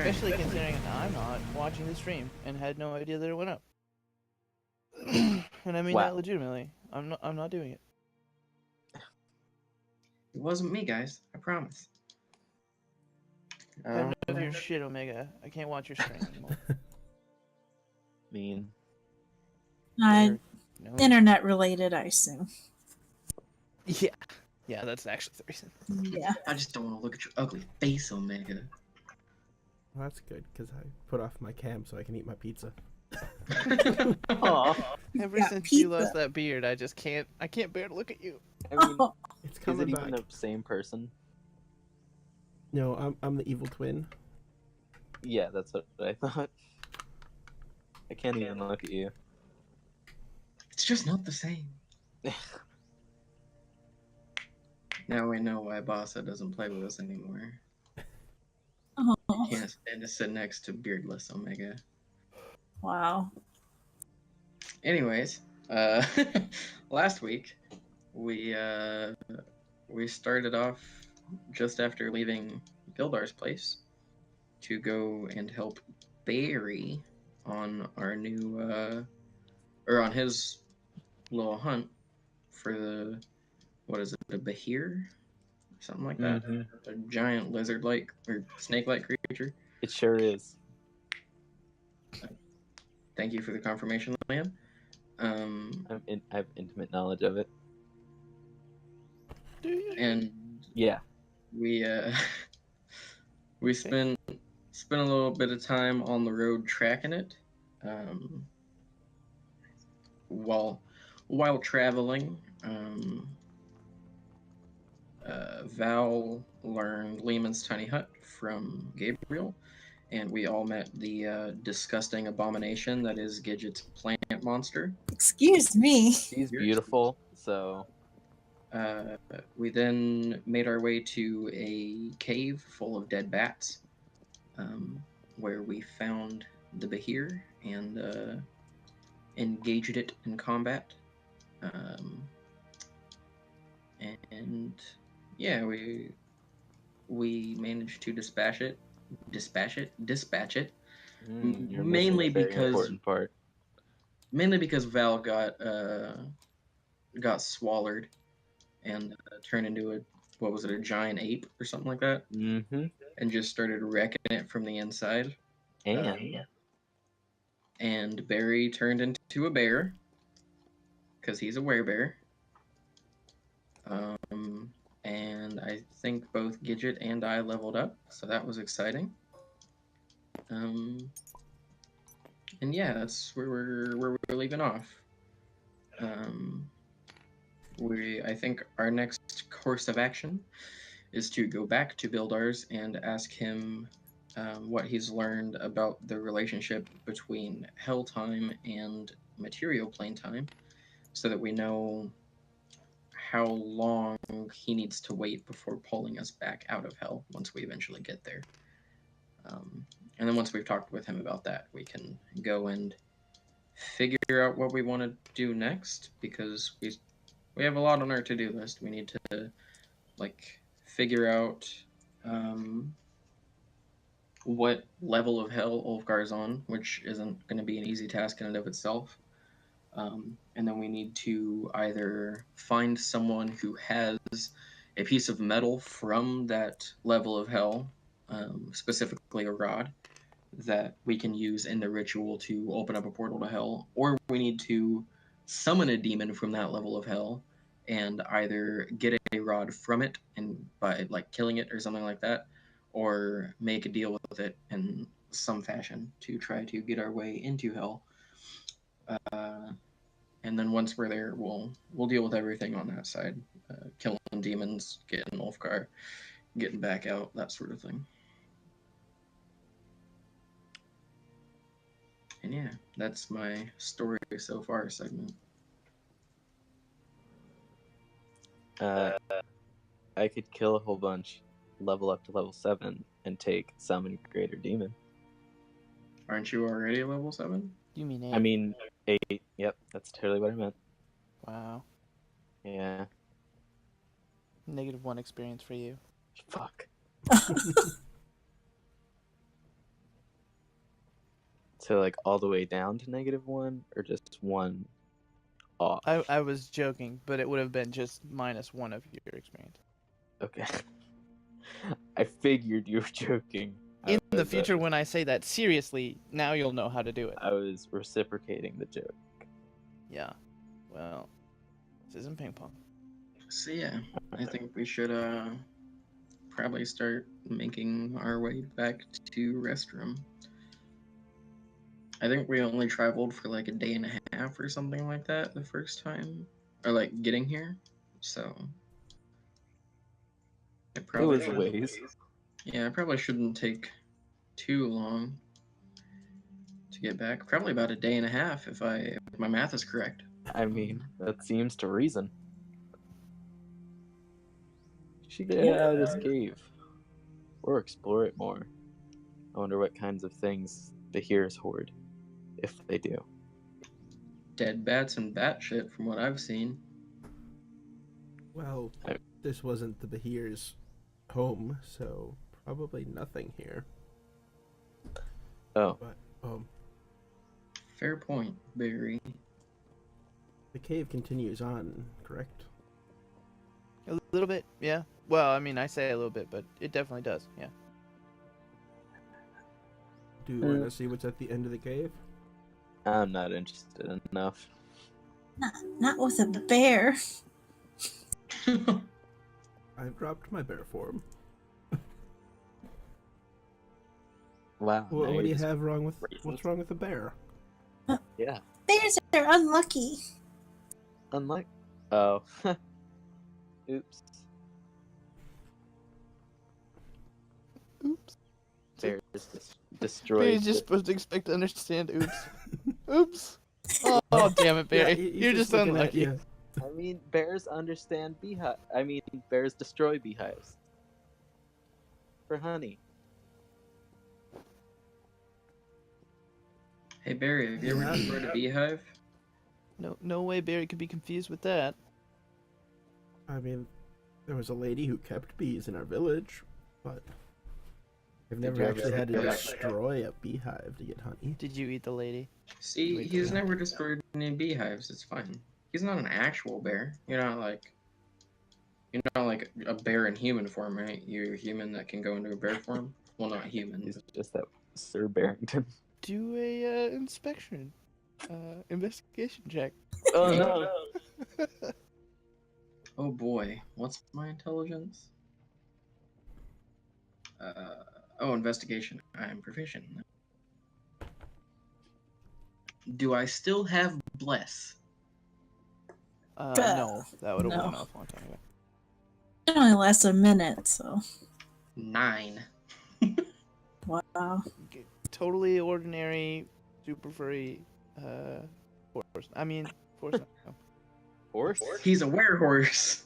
Especially considering I'm not watching the stream and had no idea that it went up. And I mean that Wow. legitimately. I'm not doing it. It wasn't me, guys. I promise. I have none of your shit, Omega. I can't watch your stream anymore. Mean. No. Internet related, I assume. Yeah, that's actually the reason. Yeah. I just don't want to look at your ugly face, Omega. Well, that's good, because I put off my cam so I can eat my pizza. Aw. Ever Yeah, since pizza. you lost that beard, I can't bear to look at you. I mean, Oh, It's is coming it back. even the same person? No, I'm the evil twin. Yeah, that's what I thought. I can't even look at you. It's just not the same. Now we know why Bossa doesn't play with us anymore. oh, Can't stand to sit next to beardless Omega. wow. Anyways, last week we started off just after leaving Bildar's place to go and help Barry on our new or on his little hunt for the a behir, something like that, a giant lizard-like or snake-like creature. It sure is. Thank you for the confirmation, Liam. I have intimate knowledge of it. Do you? And Yeah. we we spent a little bit of time on the road tracking it. While traveling, Val learned Lehman's tiny hut from Gabriel, and we all met the disgusting abomination that is Gidget's plant monster. Excuse me. She's beautiful, so... We then made our way to a cave full of dead bats, where we found the Behir and engaged it in combat. And yeah, we managed to dispatch it. You're Mainly missing a very because important part. Val got swallowed and turned into a giant ape or something like that, and just started wrecking it from the inside. And Barry turned into a bear because he's a werebear. And I think both Gidget and I leveled up, so that was exciting. And yeah, that's where we're leaving off. I think our next course of action is to go back to Bildars and ask him what he's learned about the relationship between Hell Time and Material Plane Time, so that we know how long he needs to wait before pulling us back out of Hell once we eventually get there. And then once we've talked with him about that, we can go and figure out what we want to do next, because we have a lot on our to-do list. We need to figure out what level of Hell Ulfgar's on, which isn't going to be an easy task in and of itself. And then we need to either find someone who has a piece of metal from that level of Hell, specifically a rod, that we can use in the ritual to open up a portal to Hell, or we need to summon a demon from that level of Hell and either get a rod from it and by killing it or something like that, or make a deal with it in some fashion to try to get our way into Hell. And then once we're there, we'll deal with everything on that side, killing demons, getting Ulfgar, getting back out, that sort of thing. And yeah, that's my story so far segment. I could kill a whole bunch, level up to level 7, and take Summon Greater Demon. Aren't you already level 7? You mean 8? I mean, 8. Yep, that's totally what I meant. Wow. Yeah. -1 experience for you. Fuck. So like all the way down to -1, or just one off? I was joking, but it would have been just -1 of your experience. Okay. I figured you were joking. In the was, future, when I say that seriously, now you'll know how to do it. I was reciprocating the joke. Yeah. Well, this isn't ping pong. So yeah, I think we should probably start making our way back to restroom. I think we only traveled for like a day and a half or something like that the first time, or like getting here. So It was a ways. Yeah, it probably shouldn't take too long to get back. Probably about a day and a half if my math is correct. I mean, that seems to reason. You should get out of this cave. Or explore it more. I wonder what kinds of things the Heroes hoard, if they do. Dead bats and bat shit from what I've seen. Well, this wasn't the Bahir's home, so probably nothing here. Oh, But Fair point, Barry. the cave continues on, correct? A little bit, yeah. Well, I mean, I say a little bit, but it definitely does, yeah. Do you want to see what's at the end of the cave? I'm not interested enough. Not with a bear. I've dropped my bear form. Wow. What now do you you're just have wrong with? racist. What's wrong with a bear? Yeah. Bears are unlucky. Unlike. Oh. Oops. Oops. Bears destroyed. Barry's just supposed to expect to understand oops. Oops. Oh, damn it, Barry. You're just looking at unlucky. you. I mean, bears understand beehive. I mean, bears destroy beehives for honey. Hey Barry, have you ever destroyed a beehive? No way Barry could be confused with that. I mean, there was a lady who kept bees in our village, but I've Did never you ever actually had to see that? destroy a beehive to get honey. Did you eat the lady? See, Wait, he's yeah. never destroyed any beehives. It's fine. He's not an actual bear. You're not like a bear in human form, right? You're a human that can go into a bear form. Well, not human. He's just that Sir Barrington. Do a investigation check. Oh no. Oh boy, what's my intelligence? Investigation. I am proficient. Do I still have bless? No, that would have No. worn off a long time ago. It only lasts a minute, so 9. wow. Totally ordinary, super furry, horse. I mean, horse. No. Horse? He's a werehorse.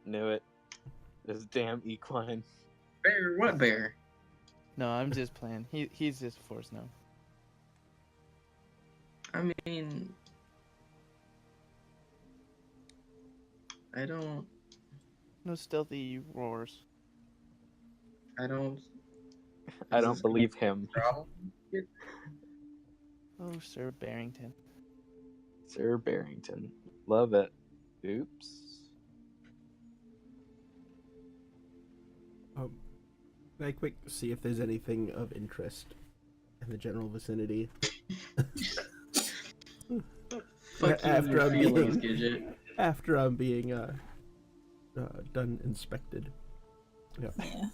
Knew it. This damn equine. Bear? What bear? No, I'm just playing. He's just force now. I mean, I don't. No stealthy roars. I don't. I don't believe him. Problem? Oh, Sir Barrington. Sir Barrington. Love it. Oops. Can I quick see if there's anything of interest in the general vicinity? Fuck you and After your I'm feelings, being- Gidget. After I'm being done inspected. Yeah. Yeah.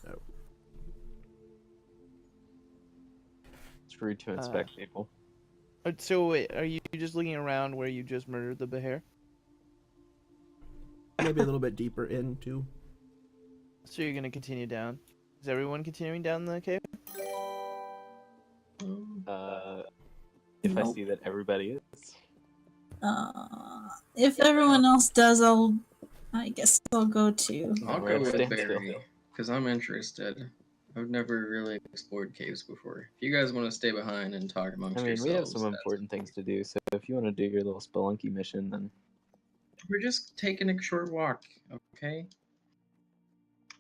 It's rude to inspect people. So wait, are you just looking around where you just murdered the bear? Maybe a little bit deeper into. So you're gonna continue down? Is everyone continuing down the cave? If I Nope. see that everybody is. If everyone else does, I guess I'll go too. I'll We're go at with standstill. Barry because I'm interested. I've never really explored caves before. If you guys want to stay behind and talk amongst I mean, yourselves, we have some that's- important things to do, so if you want to do your little spelunky mission, then We're just taking a short walk, okay?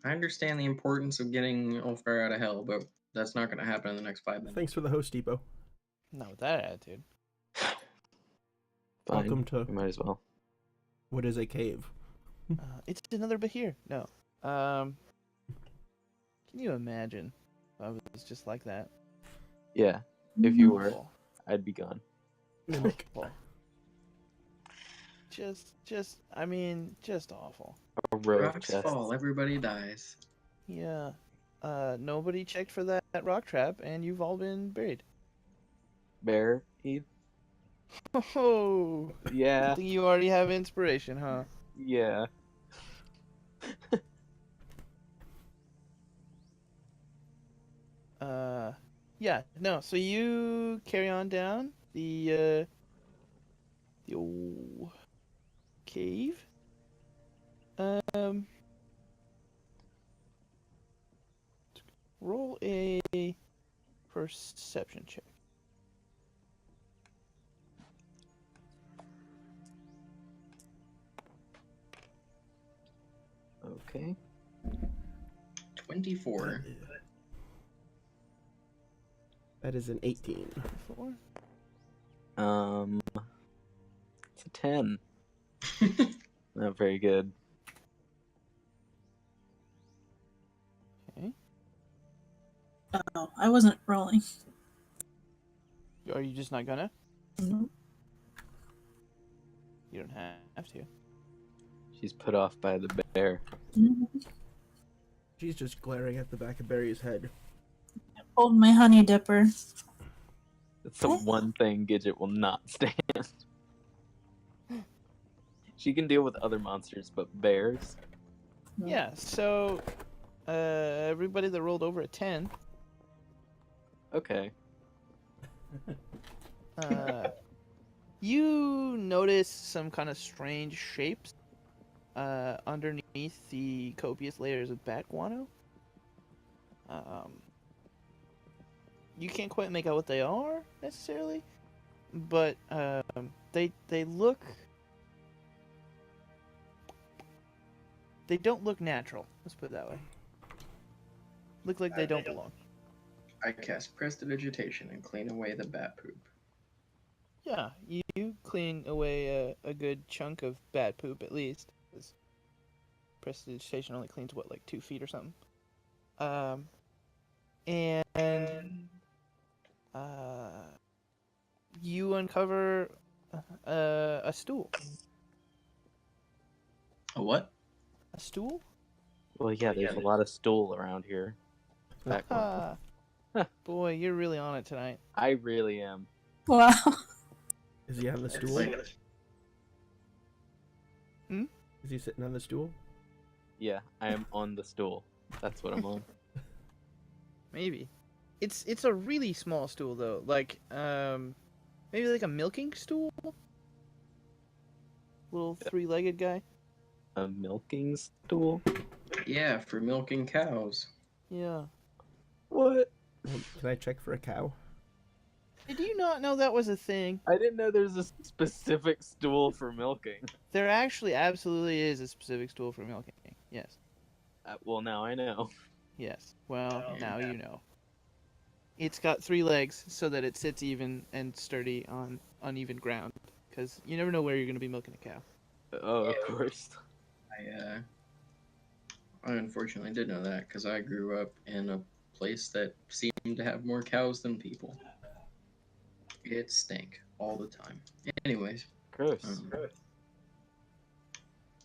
I understand the importance of getting Ulfgar out of hell, but that's not going to happen in the next 5 minutes. Thanks for the host, Depot. Not with that attitude. Fine. Welcome to We might as well. what is a cave? It's another Bahir. No. Can you imagine if I was just like that? Yeah. If you were, Awful. I'd be gone. Mimic. Awful. Just awful. A row of Rocks chests. fall, everybody dies. Yeah. Nobody checked for that rock trap, and you've all been buried. Bear, Eve? Oh, I Yeah. think you already have inspiration, huh? Yeah. Yeah, no. So you carry on down the old cave. Roll a perception check. Okay. 24. That is an 18. 4. It's a 10. Not very good. Okay. Oh, I wasn't rolling. Are you just not gonna? Nope. You don't have to. She's put off by the bear. She's just glaring at the back of Barry's head. Hold my honey dipper. It's the one thing Gidget will not stand. She can deal with other monsters, but bears? Yeah. So, everybody that rolled over a 10. Okay. You notice some kind of strange shapes underneath the copious layers of bat guano. You can't quite make out what they are necessarily, but they look. They don't look natural. Let's put it that way. Look like they don't belong. I cast Prestidigitation and clean away the bat poop. Yeah, you clean away a good chunk of bat poop at least. Because Prestidigitation only cleans what, like 2 feet or something. And you uncover a stool. A what? A stool? Well, yeah, there's a lot of stool around here. Back one. Boy, you're really on it tonight. I really am. Wow. Is he on the stool? Hmm? Is he sitting on the stool? Yeah, I am on the stool. That's what I'm on. Maybe. It's a really small stool though. Like maybe like a milking stool? Little 3-legged guy. A milking stool? Yeah, for milking cows. Yeah. What? Can I check for a cow? Did you not know that was a thing? I didn't know there's a specific stool for milking. There actually absolutely is a specific stool for milking. Yes. Well, now I know. Yes. Well, now you know. It's got 3 legs so that it sits even and sturdy on uneven ground. Because you never know where you're going to be milking a cow. Oh, of course. I unfortunately did know that because I grew up in a place that seemed to have more cows than people. It stank all the time. Anyways, Gross.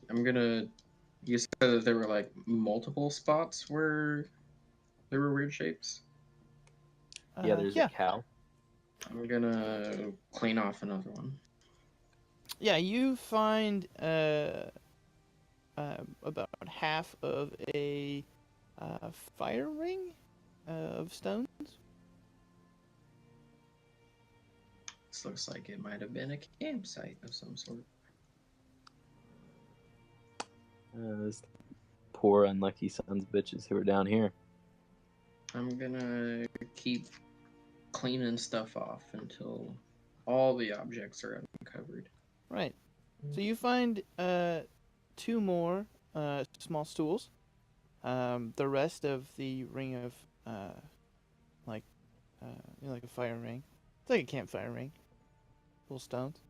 I'm gonna. You said that there were like multiple spots where there were weird shapes. Yeah, there's a cow. I'm gonna clean off another one. Yeah, you find about half of a fire ring of stones. This looks like it might have been a campsite of some sort. Those poor unlucky sons of bitches who are down here. I'm gonna keep cleaning stuff off until all the objects are uncovered. Right. So you find 2 more small stools. The rest of the ring of like a fire ring It's like a campfire ring. Full stones.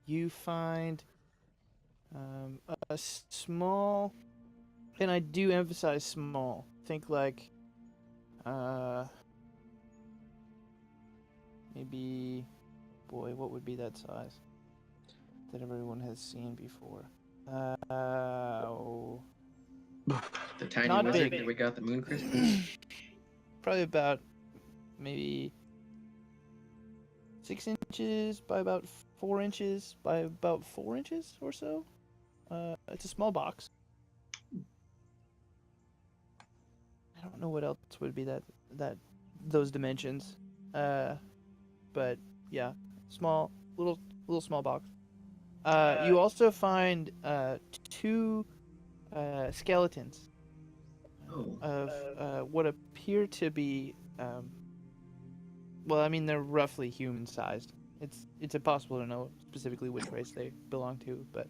You find a small, and I do emphasize small. Think like maybe, boy, what would be that size that everyone has seen before? Oh, The tiny Not wizard big. that we got the moon crystal. probably about maybe 6 inches by about 4 inches by about 4 inches or so. It's a small box. I don't know what else would be that those dimensions. But yeah, small, little small box. You also find 2 skeletons Oh. of what appear to be well, I mean, they're roughly human-sized. It's impossible to know specifically which race they belong to, but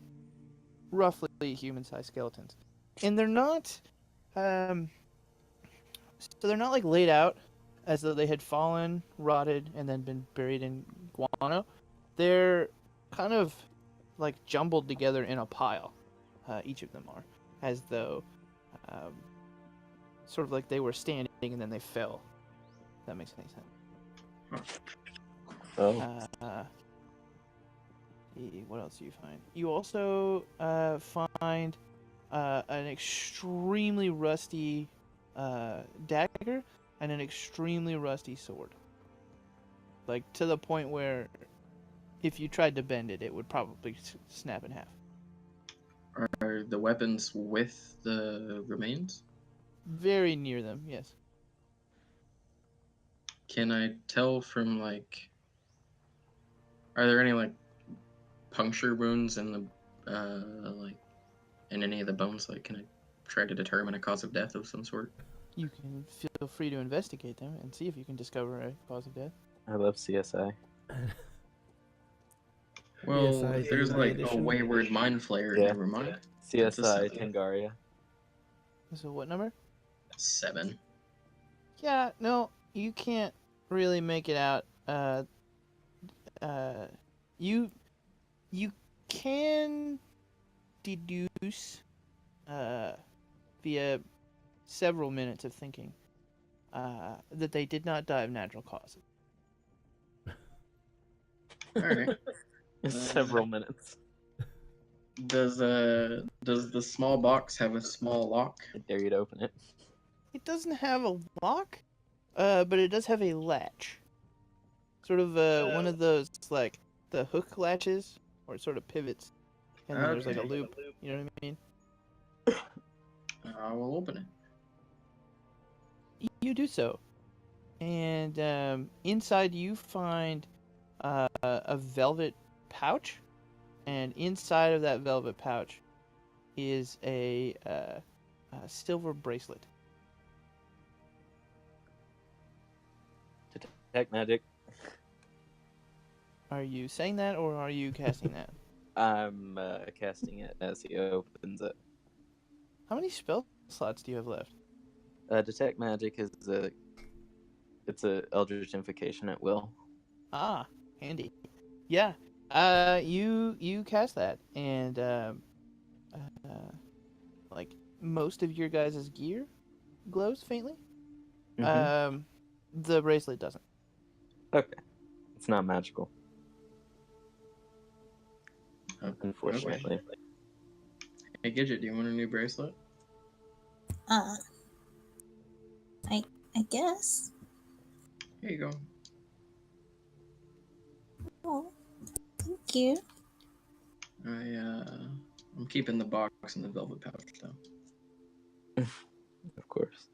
roughly human-sized skeletons. And they're not so they're not like laid out as though they had fallen, rotted, and then been buried in guano. They're kind of like jumbled together in a pile. Each of them are, as though sort of like they were standing and then they fell. If that makes any sense. Oh, What else do you find? You also find an extremely rusty dagger and an extremely rusty sword. Like, to the point where if you tried to bend it, it would probably snap in half. Are the weapons with the remains? Very near them, yes. Can I tell from like? Are there any like puncture wounds in the like in any of the bones? Like, can I try to determine a cause of death of some sort? You can feel free to investigate them and see if you can discover a cause of death. I love CSI. Well, CSI there's Human like a Edition. wayward mind flayer. Yeah. Never mind. CSI That's a Tangaria. So what number? 7. Yeah, no, you can't really make it out. You can deduce via several minutes of thinking that they did not die of natural causes. All right. Several minutes. Does the small box have a small lock? I dare you to open it. It doesn't have a lock, but it does have a latch. Sort of one of those, like, the hook latches, where it sort of pivots, and then there's like a Okay. loop, you know what I mean? I will open it. You do so. And inside you find a velvet pouch, and inside of that velvet pouch is a silver bracelet. Detect magic. Are you saying that, or are you casting that? I'm casting it as he opens it. How many spell slots do you have left? Detect magic is it's a eldritch invocation at will. Ah, handy. Yeah. You cast that, and like most of your guys' gear glows faintly. Mhm. The bracelet doesn't. Okay, it's not magical, Oh, unfortunately. okay. Hey Gidget, do you want a new bracelet? Uh, I guess. Here you go. Oh, thank you. I'm keeping the box in the velvet pouch though. Of course.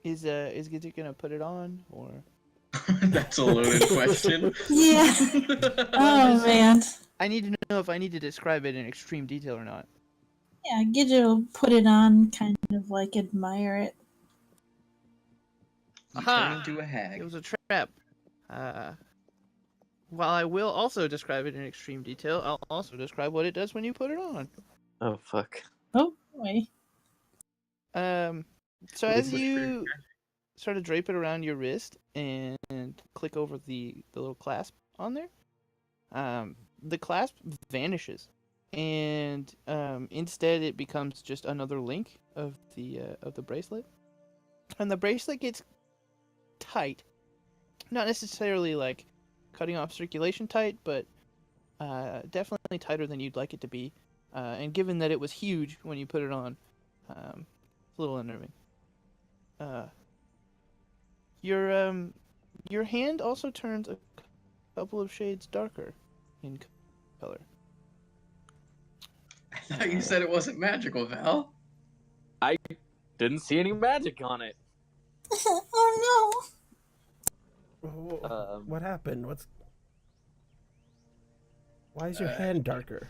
Is Gidget gonna put it on, or? That's a loaded question. Yeah. Oh man. I need to know if I need to describe it in extreme detail or not. Yeah, Gidget will put it on, kind of like admire it. You Aha! turn into a hag. It was a trap. While I will also describe it in extreme detail, I'll also describe what it does when you put it on. Oh fuck. Oh boy. So Ooh, as push you sort of drape it around your wrist and click over the little clasp on there, the clasp vanishes, and instead it becomes just another link of the bracelet, and the bracelet gets tight, not necessarily like cutting off circulation tight, but definitely tighter than you'd like it to be. And given that it was huge when you put it on, it's a little unnerving. Uh, your hand also turns a couple of shades darker in color. I thought you said it wasn't magical, Val. I didn't see any magic on it. Oh What happened? Why is your Uh, hand darker?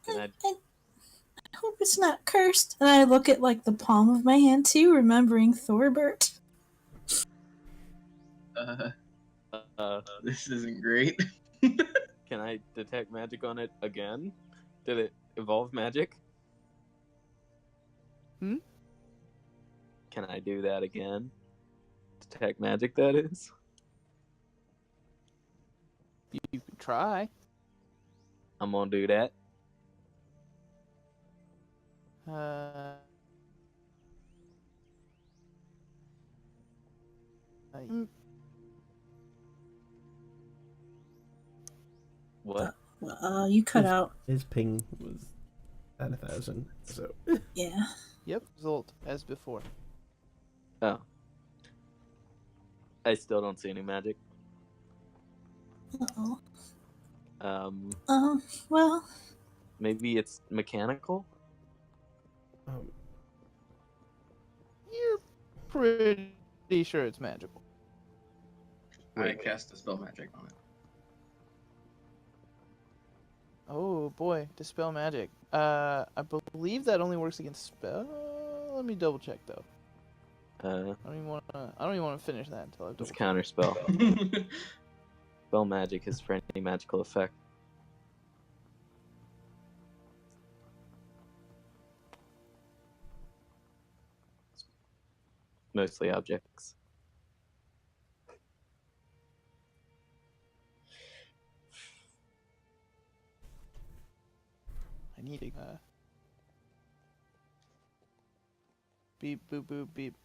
Can I? no! I hope it's not cursed. And I look at like the palm of my hand too, remembering Thorbert. This isn't great. Can I detect magic on it again? Did it evolve magic? Hmm? Can I do that again? Detect magic, that is. You can try. I'm gonna do that. Uh, What? You cut out. His ping was at 1,000, so Yeah. Yep, result as before. Oh. I still don't see any magic. Uh-oh. Um, Well, maybe it's mechanical? um, You're pretty sure it's magical. I cast a spell magic on it. Oh boy, dispel magic. I believe that only works against spell. Let me double check though. I don't even wanna finish that until I've It's double checked. counter spell. Spell magic is for any magical effect. Mostly objects. I need to beep boop boop beep.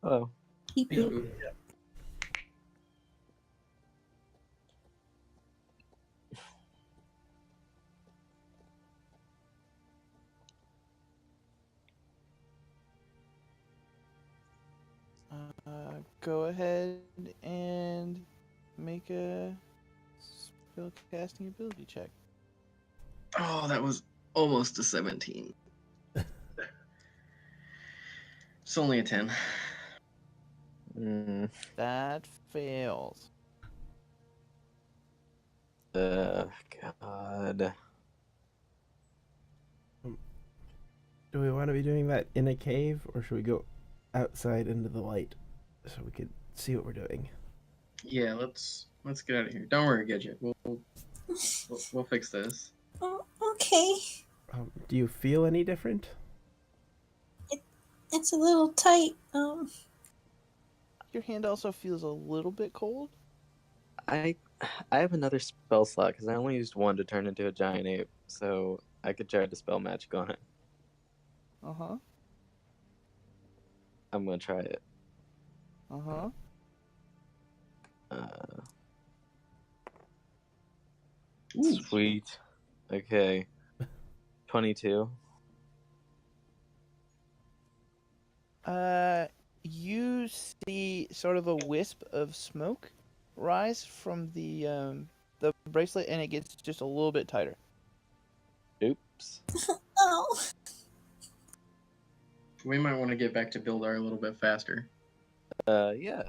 Oh. beep boop. Go ahead and make a spell casting ability check. Oh, that was almost a 17. It's only a 10. That fails. God. do we want to be doing that in a cave, or should we go outside into the light so we could see what we're doing? Yeah, let's get out of here. Don't worry, Gidget. We'll fix this. Oh, okay. Do you feel any different? It's a little tight. Your hand also feels a little bit cold. I have another spell slot because I only used one to turn into a giant ape, so I could try to spell magic on it. Uh-huh. I'm gonna try it. Uh-huh. Sweet. Okay. 22. You see sort of a wisp of smoke rise from the bracelet, and it gets just a little bit tighter. Oops. Oh. We might want to get back to Bildar a little bit faster. Yeah.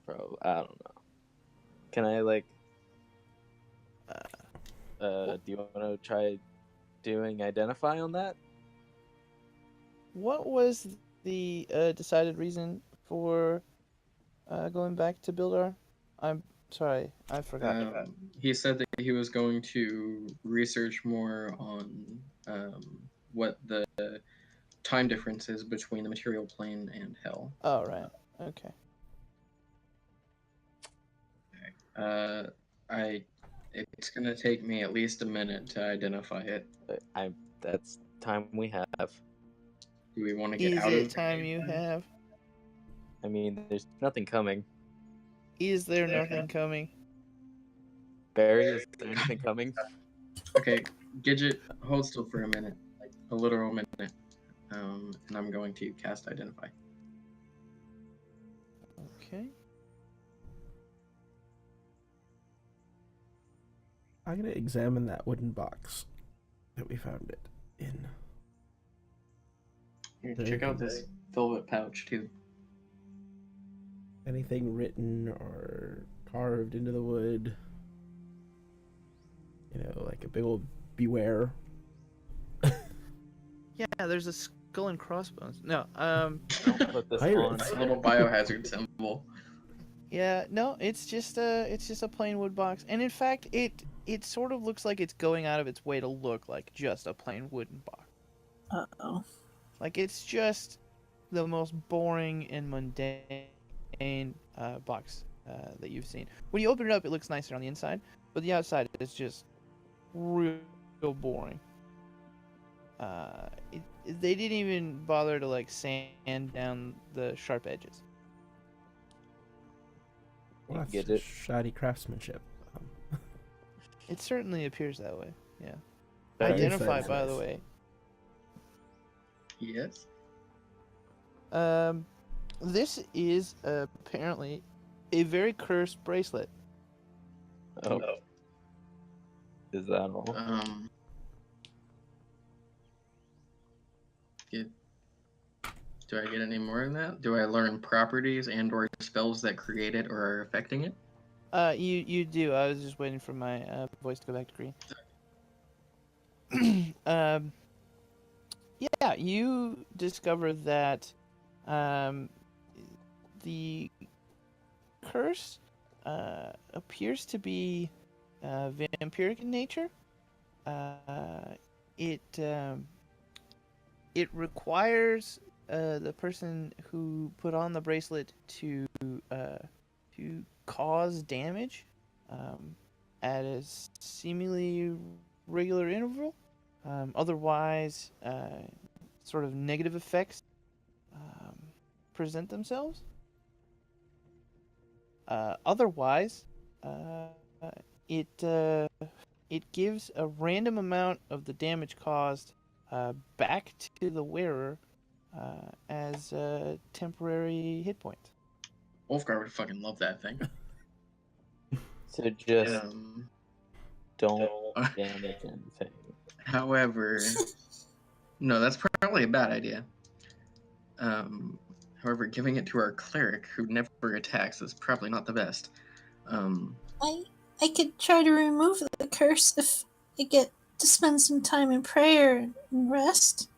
Bro, I don't know. Can I, like... do you want to try doing identify on that? What was the decided reason for going back to Bildar? I'm sorry, I forgot. He said that he was going to research more on what the time differences between the material plane and hell. Oh, right. Okay. It's gonna take me at least a minute to identify it. That's time we have. Do we want to get Is out it of the time cave you then? have? I mean, there's nothing coming. Is there nothing coming? Barry, is there anything coming? Okay, Gidget, hold still for a minute, like a literal minute, and I'm going to cast Identify. Okay. I'm gonna examine that wooden box that we found it in. Here, There check you out go. this velvet pouch too. Anything written or carved into the wood? You know, like a big old beware. Yeah, there's a skull and crossbones. No, Don't put this Pirates. It's a little biohazard symbol. yeah, no, it's just a plain wood box, and in fact, it sort of looks like it's going out of its way to look like just a plain wooden box. Uh-oh. Like it's just the most boring and mundane box that you've seen. When you open it up, it looks nicer on the inside, but the outside is just real boring. They didn't even bother to like sand down the sharp edges. Well, You that's get it. shoddy craftsmanship. It certainly appears that way. Yeah. Barry, Identify, Nice. by the way. Yes. This is apparently a very cursed bracelet. Oh. Is that all? Do I get any more than that? Do I learn properties and/or spells that create it or are affecting it? You do. I was just waiting for my voice to go back to green. Yeah, you discover that the curse appears to be vampiric in nature. It requires the person who put on the bracelet to cause damage at a seemingly regular interval. Otherwise, sort of negative effects present themselves. Otherwise, it gives a random amount of the damage caused back to the wearer as temporary hit points. Wolfgar would fucking love that thing. So just Um, don't damage anything. However, no, that's probably a bad idea. However, giving it to our cleric who never attacks is probably not the best. I could try to remove the curse if I get to spend some time in prayer and rest.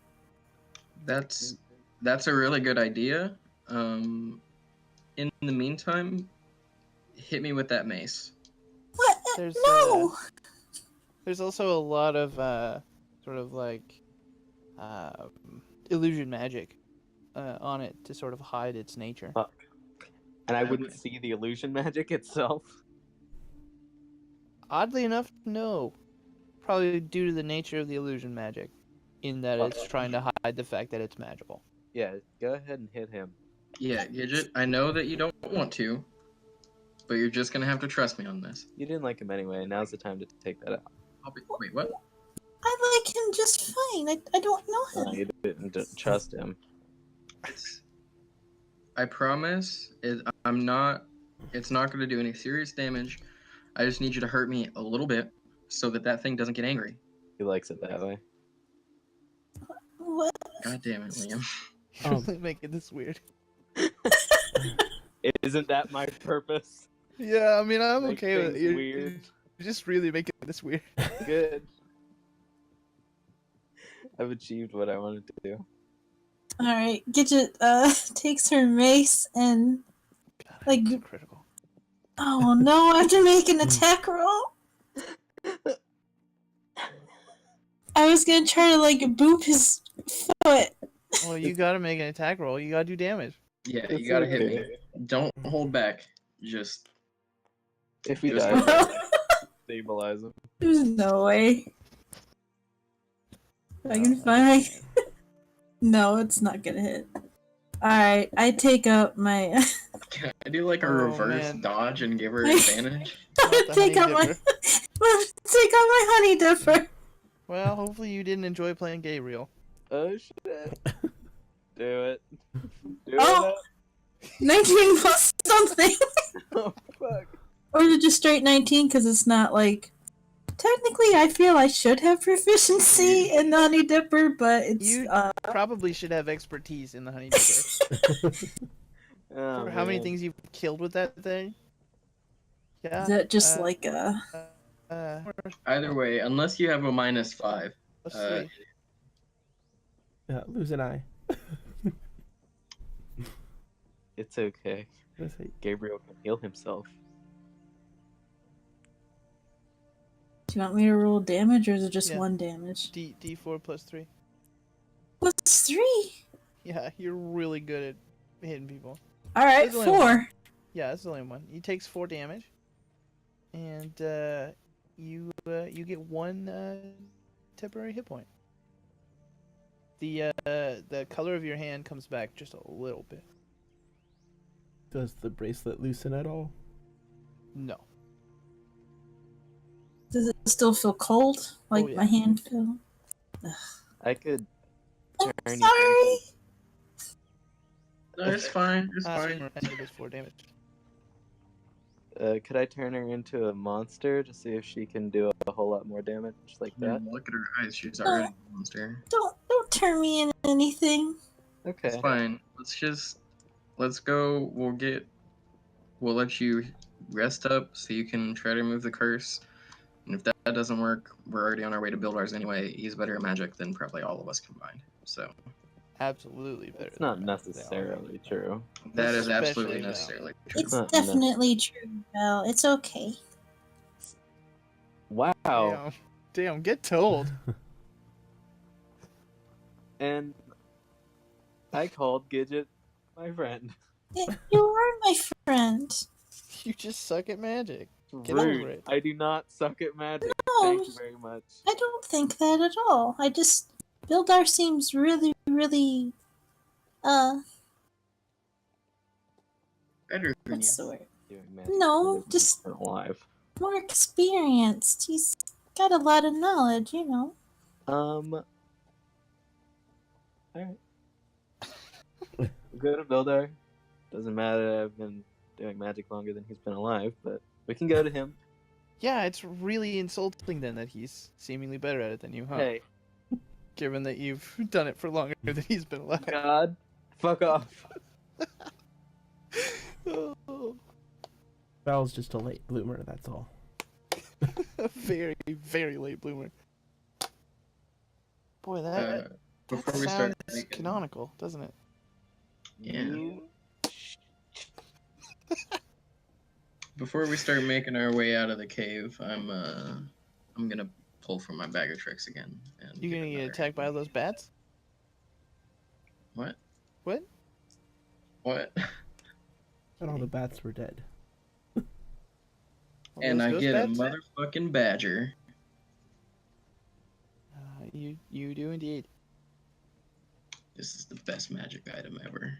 That's a really good idea. In the meantime, hit me with that mace. What? There's, No! There's also a lot of sort of like illusion magic on it to sort of hide its nature. Fuck. And I wouldn't see the illusion magic itself. Oddly enough, no. Probably due to the nature of the illusion magic, in that it's trying to hide the fact that it's magical. Yeah, go ahead and hit him. Yeah, Gidget, I know that you don't want to, but you're just gonna have to trust me on this. You didn't like him anyway. Now's the time to take that out. Wait, what? I like him just fine. I don't know No, him. you didn't trust him. I promise, I'm not. It's not gonna do any serious damage. I just need you to hurt me a little bit, so that thing doesn't get angry. He likes it that way. What? God damn it, Liam. Really making this weird. Isn't that my purpose? Yeah, I mean, I'm Make okay with it. things You're weird. just really making this weird. Good. I've achieved what I wanted to do. Alright, Gidget takes her mace and like, It's critical. oh no, I have to make an attack roll. I was gonna try to like boop his foot. Well, you gotta make an attack roll. You gotta do damage. Yeah, It's you gotta hit okay. me. Don't hold back. Just If he Just- dies, stabilize him. There's no way. I can No, find. that doesn't hit. No, it's not gonna hit. Alright, I take out my. can I do like a Oh, reverse man. dodge and give her I- advantage? Not the take honey out my. dipper. Take out my honey dipper. Well, hopefully you didn't enjoy playing Gabriel. Oh shit. Do it. Do Oh. 19 plus something. it. Oh fuck. Or is it just straight 19? Because it's not like. Technically, I feel I should have proficiency in the honey dipper, but it's. You probably should have expertise in the honey dipper. Oh, For how many man. things you've killed with that thing? Yeah. Is that just uh, like a. Either way, unless you have a -5. Let's Uh, see. Yeah, lose an eye. It's okay. Let's see. Gabriel can heal himself. Do you want me to roll damage or is it just Yeah. 1 damage? D4 plus 3. Plus 3? Yeah, you're really good at hitting people. Alright, There's only 4. Yeah, that's the only one. He takes 4 damage, and you get 1 temporary hit point. The color of your hand comes back just a little bit. Does the bracelet loosen at all? No. Does it still feel cold? Like yeah. my hand feel? I could I'm turn sorry. you No, it's fine. It's Ah, fine. so it does 4 damage. could I turn her into a monster to see if she can do a whole lot more damage like that? Look at her eyes. She's already a monster. Don't turn me into anything. Okay. It's fine. Let's go. We'll let you rest up so you can try to remove the curse. And if that doesn't work, we're already on our way to build ours anyway. He's better at magic than probably all of us combined. So Absolutely better. It's not than that. They are. necessarily true. that is Especially absolutely now. necessarily true. It's not definitely true, Belle. It's okay. Wow. Damn, get told. And I called Gidget my friend. You are my friend. You just suck at magic. Get Rude. over it. I do not suck at magic. No. Thank you very much. I don't think that at all. I just Bildar seems really, really Better than what's you. the word? Doing magic No, longer than just- he's been alive. More experienced. He's got a lot of knowledge, you know. Alright. Go to Bildar. Doesn't matter, I've been doing magic longer than he's been alive, but we can go to him. Yeah, it's really insulting then that he's seemingly better at it than you, huh? Hey, Given that you've done it for longer than he's been alive. God, fuck off. Oh, Val's just a late bloomer, that's all. a very, very late bloomer. Boy, that Before sounds we start making, canonical, doesn't it? yeah. You- Before we start making our way out of the cave, I'm gonna pull from my bag of tricks again. And You give gonna get another- attacked by those bats? What? What? What? And all the bats were dead. All And those I ghost get a bats? motherfucking badger. You do indeed. This is the best magic item ever.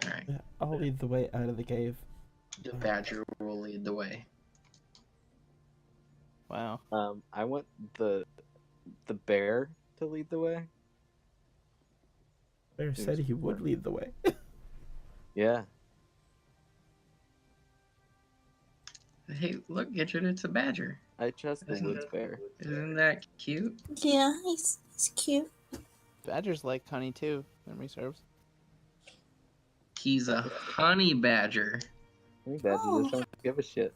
Alright, Yeah, I'll lead the way out of the cave. the badger will lead the way. Wow. I want the bear to lead the way. Bear said he would lead the way. Yeah. Hey, look, Gidget, it's a badger. I trust the woods bear. Isn't that cute? Yeah, he's cute. Badgers like honey too, memory serves. He's a honey badger. I think badgers just don't give a shit.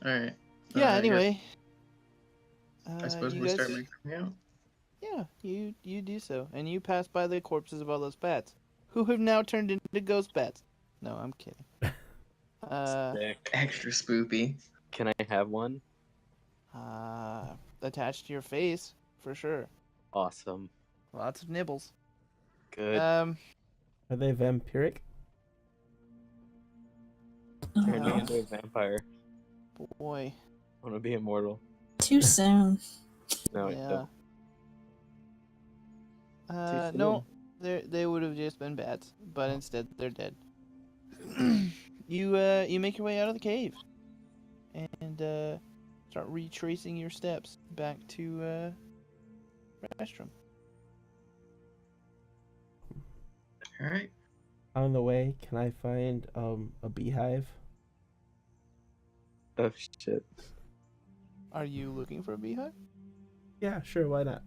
Alright. Yeah, I anyway. suppose you we start guys- making out. Yeah, you do so. And you pass by the corpses of all those bats. Who have now turned into ghost bats. No, I'm kidding. Extra spoopy. Can I have one? Attached to your face, for sure. Awesome. Lots of nibbles. Good. Are they vampiric? Turn me Oh, into a vampire. Boy. I want to be immortal. too soon. No, I Yeah. don't. Too No, they would have just been bats, but instead they're dead. You make your way out of the cave, and start retracing your steps back to Restrum. All right. On the way, can I find a beehive? Oh shit. Are you looking for a beehive? Yeah, sure, why not?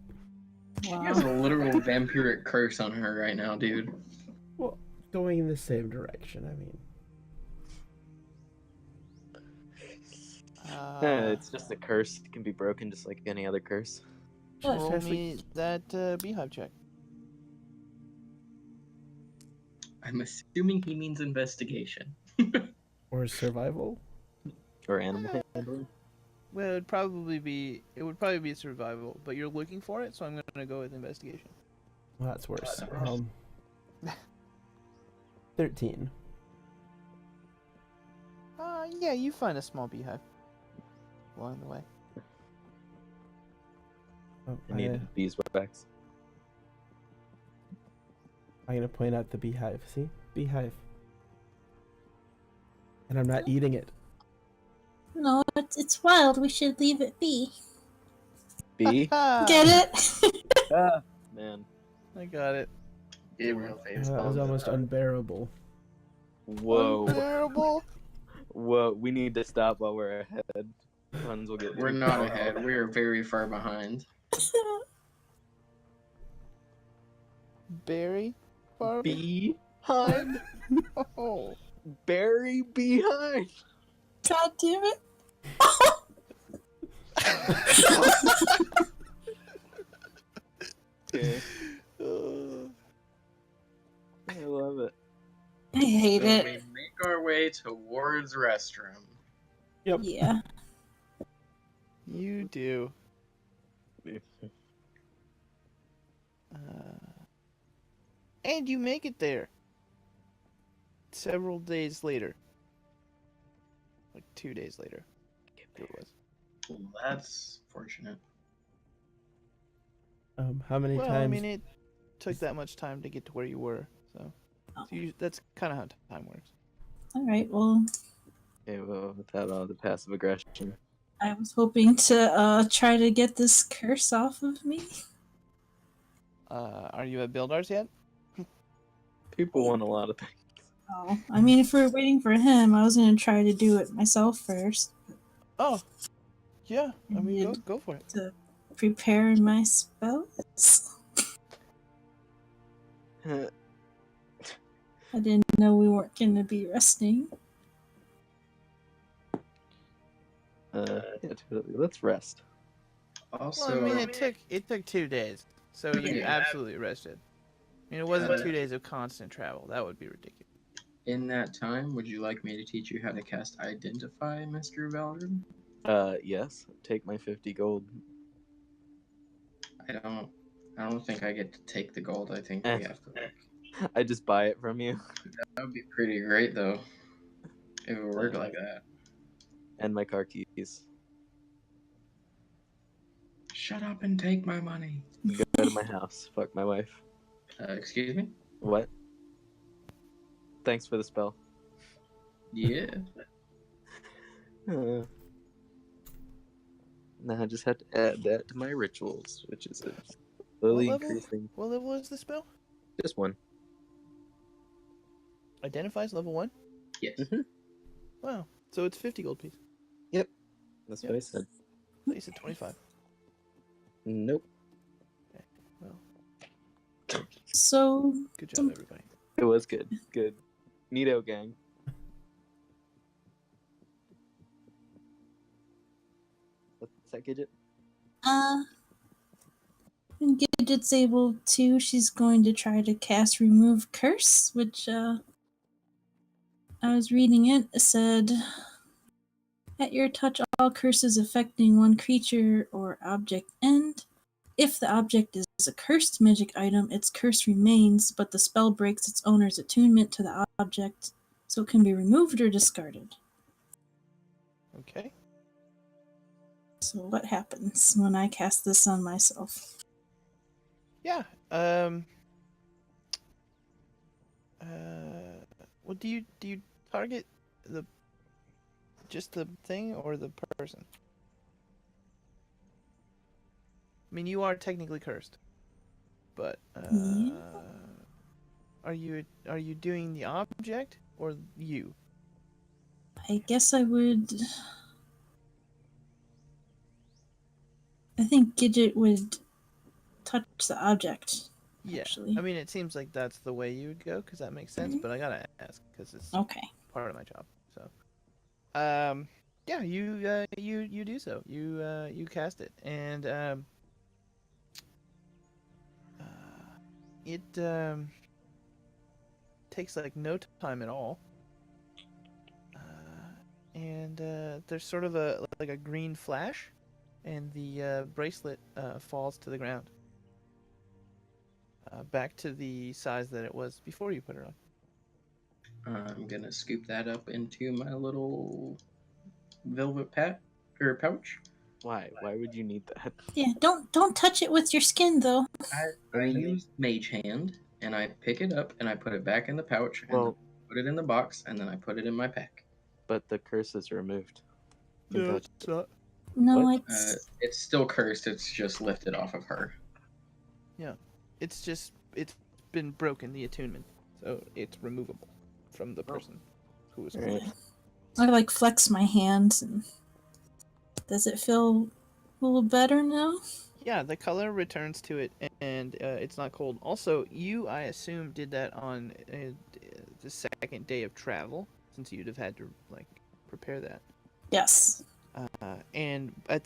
She has a Wow. literal vampiric curse on her right now, dude. Well, going in the same direction, I mean. It's just a curse. It can be broken just like any other curse. Just Roll has to- me that beehive check. I'm assuming he means investigation. Or survival? Or animal handling. Well, it would probably be survival, but you're looking for it, so I'm gonna go with investigation. Well, that's worse. 13. Yeah, you find a small beehive along the way. Oh, I need beeswax. I'm gonna point out the beehive. See? Beehive. And I'm not eating it. No, it's wild. We should leave it be. Bee? Get it? Ah, man. I got it. Gabriel face That was palm. almost unbearable. Whoa. Unbearable. Whoa. We need to stop while we're ahead. Puns will get We're too not far. ahead. We are very far behind. Berry farm. Behind? Oh. Berry behind? God damn it. Okay. Uh, I love it. I hate So it. we make our way towards Restroom. Yeah. you do. And you make it there. Several days later. Like 2 days later. It was. Well, that's fortunate. How many Well, times? I mean, it took that much time to get to where you were, so, that's kind of how time works. Alright, well, Okay, well, without all the passive aggression. I was hoping to try to get this curse off of me. Are you at Buildars yet? People want a lot of things. Oh, I mean, if we're waiting for him, I was gonna try to do it myself first Oh, yeah. I mean, Yeah. go for it. to prepare my spells. I didn't know we weren't gonna be resting. Yeah, totally. Let's rest. Also, Well, I mean, it took 2 days, so you Yeah. absolutely rested. I mean, it wasn't 2 days of constant travel. That would be ridiculous. in that time, would you like me to teach you how to cast Identify, Mr. Valrid? Yes. Take my 50 gold. I don't think I get to take the gold. I think we have to. I just buy it from you. That would be pretty great, though. If it worked like that. And my car keys. Shut up and take my money. Go to my house. Fuck my wife. Excuse me? What? Thanks for the spell. Yeah. Now I just have to add that to my rituals, which is slowly What level? increasing. What level is the spell? Just one. Identifies level 1? Yes. Wow. So it's 50 gold piece. That's what I said. I thought you said 25. Nope. Well, So, good job, everybody. It was good. Good. Neato gang. What's that, Gidget? when Gidget's able to, she's going to try to cast Remove Curse, which, I was reading it. It said, At your touch, all curses affecting one creature or object end. If the object is a cursed magic item, its curse remains, but the spell breaks its owner's attunement to the object, so it can be removed or discarded. Okay. So what happens when I cast this on myself? Yeah. Well, do you target just the thing or the person? I mean, you are technically cursed, but Yeah. are you doing the object or you? I guess I would. I think Gidget would touch the object. Yeah. Actually. I mean, it seems like that's the way you would go because that makes sense. But I gotta ask because it's Okay. part of my job. So, yeah, you do so. You cast it, and it takes like no time at all. And there's sort of a green flash, and the bracelet falls to the ground, back to the size that it was before you put it on. I'm gonna scoop that up into my little velvet pouch. Why? Why would you need that? Yeah, don't touch it with your skin though. I use Mage Hand, and I pick it up and I put it back in the pouch, and Well- then put it in the box, and then I put it in my pack. But the curse is removed. You can No, touch it's not. No, What? It's still cursed. It's just lifted off of her. It's been broken, the attunement, so it's removable from the person who was. Alright. I like flex my hands, and does it feel a little better now? Yeah, the color returns to it, and it's not cold. Also, you, I assume, did that on the second day of travel, since you'd have had to prepare that. Yes. And by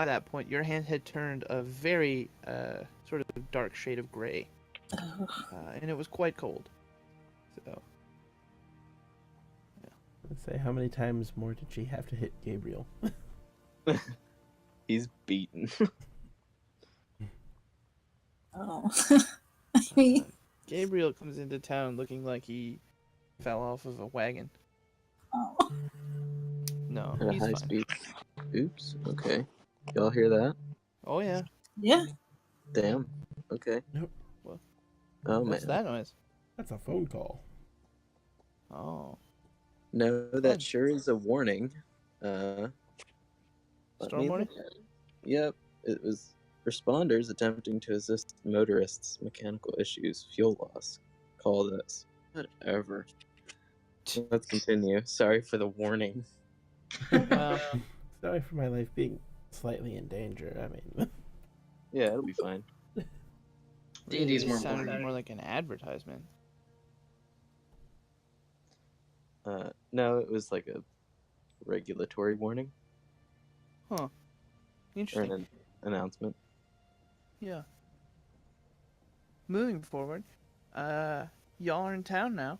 that point, your hand had turned a very sort of dark shade of gray, and it was quite cold. So, Let's say, how many times more did she have to hit Gabriel? He's beaten. Oh. I mean, Gabriel comes into town looking like he fell off of a wagon. oh. No, At a he's high fine. speed. Oops. Okay. Y'all hear that? Oh yeah. Yeah. Damn. Okay. Nope. What? Oh What's man. that noise? That's a phone call. Oh, No, Fun. that sure is a warning. Let storm me warning. look at it. Yep. It was responders attempting to assist motorists, mechanical issues, fuel loss. Call this. Whatever. Let's continue. Sorry for the warning. Sorry for my life being slightly in danger. I mean, Yeah, it'll be fine. D&D's more sounded boring. more like an advertisement. No, it was like a regulatory warning Huh. or Interesting. an announcement. Yeah. Moving forward, y'all are in town now.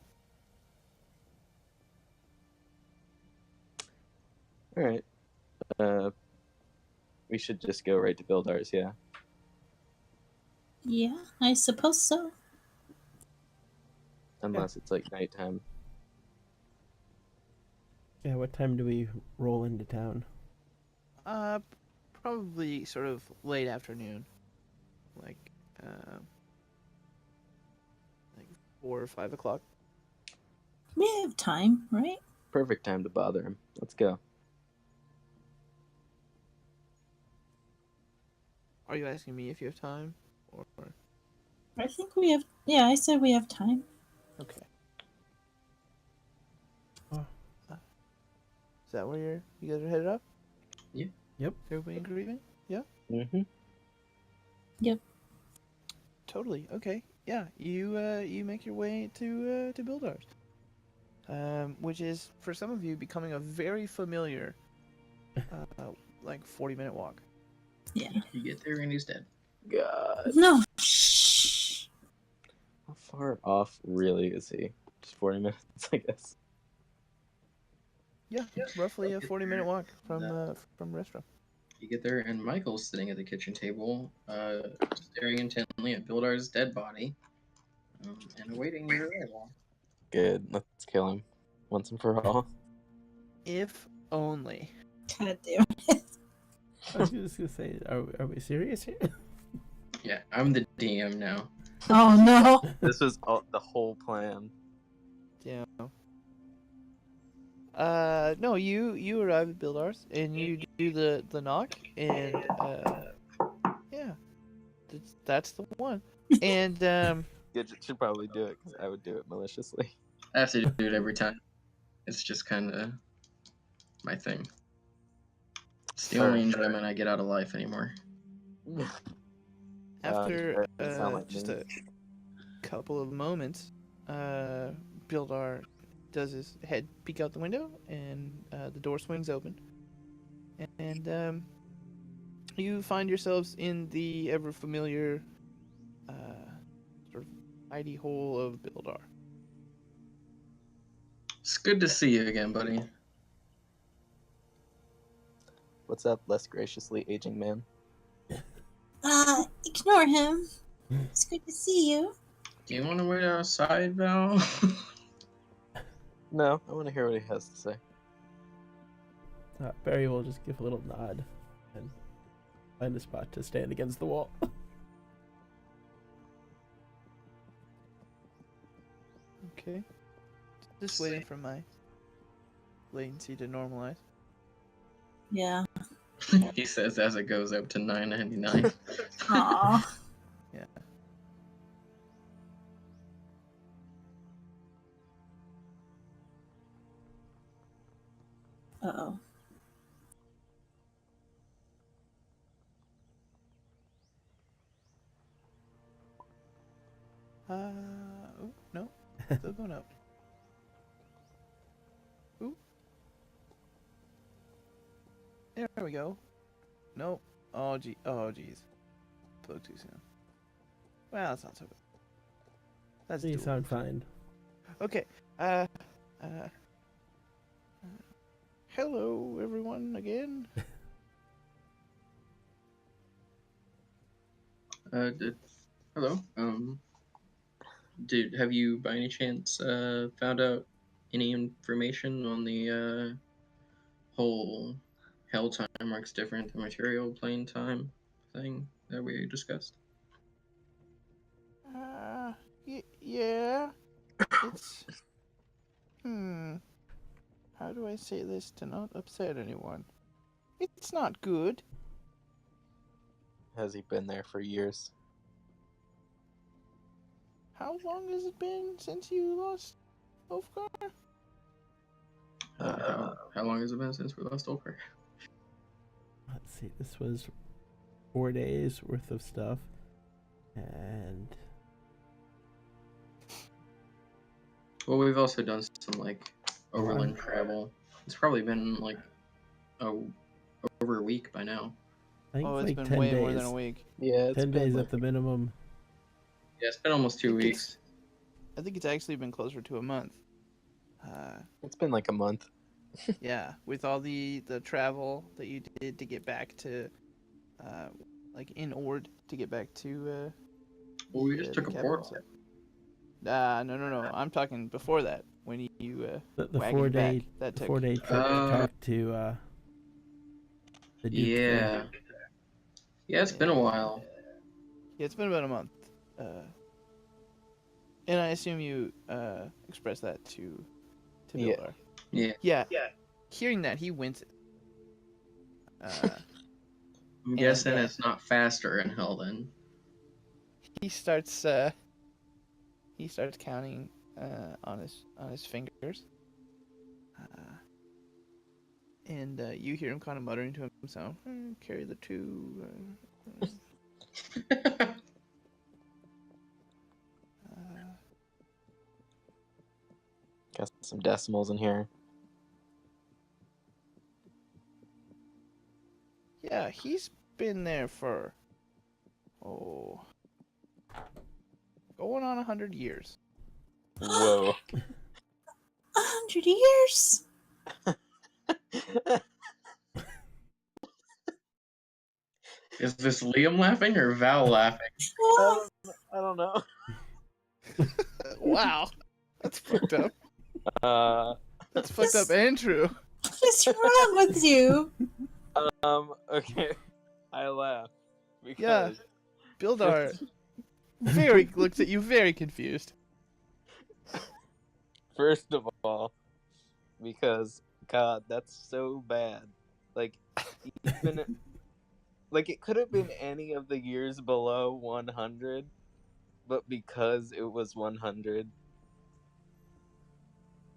All right. We should just go right to build ours, yeah. Yeah, I suppose so. Unless it's like nighttime. yeah, what time do we roll into town? Probably sort of late afternoon, like 4 or 5 o'clock. We have time, right? Perfect time to bother him. Let's go. Are you asking me if you have time, or I think we have. Yeah, I said we have time. okay? Oh. Is that where you guys are headed up? Yeah. Yep. Everybody in agreement? Mm-hmm. Totally. Okay. Yeah. You make your way to build ours, which is for some of you becoming a very familiar, 40-minute walk. Yeah. You get there and he's dead. God. No. Shh. How far off really is he? Just 40 minutes, I guess. Yeah, roughly a Get 40-minute there, walk from and, from restaurant. You get there, and Michael's sitting at the kitchen table, staring intently at Bildar's dead body, and awaiting your arrival. Good. Let's kill him once and for all. If only. God damn. I was just gonna say, are we serious here? Yeah, I'm the DM now. Oh no. This was the whole plan. Yeah. No, you arrive at Bildar's and you do the knock and yeah, that's the one. And You should probably do it because I would do it maliciously. I have to do it every time. It's just kind of my thing. It's the only enjoyment I get out of life anymore. after you sound like just me. a couple of moments, Bildar does his head peek out the window and the door swings open, and you find yourselves in the ever familiar sort of hidey hole of Bildar. It's good to see you again, buddy. What's up, less graciously aging man? Ignore him. It's good to see you. Do you want to wait outside, Val? No, I want to hear what he has to say. Barry will just give a little nod and find a spot to stand against the wall. Okay. Just waiting for my latency to normalize. Yeah. He says as it goes up to $9.99. Aw. Yeah. Uh-oh. Oh, no. Still going up. Ooh. There we go. Nope. Oh, gee. Oh, geez. Spoke too soon. Well, that's not so bad. That's You doable. sound fine. Okay. Hello, everyone, again. Hello. Have you by any chance found out any information on the whole hell time marks different than material plane time thing that we discussed? Yeah. It's... How do I say this to not upset anyone? It's not good. Has he been there for years? How long has it been since you lost Ulfgar? How long has it been since we lost Ulfgar? Let's see, this was 4 days worth of stuff. And Well, we've also done some like overland travel. It's probably been like over a week by now. I think Oh, it's it's like been 10 way days. more than a week. Yeah, it's 10 been days like, at the minimum. Yeah, it's been almost 2 I think weeks. I think it's actually been closer to a month. It's been like a month. Yeah, with all the travel that you did to get back to, like in Ord to get back to. Well, we just took a capital portal. city. No. I'm talking before that when you The wagging 4 day back, that the took. 4 day trip to talk to the Duke thing. Yeah. Yeah, it's been a while. Yeah, it's been about a month. And I assume you expressed that to Yeah. Bildar. Yeah. Yeah. Hearing that, he winces. I'm guessing And, it's not faster in hell then. he starts counting on his fingers. And you hear him kind of muttering to himself, carry the two. Got some decimals in here. Yeah, he's been there for going on 100 years. Whoa. 100 years? Is this Liam laughing or Val laughing? I don't know. Wow, that's fucked up. That's fucked up, Andrew. What's wrong with you? Okay. I laugh Yeah. because Bildar looks at you very confused. first of all, because God, that's so bad. Like, even like it could have been any of the years below 100, but because it was 100,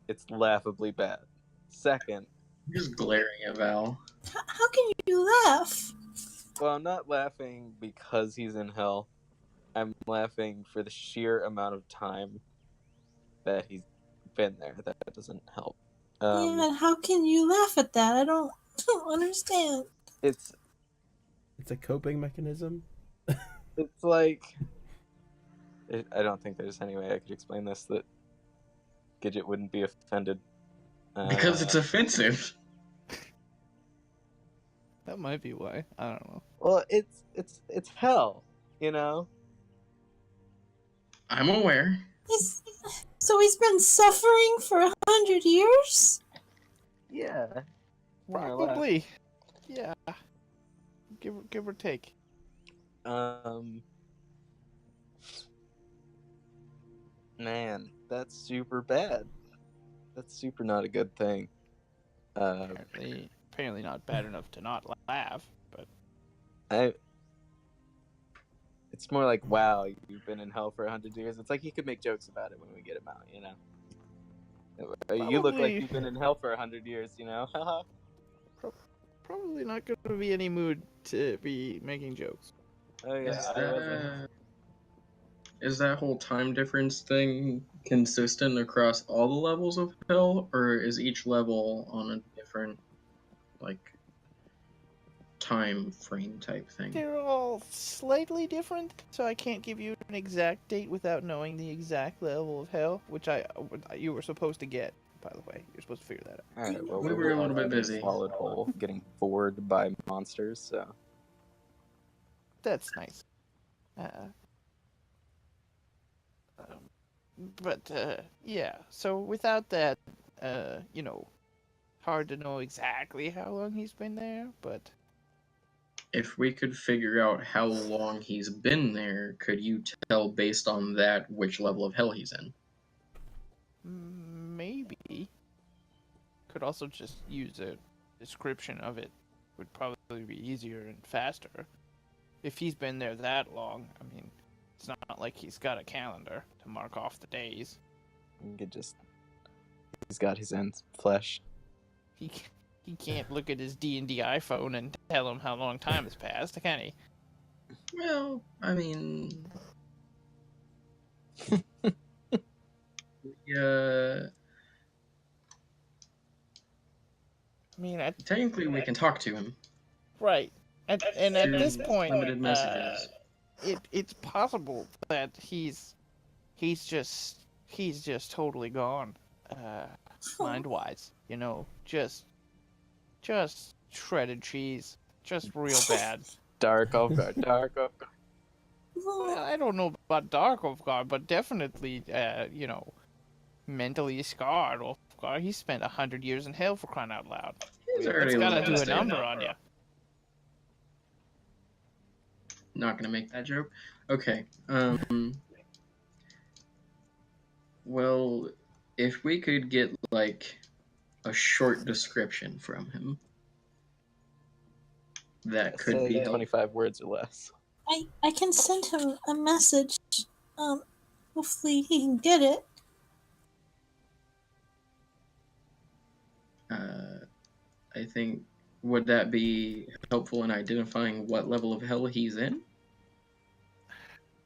it's laughably bad. Second, I'm just glaring at Val. How can you laugh? well, I'm not laughing because he's in hell. I'm laughing for the sheer amount of time that he's been there. That doesn't help. Yeah, how can you laugh at that? I don't understand. It's It's a coping mechanism. like I don't think there's any way I could explain this that Gidget wouldn't be offended. Because it's offensive. That might be why. I don't know. Well, it's hell, you know. I'm aware. So he's been suffering for 100 years? Yeah, more or less. Probably. Yeah. Give or take. Man, that's super bad. That's super not a good thing. Apparently not bad enough to not laugh, but it's more like, wow, you've been in hell for 100 years. It's like you could make jokes about it when we get him out, you know. You look like Probably- you've been in hell for 100 years, you know. probably not going to be any mood to be making jokes. Oh yeah, Is that whole time difference thing consistent across all the levels of hell, or is each level on a different, like, time frame type thing? They're all slightly different, so I can't give you an exact date without knowing the exact level of hell, which you were supposed to get, by the way. You're supposed to figure that out. All right, well, We were a little bit in busy. Swallowed whole, getting bored by monsters. So That's nice. But yeah, so without that, you know, hard to know exactly how long he's been there, but If we could figure out how long he's been there, could you tell based on that which level of hell he's in? maybe. Could also just use a description of it. Would probably be easier and faster. If he's been there that long, I mean, it's not like he's got a calendar to mark off the days. you could just—he's got his ends flesh. He can't look at his D&D iPhone and tell him how long time has passed, can he? Well, I mean, yeah. I mean, Technically, we can talk to him. right. And at this Send point, limited messages. it's possible that he's just totally gone, mind-wise. You know, just shredded cheese, just real bad. Dark off guard. Well, I don't know about dark off guard, but definitely, you know, mentally scarred off guard. He spent 100 years in hell, for crying out loud. He's It's already gotta do a lost it. number on you. Not gonna make that joke. Okay. Well, if we could get like a short description from him, that could Say be helpful. 25 words or less. I can send him a message. Hopefully he can get it. I think, would that be helpful in identifying what level of hell he's in?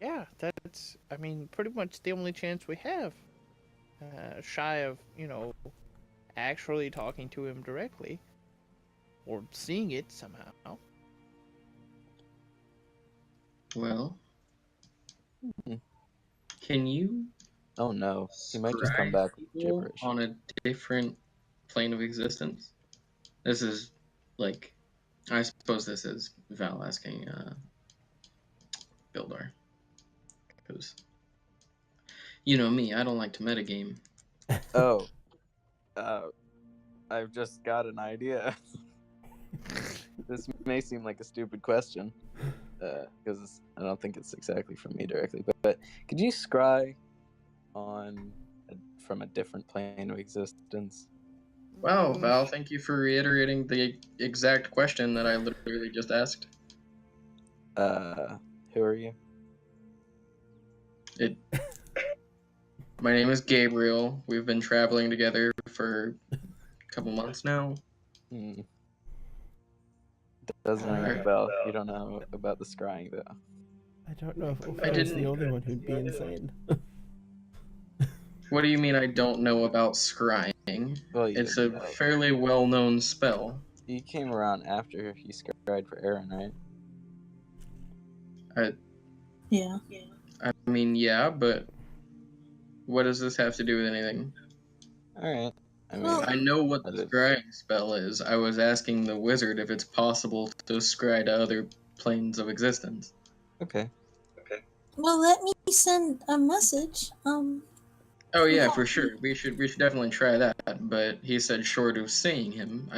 Yeah, that's, I mean, pretty much the only chance we have. Shy of, you know, actually talking to him directly. Or seeing it somehow. Well, Hmm. can you Oh no, he might just come back with people gibberish. on a different plane of existence? This is like, I suppose this is Val asking Bildar. Because, you know me, I don't like to metagame. Oh, I've just got an idea. This may seem like a stupid question, because I don't think it's exactly from me directly. But could you scry from a different plane of existence? Wow, Val, thank you for reiterating the exact question that I literally just asked. Who are you? My name is Gabriel. We've been traveling together for a couple months now. Doesn't ring a bell. You don't know about the scrying, though. I don't know if I Ulfgar is the didn't- only one who'd be insane. What do you mean I don't know about scrying? Well, you It's a didn't know. fairly well-known spell. You came around after you scryed for Aaron, right? Yeah. I mean, yeah, but what does this have to do with anything? Alright. I mean, Well, I know what the that is- scrying spell is. I was asking the wizard if it's possible to scry to other planes of existence. okay. Well, let me send a message. Oh yeah, for sure. We should definitely try that. But he said short of seeing him,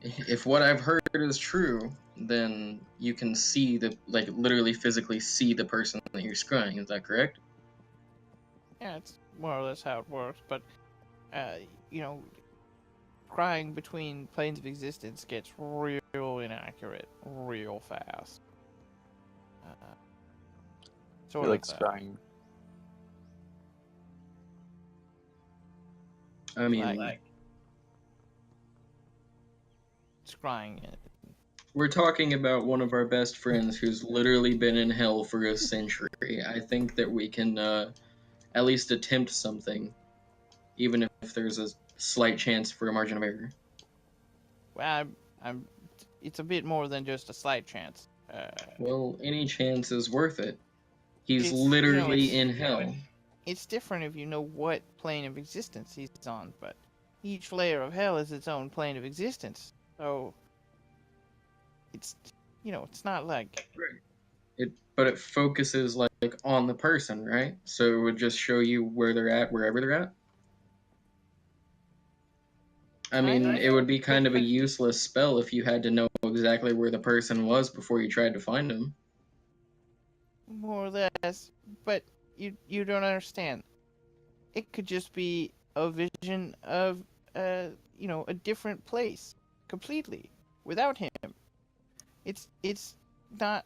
if what I've heard is true, then you can see literally physically see the person that you're scrying. Is that correct? Yeah, it's more or less how it works, but, crying between planes of existence gets real inaccurate real fast. I feel like scrying. I mean, scrying it. we're talking about one of our best friends who's literally been in hell for a century. I think that we can at least attempt something, even if there's a slight chance for a margin of error. Well, it's a bit more than just a slight chance. Well, any chance is worth it. He's It's- literally it's- in hell. It's different if you know what plane of existence he's on, but each layer of hell is its own plane of existence. So it's it's not like But it focuses like on the person, right? So it would just show you where they're at, wherever they're at. I mean, Kinda. it would be kind of a useless spell if you had to know exactly where the person was before you tried to find him. more or less, but you don't understand. It could just be a vision of a different place completely without him. It's not.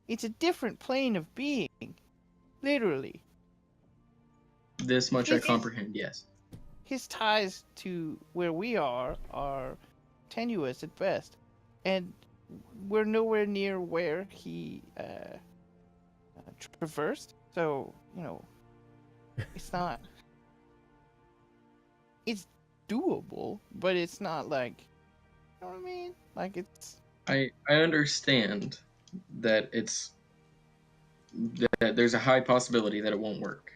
It's a different plane of being, literally. This much I It is- comprehend, yes. His ties to where we are tenuous at best, and we're nowhere near where he traversed. So it's not. It's doable, but it's not like. You know what I mean? Like it's. I understand that that there's a high possibility that it won't work.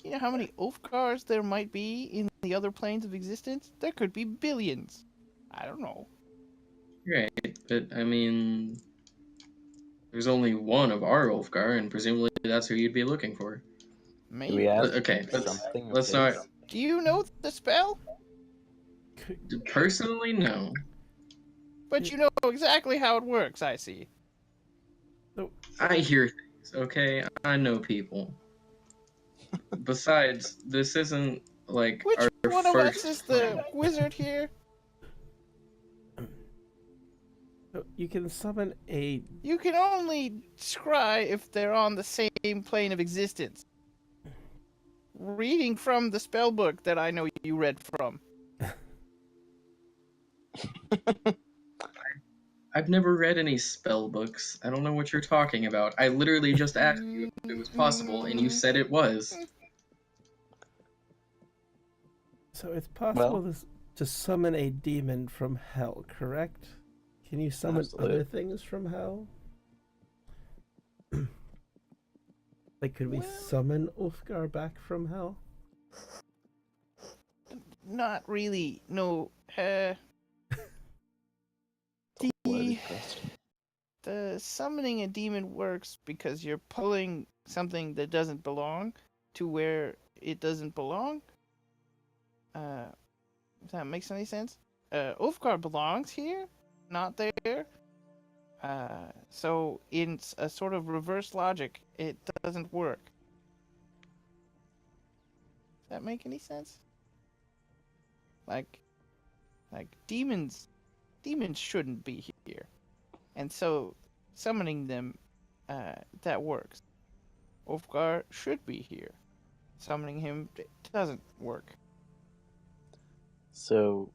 You know how many Ulfgars there might be in the other planes of existence? There could be billions. I don't know. Right, but I mean, there's only one of our Ulfgar, and presumably that's who you'd be looking for. Do Maybe. we have Okay, something? of let's his? not. Do you know the spell? Personally, no. But you know exactly how it works, I see. I hear things, okay? I know people. Besides, this isn't like Which our one of first us is the wizard here? So you can summon a. You can only scry if they're on the same plane of existence. Reading from the spell book that I know you read from. I've never read any spell books. I don't know what you're talking about. I literally just asked you if it was possible, and you said it was. So it's possible to summon a demon from hell, correct? Can you summon Absolutely. other things from hell? Like, could we summon Ulfgar back from hell? Not really. No. Uh, It's a loaded the question. the summoning a demon works because you're pulling something that doesn't belong to where it doesn't belong. If that makes any sense. Ulfgar belongs here, not there. So in a sort of reverse logic, it doesn't work. Does that make any sense? Like demons shouldn't be here, and so summoning them, that works. Ulfgar should be here. Summoning him doesn't work. So,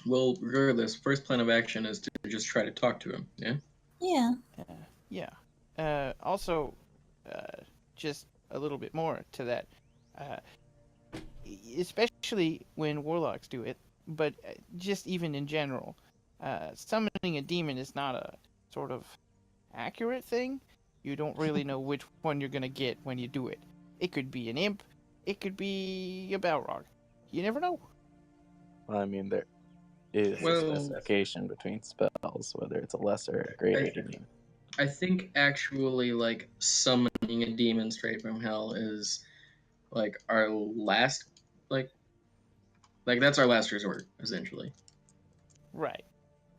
Well, regardless, first plan of action is to just try to talk to him. Yeah. Yeah. Yeah. Also, just a little bit more to that. Especially when warlocks do it, but just even in general, summoning a demon is not a sort of accurate thing. You don't really know which one you're gonna get when you do it. It could be an imp, it could be a Balrog. You never know. I mean, there is Well- a specification between spells, whether it's a lesser or a greater demon. I think actually, like, summoning a demon straight from hell is like our last, like that's our last resort, essentially. Right.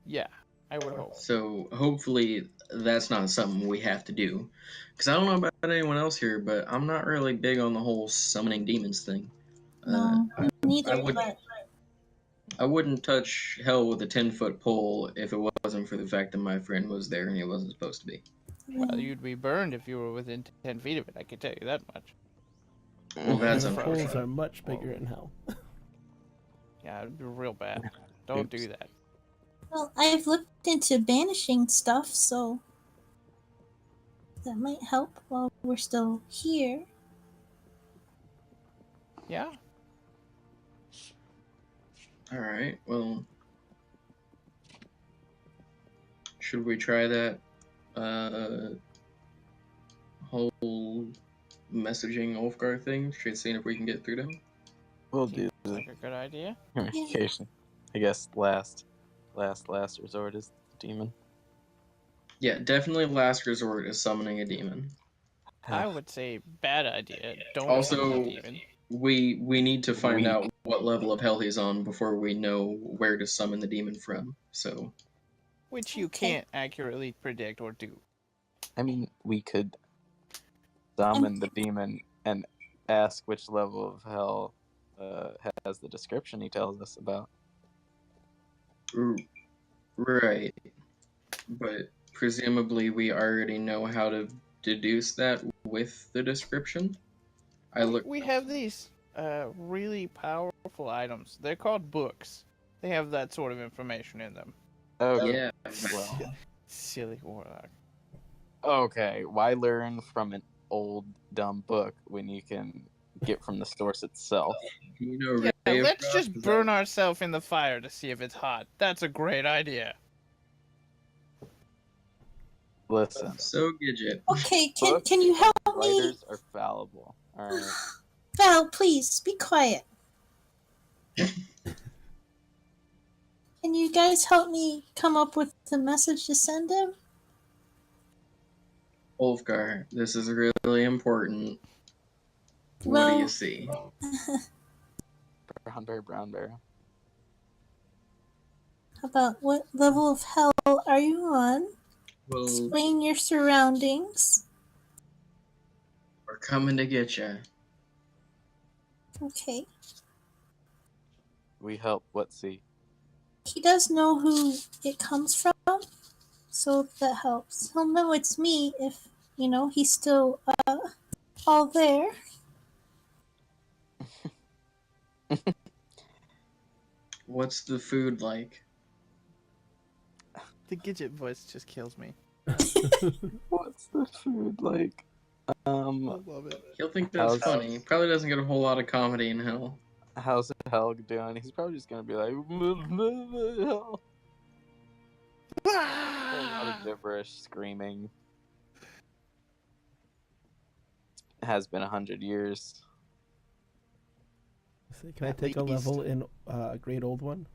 Yeah, I would hope. So hopefully that's not something we have to do. Because I don't know about anyone else here, but I'm not really big on the whole summoning demons thing. No, neither. would- But I wouldn't touch hell with a 10-foot pole if it wasn't for the fact that my friend was there and he wasn't supposed to be. Well, yeah. you'd be burned if you were within 10 feet of it, I can tell you that much. Well, that's the holes unfortunate. are much bigger in hell. Yeah, it'd be real bad. Don't do that. Well, I've looked into banishing stuff, so that might help while we're still here. Yeah. Alright, well. Should we try that whole messaging Ulfgar thing? Try seeing if we can get through to him? We'll do Seems the like a good idea. communication. I guess last resort is the demon. Yeah, definitely last resort is summoning a demon. I would say bad idea. Don't Also, summon a demon. We need to find Weak. out what level of hell he's on before we know where to summon the demon from. So Which you Okay. can't accurately predict or do. I mean, we could summon the demon and ask which level of hell has the description he tells us about. right, but presumably we already know how to deduce that with the description. We have these really powerful items. They're called books. They have that sort of information in them. Okay. Yeah, Well, Silly warlock. okay. Why learn from an old dumb book when you can get from the source itself? you know, Yeah, Ray of let's Frost just is burn ourselves in the fire to see if it's hot. That's a great idea. Listen, so Gidget. Okay, Books can you help me? writers are fallible. All right. Val, please be quiet. Can you guys help me come up with the message to send him? Ulfgar, this is really important. What do Well- you see? Brown bear, brown bear. About what level of hell are you on? Well, Explain your surroundings. we're coming to get you. Okay. We help what see? He does know who it comes from, so that helps. He'll know it's me if, he's still all there. What's the food like? The Gidget voice just kills me. What's the food like? I love it. He'll think that's How's- funny. Probably doesn't get a whole lot of comedy in hell. How's Helg doing? He's probably just gonna be like, a lot of gibberish, screaming. It has been 100 years. Can I At take a least. level in Great Old One?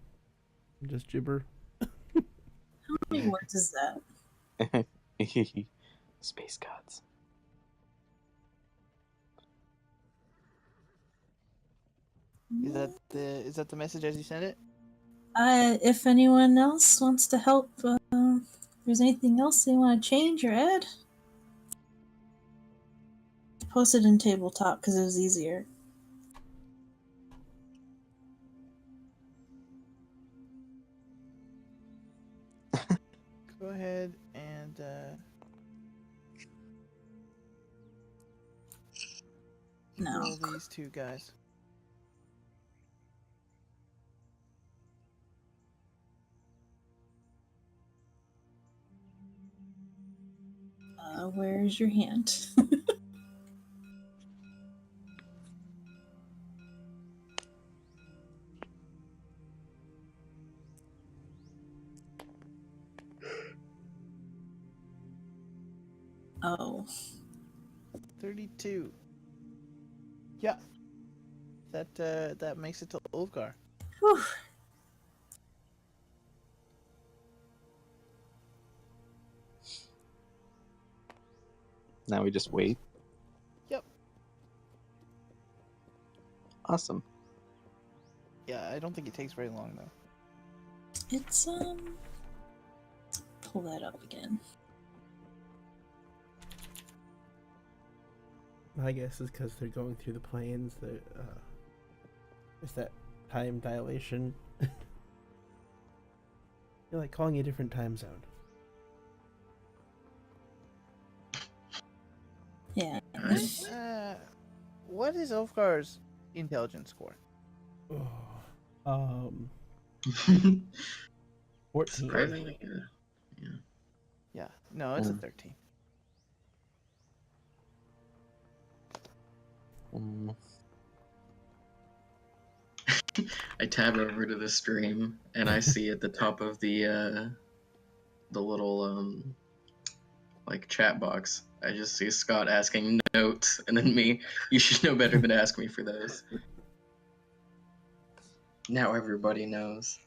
Just gibber. How many words is that? Space gods. Is that the message as you sent it? If anyone else wants to help, if there's anything else they want to change or add, post it in tabletop because it was easier. Go ahead and No. roll these two guys. Where's your hand? Oh. 32. Yeah. That makes it to Ulfgar. Whew. Now we just wait. Yep. Awesome. Yeah, I don't think it takes very long though. It's, pull that up again. My guess is because they're going through the plains. There's that time dilation. You're like calling a different time zone. Yeah. What is Ulfgar's intelligence score? Oh, 14. Surprisingly good. Yeah. Yeah. No, it's a 13. I tab over to the stream and I see at the top of the little like chat box, I just see Scott asking notes, and then me. You should know better than to ask me for those. Now everybody knows.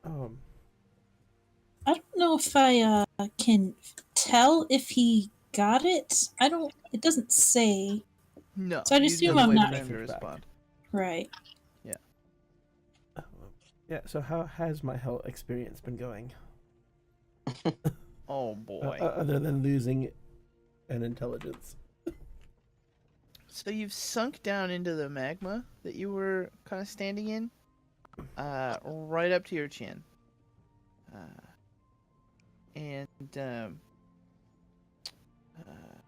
I don't know if I can tell if he got it. It doesn't say. No. So I you assume just I'm wait not- for him to Message back. respond. Right. Yeah, so how has my health experience been going? Oh boy. Other than losing an intelligence. So you've sunk down into the magma that you were kind of standing in, right up to your chin.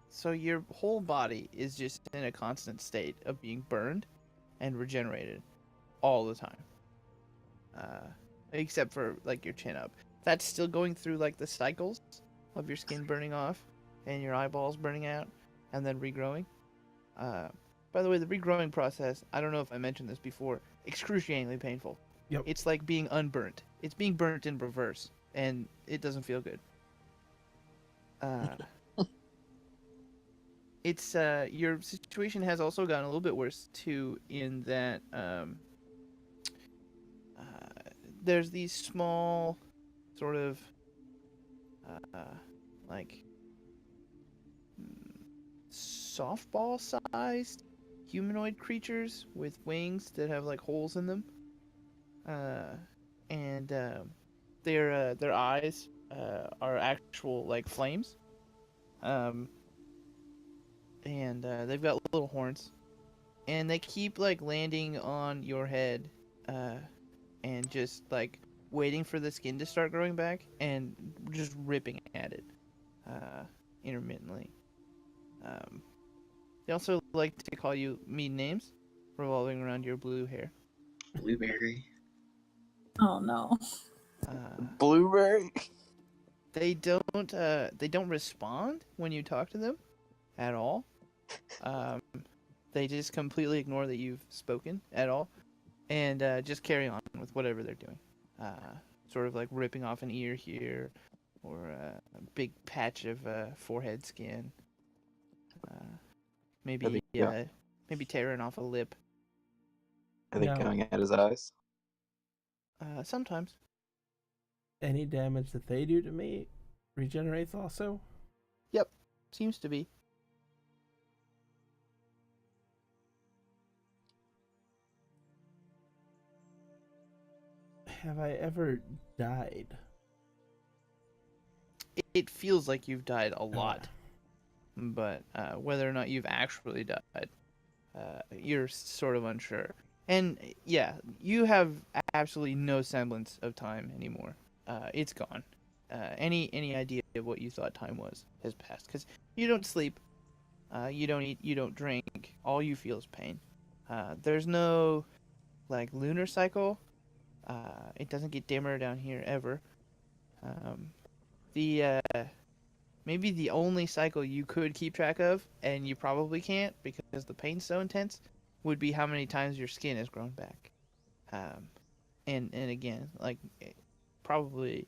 So your whole body is just in a constant state of being burned and regenerated all the time. Except for like your chin up. That's still going through like the cycles of your skin burning off and your eyeballs burning out and then regrowing. By the way, the regrowing process, I don't know if I mentioned this before, excruciatingly painful. Yep. It's like being unburnt. It's being burnt in reverse, and it doesn't feel good. It's your situation has also gotten a little bit worse too, in that there's these small, sort of, like softball-sized humanoid creatures with wings that have like holes in them, and their eyes are actual like flames, and they've got little horns, and they keep like landing on your head, and just like waiting for the skin to start growing back and just ripping at it, intermittently. They also like to call you mean names, revolving around your blue hair. Blueberry. Oh no. Blueberry. They don't respond when you talk to them, at all. They just completely ignore that you've spoken at all, and just carry on with whatever they're doing. Sort of like ripping off an ear here, or a big patch of forehead skin. Maybe Yeah. maybe tearing off a lip. Are they No. going at his eyes? Sometimes. Any damage that they do to me regenerates also? Yep, seems to be. Have I ever died? It feels like you've died a lot, but whether or not you've actually died, you're sort of unsure. And yeah, you have absolutely no semblance of time anymore. It's gone. Any idea of what you thought time was has passed, because you don't sleep, you don't eat, you don't drink. All you feel is pain. There's no like lunar cycle. It doesn't get dimmer down here ever. The maybe the only cycle you could keep track of, and you probably can't because the pain's so intense, would be how many times your skin has grown back. And again, like probably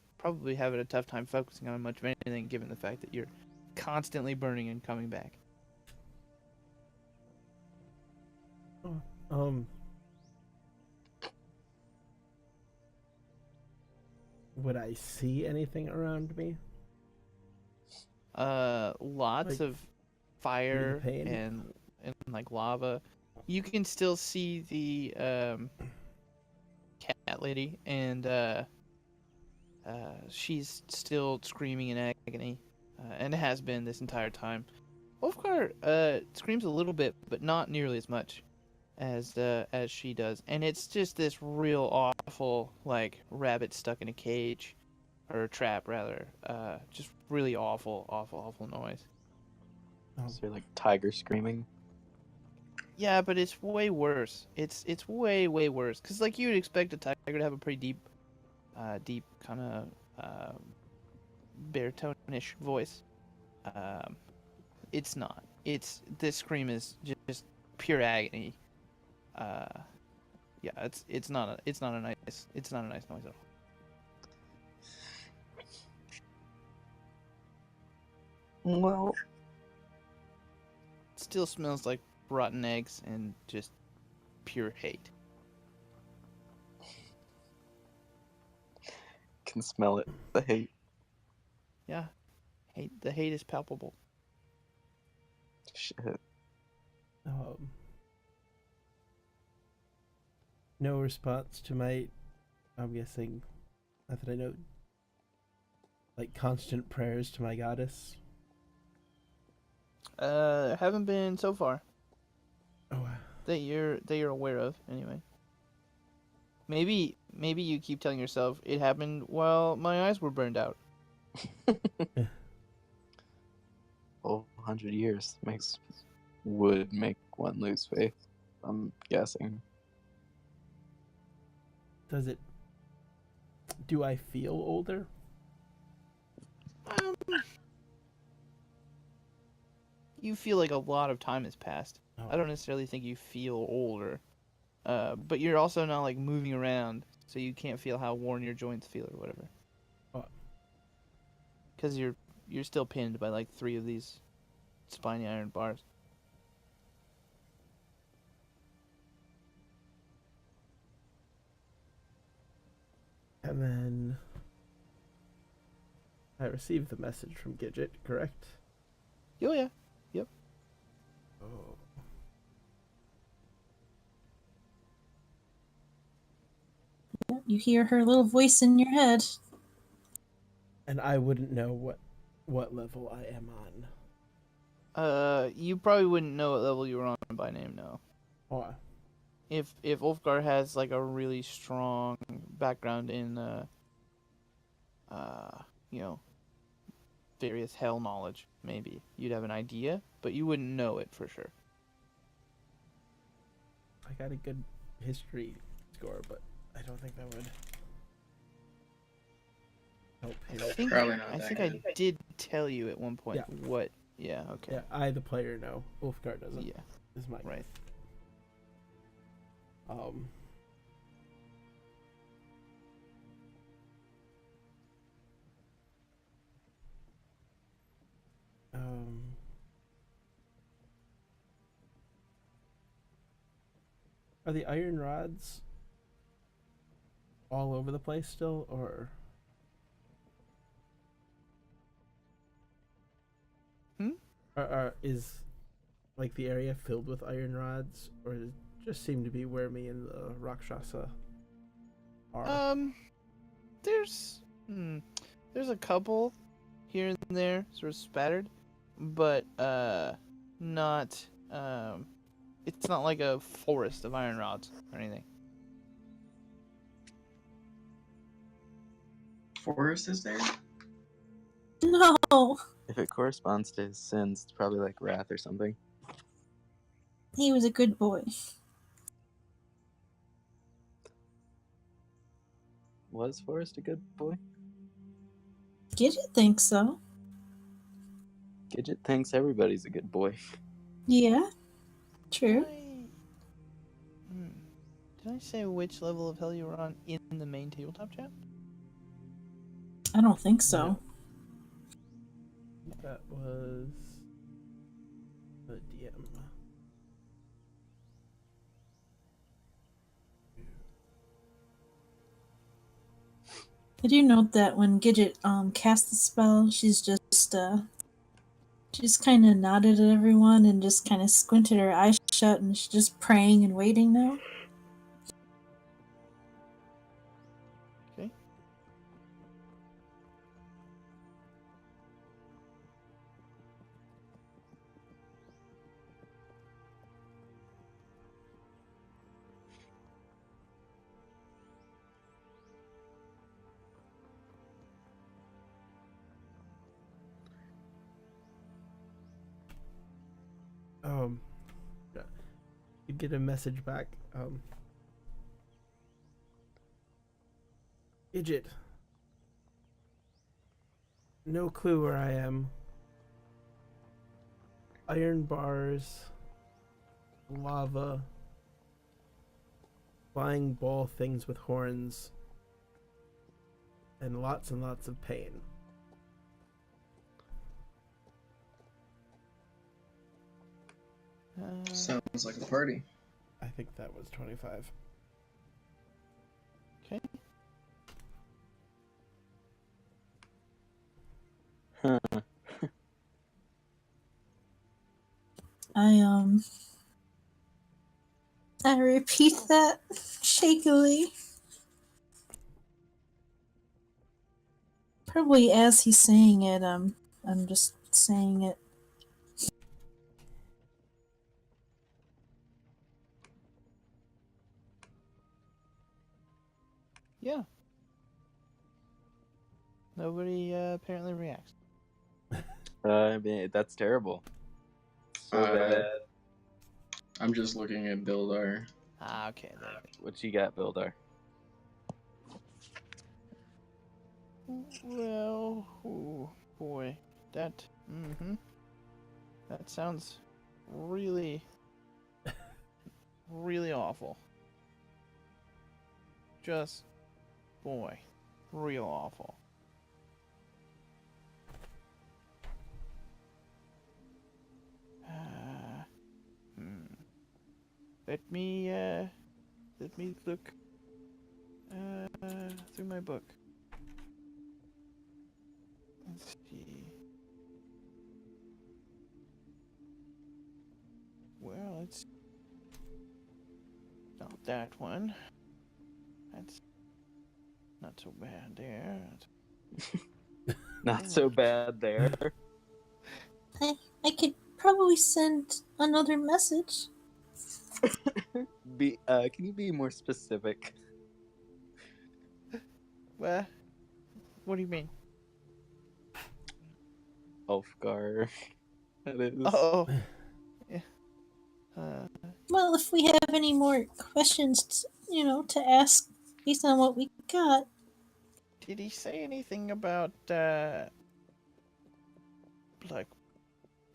having a tough time focusing on much of anything, given the fact that you're constantly burning and coming back. Would I see anything around me? Lots Like, of fire pain? and like lava. You can still see the cat lady, and she's still screaming in agony, and has been this entire time. Wolfgar screams a little bit, but not nearly as much as she does, and it's just this real awful like rabbit stuck in a cage, or a trap rather. Just really awful noise. Is there like tiger screaming? Yeah, but it's way worse. It's way worse. Cause like you would expect a tiger to have a pretty deep kind of baritone-ish voice. It's not. This scream is just pure agony. Yeah, it's not a nice noise at all. Well, It still smells like rotten eggs and just pure hate. can smell it. The hate. Yeah, the hate is palpable. Shit. No response to my, I'm guessing, not that I know, like constant prayers to my goddess. Haven't been so far Oh, that you're aware of anyway. Maybe you keep telling yourself it happened while my eyes were burned out. Well, 100 years would make one lose faith. I'm guessing. does it? Do I feel older? You feel like a lot of time has passed. Oh. I don't necessarily think you feel older. But you're also not like moving around, so you can't feel how worn your joints feel or whatever. What? Because you're still pinned by like 3 of these spiny iron bars. And then I received the message from Gidget, correct? Oh yeah. Yep. Oh. You hear her little voice in your head. And I wouldn't know what level I am on. You probably wouldn't know what level you were on by name, no. Oh. If Ulfgar has like a really strong background in you know, various hell knowledge, maybe you'd have an idea, but you wouldn't know it for sure. I got a good history score, but I don't think that would help him. Probably not I that think good. I did tell you at one point Yeah. what. Yeah. Okay. Yeah, I, the player, know. Ulfgar doesn't. Yeah. Is my Right. Um. Are the iron rods all over the place still, or? Is like the area filled with iron rods, or does it just seem to be where me and the Rakshasa are? There's there's a couple here and there sort of spattered, but not it's not like a forest of iron rods or anything. Forest is there? No, If it corresponds to his sins, it's probably like wrath or something. he was a good boy. Was Forrest a good boy? Gidget thinks so. Gidget thinks everybody's a good boy. Yeah, true. Did I say which level of hell you were on in the main tabletop chat? I don't think so. No. That was the DM. I do note that when Gidget casts the spell, she's kind of nodded at everyone and just kind of squinted her eyes shut, and she's just praying and waiting now. Okay. You get a message back. Gidget. No clue where I am. Iron bars, lava, flying ball things with horns, and lots of pain. Sounds like a party. I think that was 25. Okay. Huh. I repeat that shakily. Probably as he's saying it, I'm just saying it. Yeah. Nobody apparently reacts. I mean, that's terrible. So bad. I'm just looking at Bildar. Ah, okay. There. What you got, Bildar? Well, oh boy, that sounds really, really awful. Just, boy, real awful. Let me look through my book. Let's see. Well, it's not that one. That's not so bad there. Not so bad there. I could probably send another message. Can you be more specific? What do you mean? Ulfgar. That is. Oh. Yeah. Well, if we have any more questions, to ask based on what we got. Did he say anything about like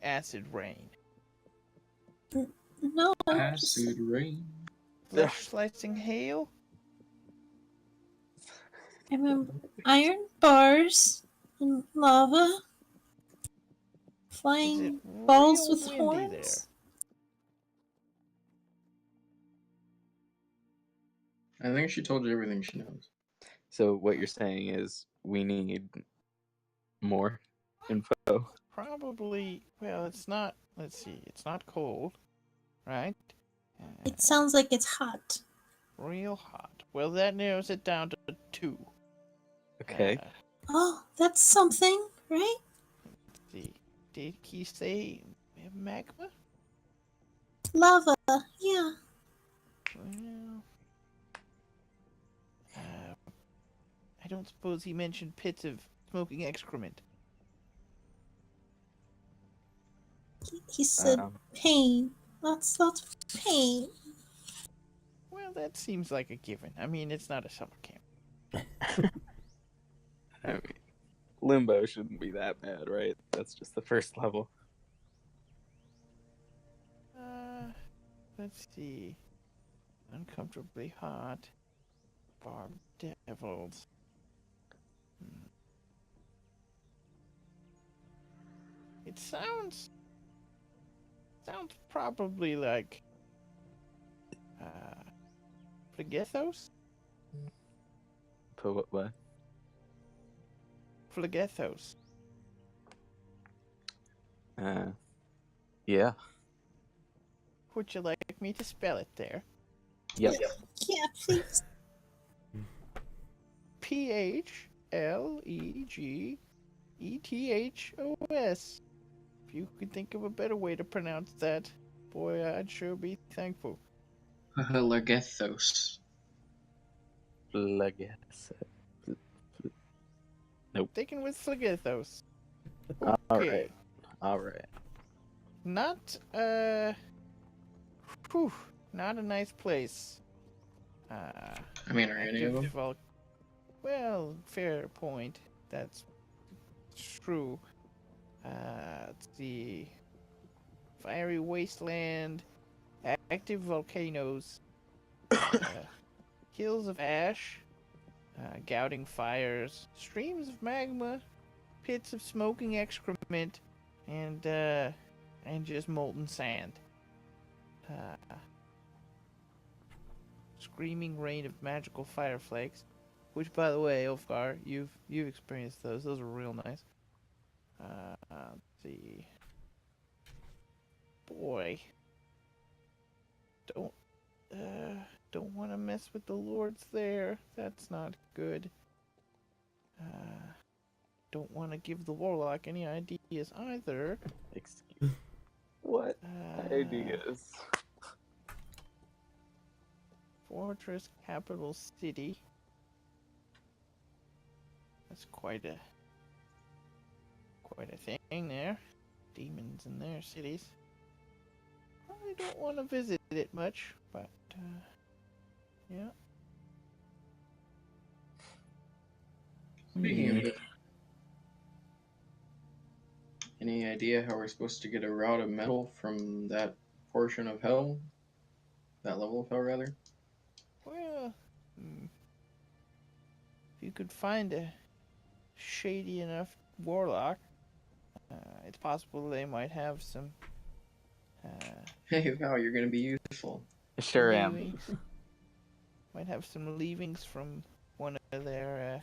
acid rain? No, Acid rain. Flesh slicing hail? I remember iron bars and lava, Is it flying balls real with windy horns. I think she told you everything she knows. So what you're saying is we need more info. Probably. Well, it's not. Let's see. It's not cold, right? It sounds like it's hot. Real hot. Well, that narrows it down to 2. Okay. Oh, that's something, right? Let's see. Did he say magma? Lava, yeah. Well, I don't suppose he mentioned pits of smoking excrement. He said pain. Lots of pain. Well, that seems like a given. I mean, it's not a summer camp. I mean, limbo shouldn't be that bad, right? That's just the first level. Let's see. Uncomfortably hot. Barb devils. It sounds probably like Phlegethos? What? Phlegethos. Yeah. Would you like me to spell it there? Yep. Yeah, please. Phlegethos. If you could think of a better way to pronounce that, boy, I'd sure be thankful. Lagethos. Nope. Sticking with Phlegethos. Okay. All right. Not not a nice place. I mean, are any of them? Well, fair point. That's true. Let's see. Fiery wasteland, active volcanoes, hills of ash, gouting fires, streams of magma, pits of smoking excrement, and just molten sand. Screaming rain of magical fire flakes, which, by the way, Ulfgar, you've experienced those. Those are real nice. Let's see. Boy, don't want to mess with the lords there. That's not good. Don't want to give the warlock any ideas either. Excuse. What ideas? Fortress capital city. That's quite a thing there. Demons in their cities. I don't want to visit it much, but yeah. Speaking of it, any idea how we're supposed to get a route of metal from that portion of hell? That level of hell, rather? Well, if you could find a shady enough warlock, it's possible they might have some. Hey, Val, you're gonna be useful. Sure am. Leavings. Might have some leavings from one of their,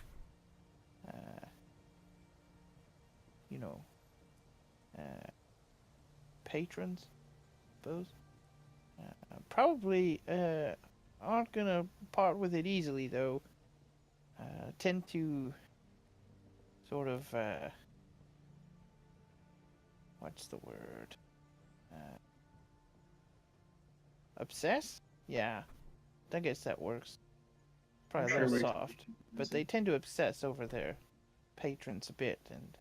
patrons, I suppose. Probably aren't gonna part with it easily, though. Tend to sort of, what's the word? Obsess? Yeah, I guess that works. Probably a little soft, but they tend to obsess over their patrons a bit, and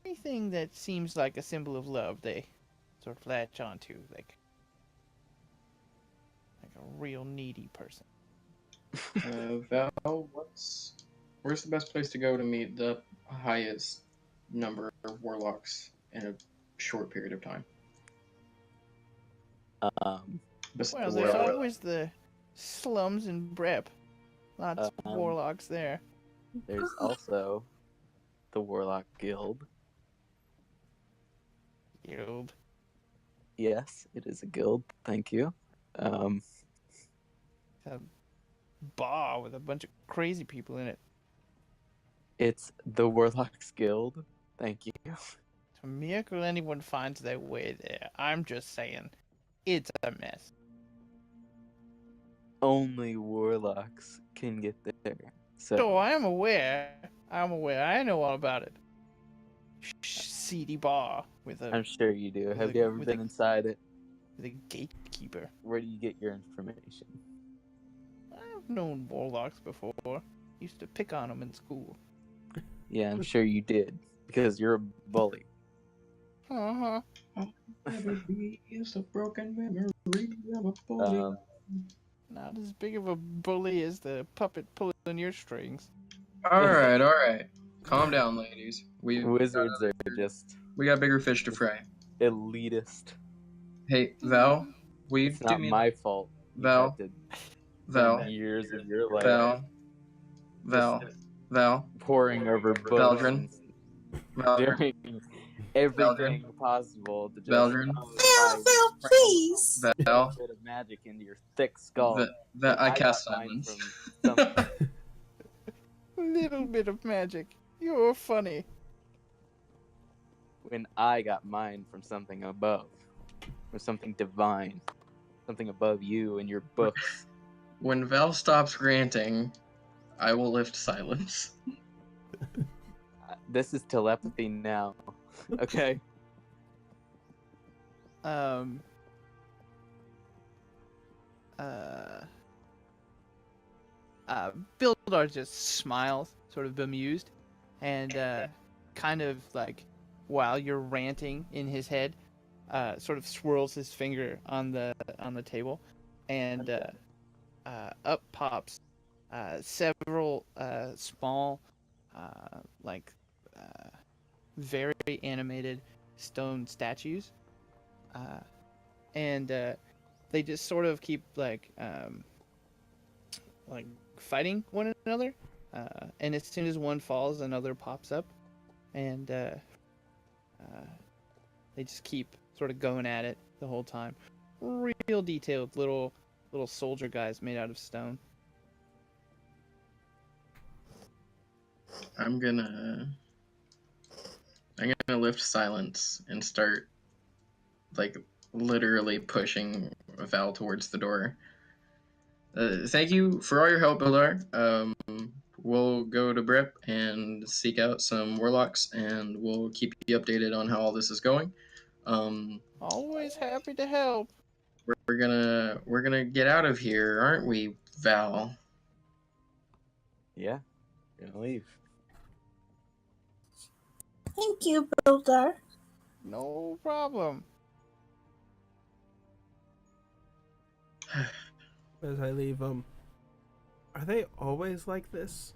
anything that seems like a symbol of love, they sort of latch onto, like a real needy person. Val, where's the best place to go to meet the highest number of warlocks in a short period of time? Well, there's always the slums in Brep. Lots of warlocks there. There's also the Warlock Guild. Guild. Yes, it is a guild. Thank you. bar with a bunch of crazy people in it. It's the Warlocks Guild. Thank you. It's a miracle anyone finds their way there. I'm just saying, it's a mess. Only Warlocks can get there. So So I'm aware. I know all about it. Seedy bar with I'm sure you do. with Have a- you ever with been a- inside it? a gatekeeper. Where do you get your information? I've known warlocks before. Used to pick on them in school. Yeah, I'm sure you did. Because you're a bully. Uh-huh. It's a broken memory of a bully. Not as big of a bully as the puppet pulling your strings. All right. Calm down, ladies. Wizards are just We got bigger fish to fry. elitist. Hey, Val, will you It's do not me my fault. You Val, had to Val, spend years of your life Val, poring over books Valdrin, and doing everything possible to just Valdrin, Val, please. Val, a bit of magic into your thick skull. Val. I got cast mine silence. from some Little bit of magic. You're funny. when I got mine from something above, or something divine, something above you and your books. When Val stops ranting, I will lift silence. This is telepathy now, okay? Bildar just smiles, sort of bemused, and kind of like while you're ranting in his head, sort of swirls his finger on the table, and up pops several small, like very animated stone statues, and they just sort of keep like fighting one another, and as soon as one falls, another pops up, and they just keep sort of going at it the whole time. Real detailed little soldier guys made out of stone. I'm gonna lift silence and start like literally pushing Val towards the door. Thank you for all your help, Bildar. We'll go to Brip and seek out some warlocks, and we'll keep you updated on how all this is going. Always happy to help. We're gonna get out of here, aren't we, Val? Yeah, gonna leave. Thank you, Bildar. No problem. As I leave, are they always like this?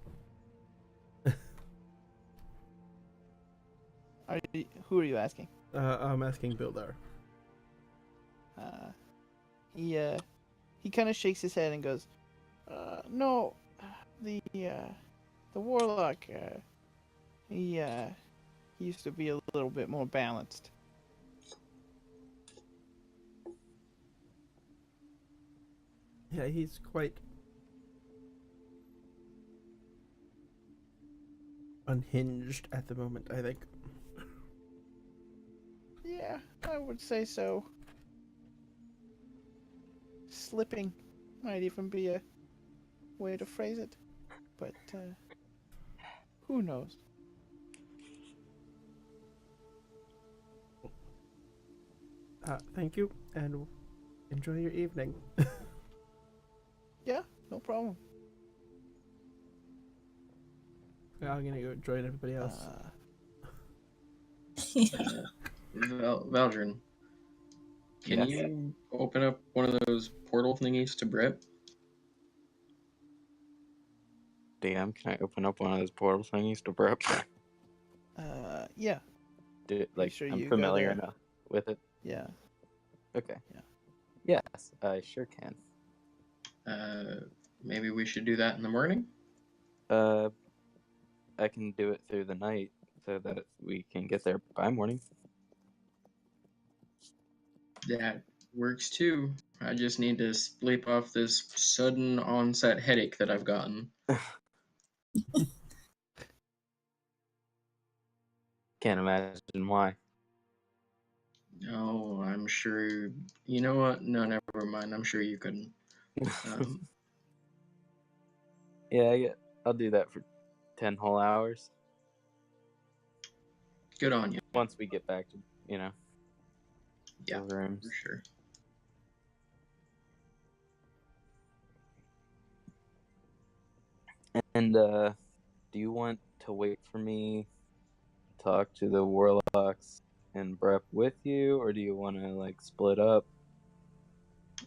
Who are you asking? I'm asking Bildar. He kind of shakes his head and goes, "No, the warlock. He used to be a little bit more balanced." Yeah, he's quite unhinged at the moment, I think. Yeah, I would say so. Slipping might even be a way to phrase it, but who knows? Thank you, and enjoy your evening. Yeah, no problem. I'm gonna go join everybody else. Yeah. Valdrin, can Yes. you open up one of those portal thingies to Brip? DM, can I open up one of those portal thingies to Brip? Yeah, Like, sure I'm you go familiar there. enough with it. yeah. Okay. Yeah. Yes, I sure can. Maybe we should do that in the morning? I can do it through the night so that we can get there by morning. That works too. I just need to sleep off this sudden onset headache that I've gotten. Can't imagine why. Oh, I'm sure. You know what? No, never mind. I'm sure you couldn't. Yeah, I'll do that for 10 whole hours. Good on you. Once we get back to, Yeah, the rooms. for sure. And do you want to wait for me, talk to the warlocks and Brep with you, or do you want to like split up?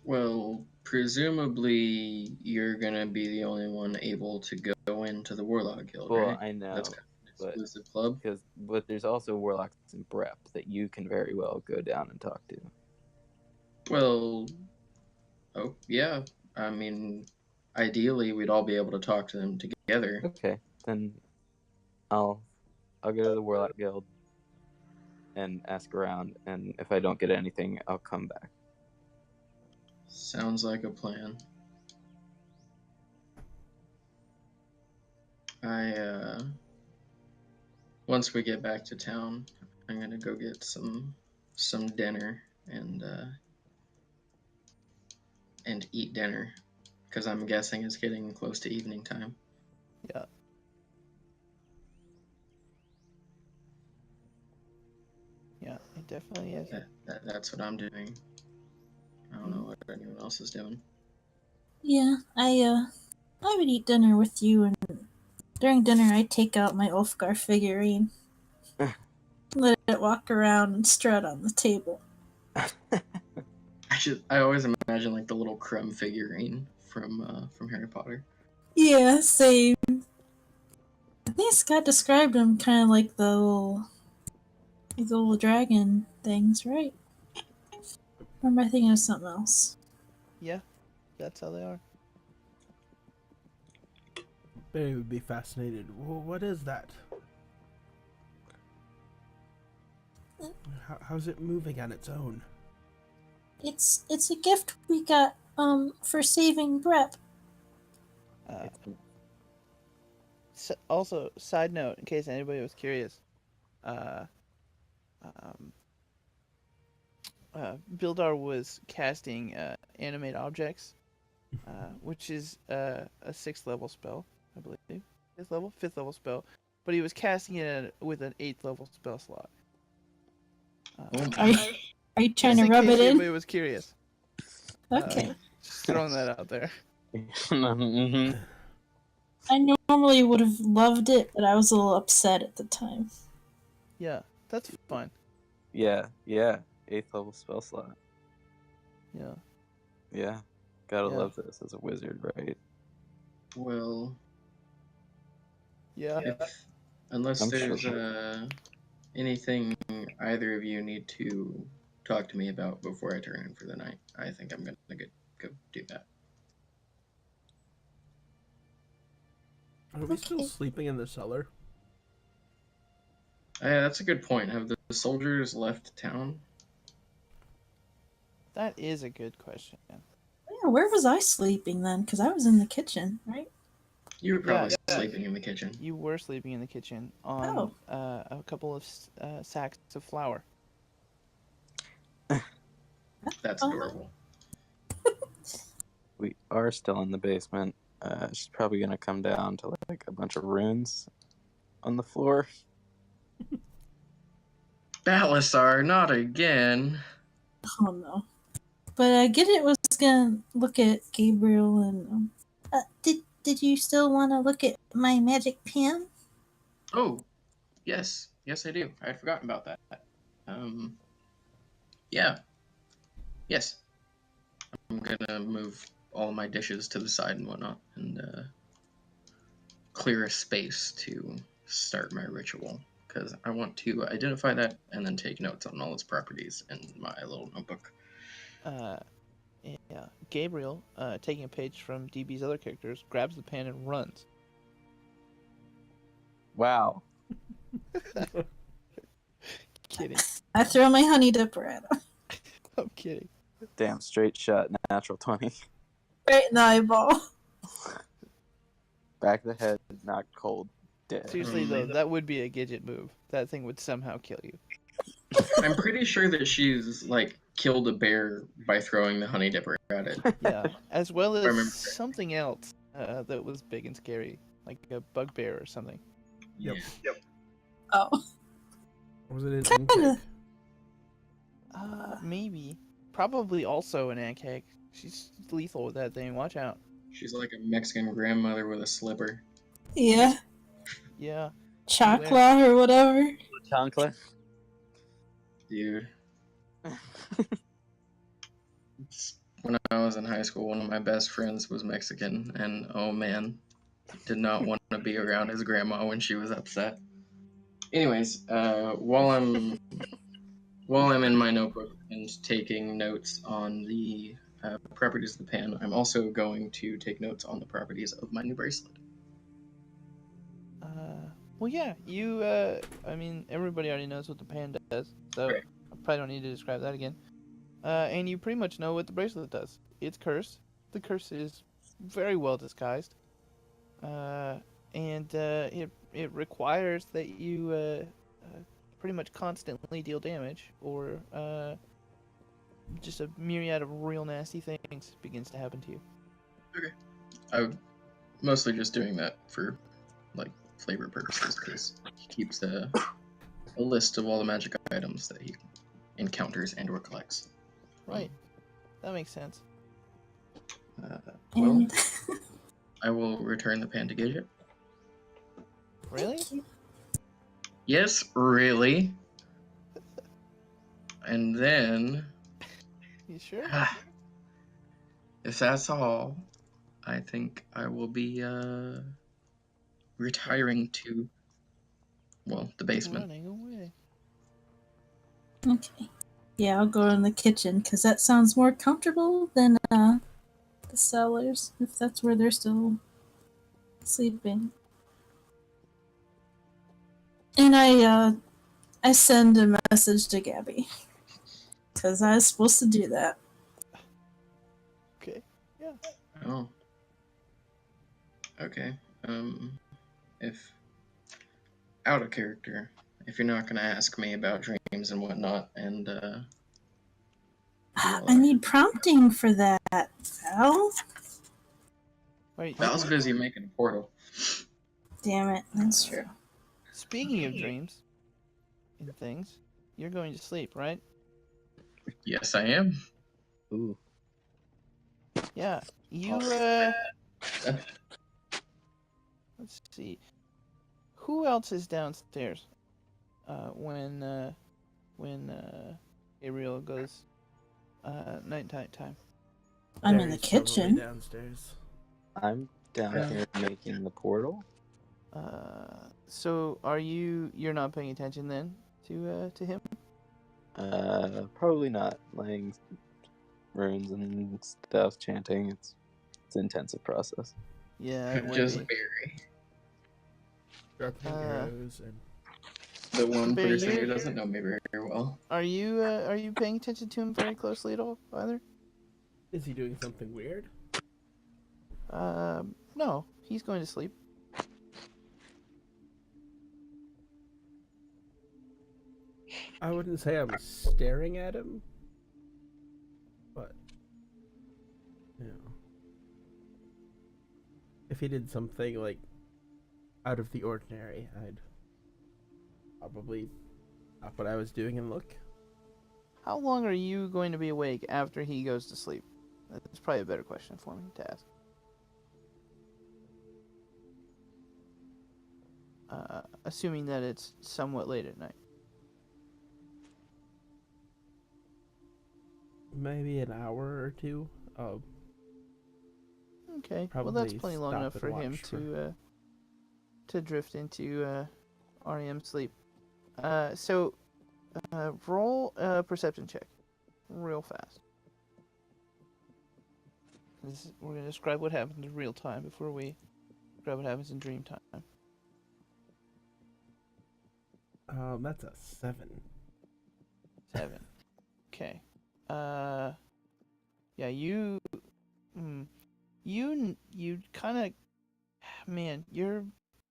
Well, presumably you're gonna be the only one able to go into the Warlock Guild, Well, right? I know, That's kind of an but exclusive club. but there's also warlocks in Brep that you can very well go down and talk to. Well, oh yeah. I mean, ideally we'd all be able to talk to them together. Okay, then I'll go to the Warlock Guild and ask around, and if I don't get anything, I'll come back. Sounds like a plan. Once we get back to town, I'm gonna go get some dinner and eat dinner, because I'm guessing it's getting close to evening time. Yeah. Yeah, it definitely is. That's what I'm doing. I don't know what anyone else is doing. Yeah, I would eat dinner with you, and during dinner I take out my Ulfgar figurine. Let it walk around and strut on the table. I always imagine like the little crumb figurine from Harry Potter. Yeah, same. I think Scott described them kind of like the little dragon things, right? Or am I thinking of something else? Yeah, that's how they are. Barry would be fascinated. Well, what is that? How's it moving on its own? It's a gift we got for saving Brep. Also, side note, in case anybody was curious, Bildar was casting animate objects, which is a 6th level spell, I believe. 5th level spell, but he was casting it with an 8th level spell slot. Are you trying to just rub in case it in? anybody was curious. Okay. Just throwing that out there. Mhm. I normally would have loved it, but I was a little upset at the time. Yeah, that's fine. Yeah, 8th level spell slot. Yeah. Yeah, gotta Yeah. love this as a wizard, right? Well, Yeah. unless I'm there's sure. anything either of you need to talk to me about before I turn in for the night, I think I'm gonna go do that. Are we still sleeping in the cellar? That's a good point. Have the soldiers left town? That is a good question. Yeah, where was I sleeping then? Because I was in the kitchen, right? You were probably Yeah. sleeping in the kitchen. You were sleeping in the kitchen on a couple of sacks of flour. That's adorable. We are still in the basement. She's probably gonna come down to like a bunch of runes on the floor. Balasar, not again. Oh no. But Gidget was gonna look at Gabriel and did you still want to look at my magic pen? Oh, yes, I do. I had forgotten about that. Yeah, yes. I'm gonna move all my dishes to the side and whatnot, and clear a space to start my ritual, because I want to identify that and then take notes on all its properties in my little notebook. Yeah. Gabriel, taking a page from DB's other characters, grabs the pen and runs. Wow. Kidding. I throw my honey dipper at him. I'm kidding. Damn, straight shot, natural 20. Right in the eyeball. Back of the head, knocked cold, dead. Seriously though, that would be a Gidget move. That thing would somehow kill you. I'm pretty sure that she's like killed a bear by throwing the honey dipper at it. Yeah, as well I remember as something else that was big and scary, like a bugbear or something. Yep. Oh. Was it an Kinda. insect? Maybe. Probably also an egghead. She's lethal with that thing. Watch out. She's like a Mexican grandmother with a slipper. Yeah. Yeah. Chakla or whatever. Chancla? Dude. When I was in high school, one of my best friends was Mexican, and oh man, did not want to be around his grandma when she was upset. Anyways, while I'm in my notebook and taking notes on the properties of the pan, I'm also going to take notes on the properties of my new bracelet. Well, yeah, you, I mean, everybody already knows what the pan does, so Right. I probably don't need to describe that again. And you pretty much know what the bracelet does. It's cursed. The curse is very well disguised. And it requires that you, pretty much constantly deal damage, or, just a myriad of real nasty things begins to happen to you. Okay. I'm mostly just doing that for, like, flavor purposes, because he keeps a list of all the magic items that he encounters and or collects. Right. That makes sense. Well, And I will return the pan to Gidget. Really? Yes, really. And then, You sure? if that's all, I think I will be retiring to, well, the basement. Running away. okay. Yeah, I'll go in the kitchen because that sounds more comfortable than the cellars, if that's where they're still sleeping. And I send a message to Gabby because I was supposed to do that. Okay. Yeah. Oh. Okay. If out of character, if you're not gonna ask me about dreams and whatnot, and I need prompting for that, Val. Wait, Val's busy making a portal. Damn it, that's true. speaking of dreams and things, you're going to sleep, right? Yes, I am. Ooh. Yeah. You, let's see. Who else is downstairs when Gabriel goes nighttime time? I'm in the Barry's probably kitchen. downstairs. I'm down here making the portal. So you're not paying attention then to him? Probably not. Laying runes and stuff, chanting. It's an intensive process. Yeah, it would Just be. Barry, Sharpening arrows and the one Barry, person who you're- doesn't know me very well. Are you paying attention to him very closely at all, either? is he doing something weird? No, he's going to sleep. I wouldn't say I was staring at him, but you know, if he did something like out of the ordinary, I'd probably stop what I was doing and look. How long are you going to be awake after he goes to sleep? That's probably a better question for me to ask. Assuming that it's somewhat late at night. Maybe an hour or two. Oh, Okay, well that's Probably plenty long stop enough and for him watch for- to drift into REM sleep. So roll a perception check, real fast. We're gonna describe what happens in real time before we describe what happens in dream time. that's a 7. 7. Okay. Yeah, you kind of, man, you're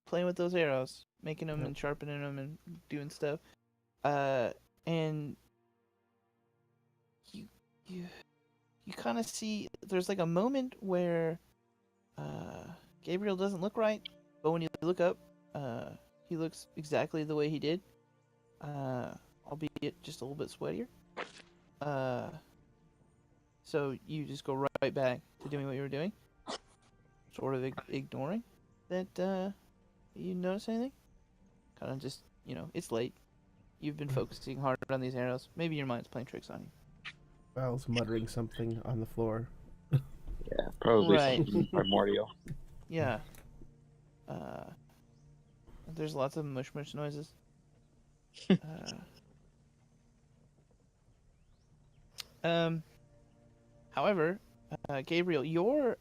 playing with those arrows, making them and sharpening them and doing stuff. And you you you kind of see there's like a moment where Gabriel doesn't look right, but when you look up, he looks exactly the way he did, albeit just a little bit sweatier. So you just go right back to doing what you were doing, sort of ignoring that you notice anything. Kind of just, it's late. You've been focusing hard on these arrows. Maybe your mind's playing tricks on you. Val's muttering something on the floor. Yeah, probably Right. something primordial. Yeah. There's lots of mush noises. However, Gabriel, your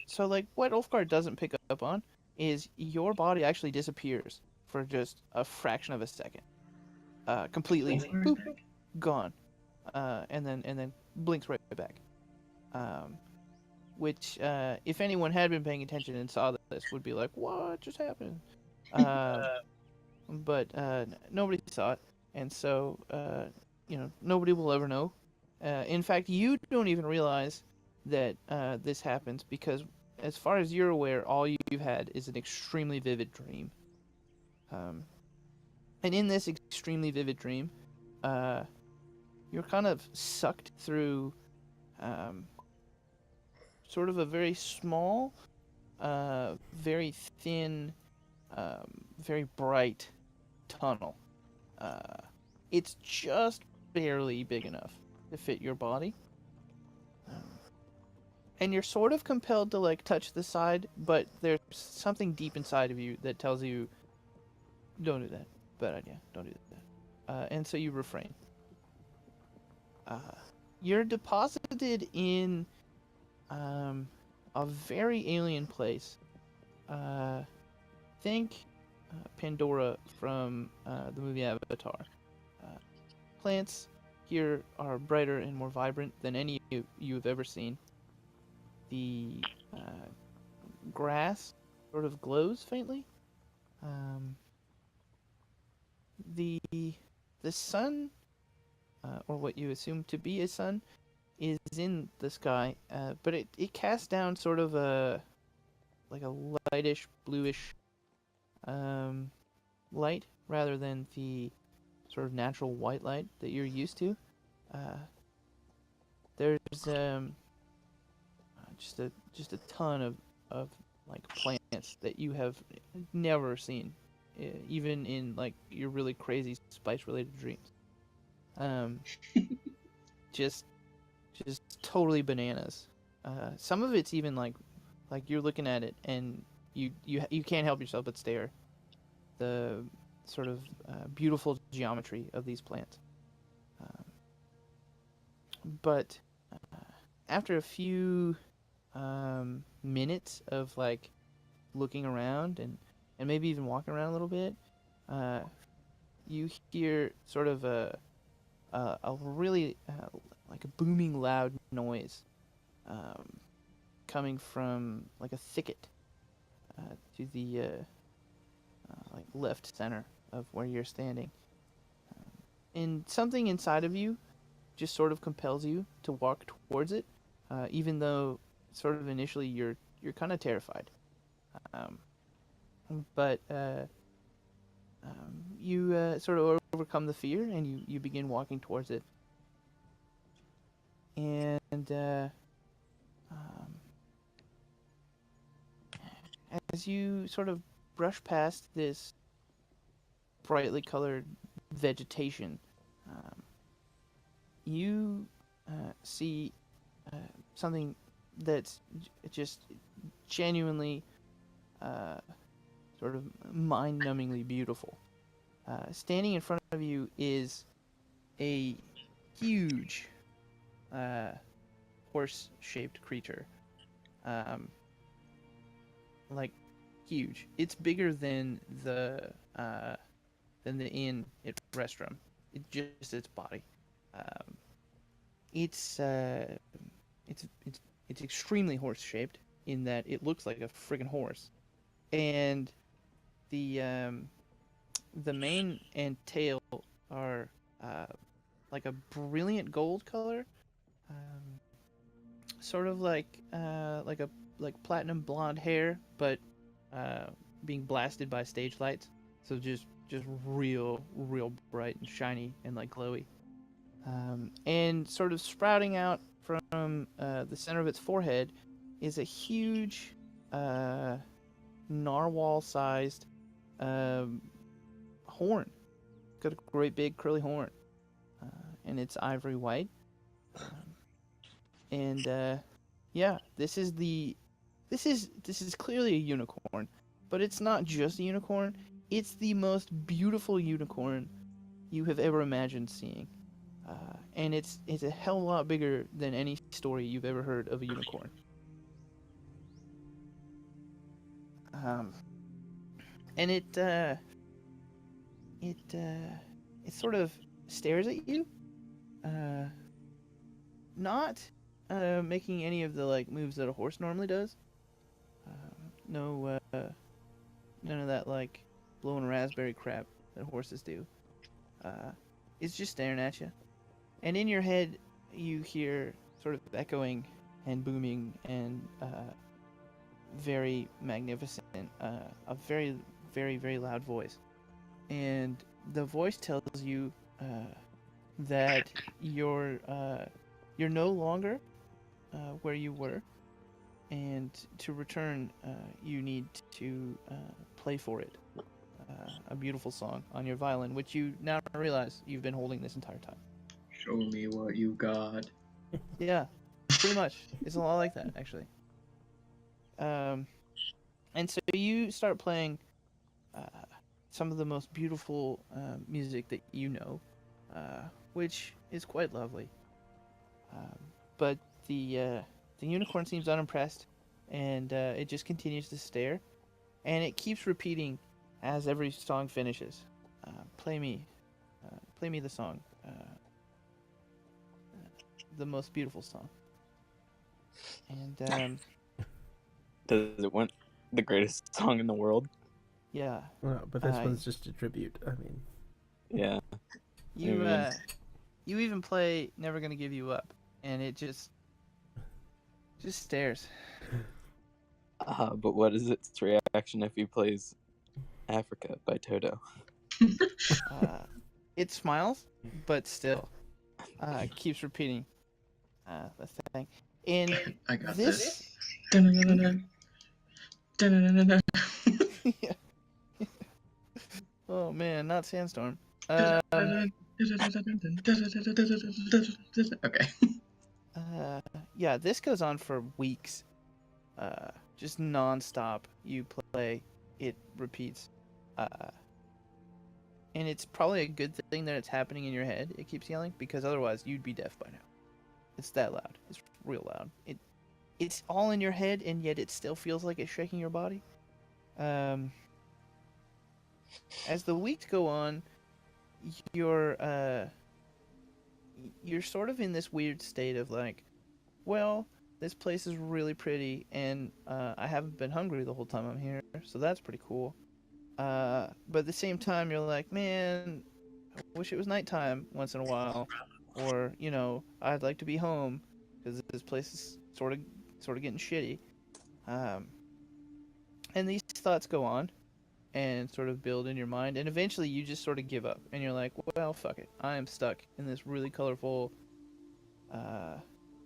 so like what Ulfgar doesn't pick up on is your body actually disappears for just a fraction of a second, completely boop, gone, and then blinks right back. Which, if anyone had been paying attention and saw this, would be like, "What just happened?" But nobody saw it, and so nobody will ever know. In fact, you don't even realize that this happens because, as far as you're aware, all you've had is an extremely vivid dream. And in this extremely vivid dream, you're kind of sucked through sort of a very small, very thin, very bright tunnel. It's just barely big enough to fit your body. And you're sort of compelled to like touch the side, but there's something deep inside of you that tells you, don't do that. Bad idea. Don't do that. And so you refrain. You're deposited in a very alien place. Think Pandora from the movie Avatar. Plants here are brighter and more vibrant than any you've ever seen. The grass sort of glows faintly. The sun, or what you assume to be a sun, is in the sky, but it casts down sort of a lightish bluish light rather than the sort of natural white light that you're used to. There's just a ton of like plants that you have never seen, even in like your really crazy spice related dreams. Just totally bananas. Some of it's even like you're looking at it and you can't help yourself but stare. The sort of beautiful geometry of these plants. But after a few minutes of like looking around and maybe even walking around a little bit, you hear sort of a really like a booming loud noise coming from like a thicket to the like left center of where you're standing. And something inside of you just sort of compels you to walk towards it, even though sort of initially you're kind of terrified. But you sort of overcome the fear and you begin walking towards it. And as you sort of brush past this brightly colored vegetation, you see something that's just genuinely sort of mind-numbingly beautiful. Standing in front of you is a huge horse-shaped creature. Like huge. It's bigger than the inn at Restrum. It's just its body. it's it's it's it's extremely horse shaped in that it looks like a friggin' horse, and the mane and tail are like a brilliant gold color, um, sort of like platinum blonde hair, but uh, being blasted by stage lights, so just real bright and shiny and like glowy, and sort of sprouting out from the center of its forehead is a huge narwhal-sized um, horn. Got a great big curly horn, and it's ivory white. Um, and yeah, this is clearly a unicorn, but it's not just a unicorn. It's the most beautiful unicorn you have ever imagined seeing, and it's a hell of a lot bigger than any story you've ever heard of a unicorn. Um, and it sort of stares at you, uh, not making any of the like moves that a horse normally does. No, none of that like blowing raspberry crap that horses do. It's just staring at you, and in your head you hear sort of echoing and booming and very magnificent, a very loud voice, and the voice tells you that you're no longer where you were, and to return, you need to play for it a beautiful song on your violin, which you now realize you've been holding this entire time. Show me what you got. Yeah, pretty much. It's a lot like that, actually. And so you start playing uh, some of the most beautiful music that you know, which is quite lovely. Um, but the unicorn seems unimpressed, and it just continues to stare, and it keeps repeating as every song finishes. Play me, play me the song, the most beautiful song. And Does it want the greatest song in the world? yeah, Well, but this Uh, one's just a tribute. I mean, Yeah. you Amen. you even play "Never Gonna Give You Up," and it just stares. But what is its reaction if he plays Africa by Toto? It smiles, but still keeps repeating the thing. And I got this, this. Dun-dun-dun-dun. Dun-dun-dun-dun. yeah. Oh man, not Sandstorm. Okay. Yeah, this goes on for weeks. Just nonstop. You play, it repeats. And it's probably a good thing that it's happening in your head. It keeps yelling, because otherwise you'd be deaf by now. It's that loud. It's real loud. It's all in your head, and yet it still feels like it's shaking your body. As the weeks go on, you're sort of in this weird state of like, well, this place is really pretty, and I haven't been hungry the whole time I'm here, so that's pretty cool. But at the same time, you're like, man, I wish it was nighttime once in a while, or I'd like to be home because this place is sort of getting shitty. And these thoughts go on and sort of build in your mind, and eventually you just sort of give up, and you're like, well, fuck it, I am stuck in this really colorful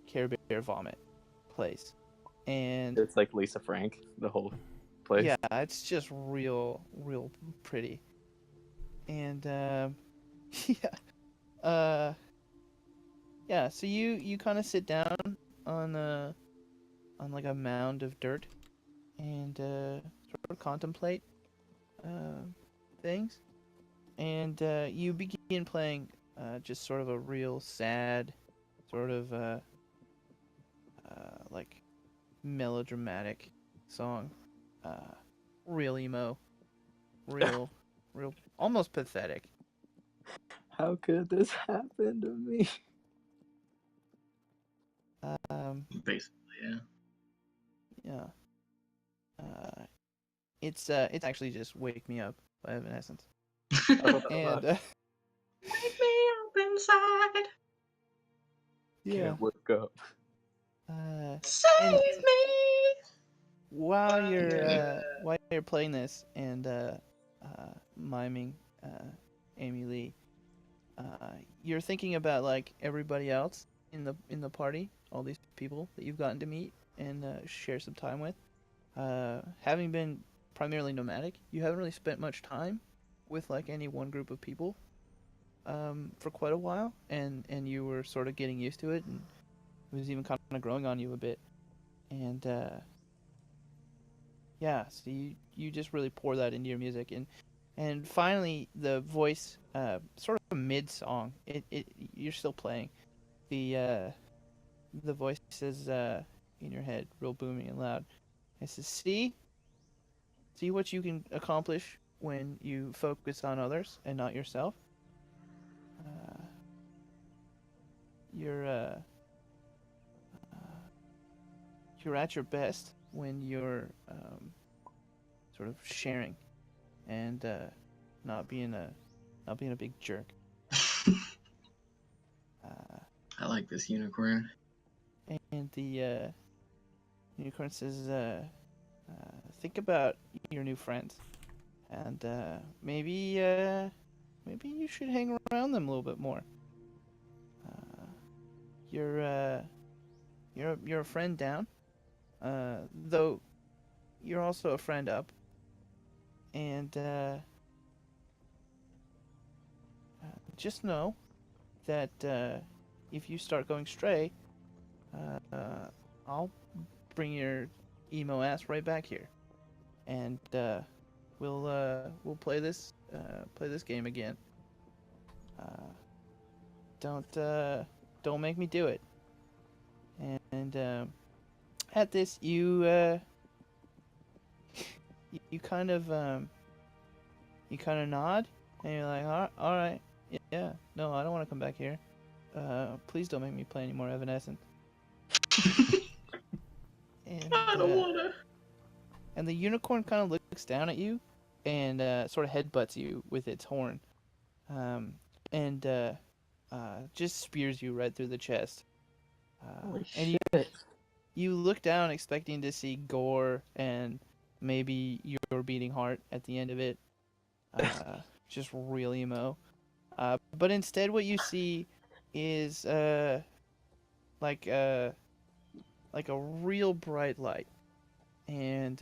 Care Bear vomit place, and It's like Lisa Frank, the whole place. yeah, it's just real pretty, and yeah, so you kind of sit down on like a mound of dirt and sort of contemplate things, and you begin playing just sort of a real sad, sort of like melodramatic song, real emo, real almost pathetic. How could this happen to me? Basically, yeah. Yeah. It's actually just "Wake Me Up" by Evanescence. And Wake me up inside. yeah. Can't wake up. Save me. While Yeah. you're playing this and miming Amy Lee, you're thinking about like everybody else in the party, all these people that you've gotten to meet and share some time with. Having been primarily nomadic, you haven't really spent much time with like any one group of people for quite a while, and you were sort of getting used to it, and it was even kind of growing on you a bit, and yeah, so you just really pour that into your music, and finally the voice, sort of mid song, it you're still playing, the voice says in your head, real booming and loud, it says, see what you can accomplish when you focus on others and not yourself. You're you're at your best when you're sort of sharing and not being a big jerk. I like this unicorn. And the unicorn says, think about your new friends, and maybe you should hang around them a little bit more. You're a friend down, though you're also a friend up, and just know that if you start going stray, I'll bring your emo ass right back here, and we'll play this game again. Don't make me do it. And at this, you kind of nod, and you're like, all right, yeah, no, I don't want to come back here. Please don't make me play any more Evanescence. And I don't wanna. and the unicorn kind of looks down at you, and sort of headbutts you with its horn, and just spears you right through the chest. Holy and shit. you look down expecting to see gore and maybe your beating heart at the end of it. Just real emo. But instead what you see is like a real bright light. And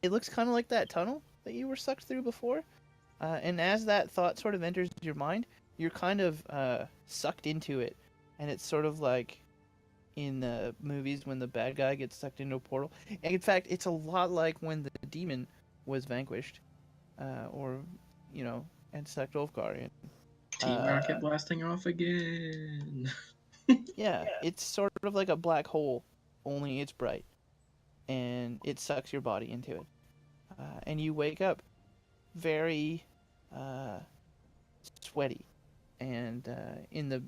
it looks kind of like that tunnel that you were sucked through before. And as that thought sort of enters your mind, you're kind of sucked into it. And it's sort of like in the movies when the bad guy gets sucked into a portal. And in fact, it's a lot like when the demon was vanquished, or and sucked Ulfgar in. Team Rocket blasting off again. Yeah, it's sort of like a black hole, only it's bright, and it sucks your body into it. And you wake up very sweaty and in the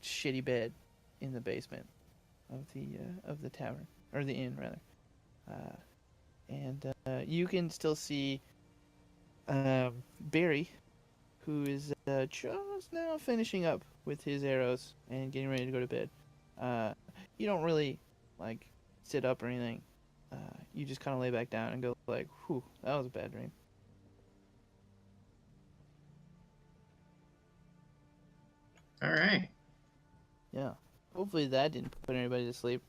shitty bed in the basement of the tavern, or the inn rather, and you can still see Barry, who is just now finishing up with his arrows and getting ready to go to bed. You don't really like sit up or anything. You just kind of lay back down and go like, "Whew, that was a bad dream." All right. Yeah. Hopefully that didn't put anybody to sleep.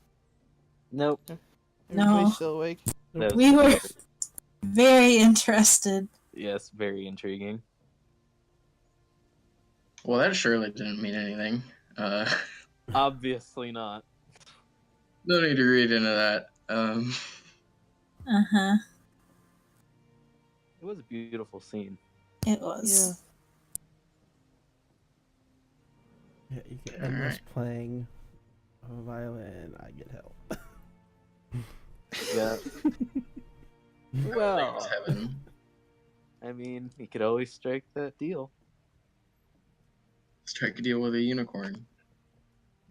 Nope. Everybody's No. still awake. That was We were perfect. very interested. Yes, very intriguing. Well, that surely didn't mean anything. Obviously not. No need to read into that. Uh-huh. It was a beautiful scene. It was. Yeah, you get Alright. endless playing of a violin. I get help. Yeah. Thanks, Well, heaven. I mean, you could always strike that deal. Strike a deal with a unicorn.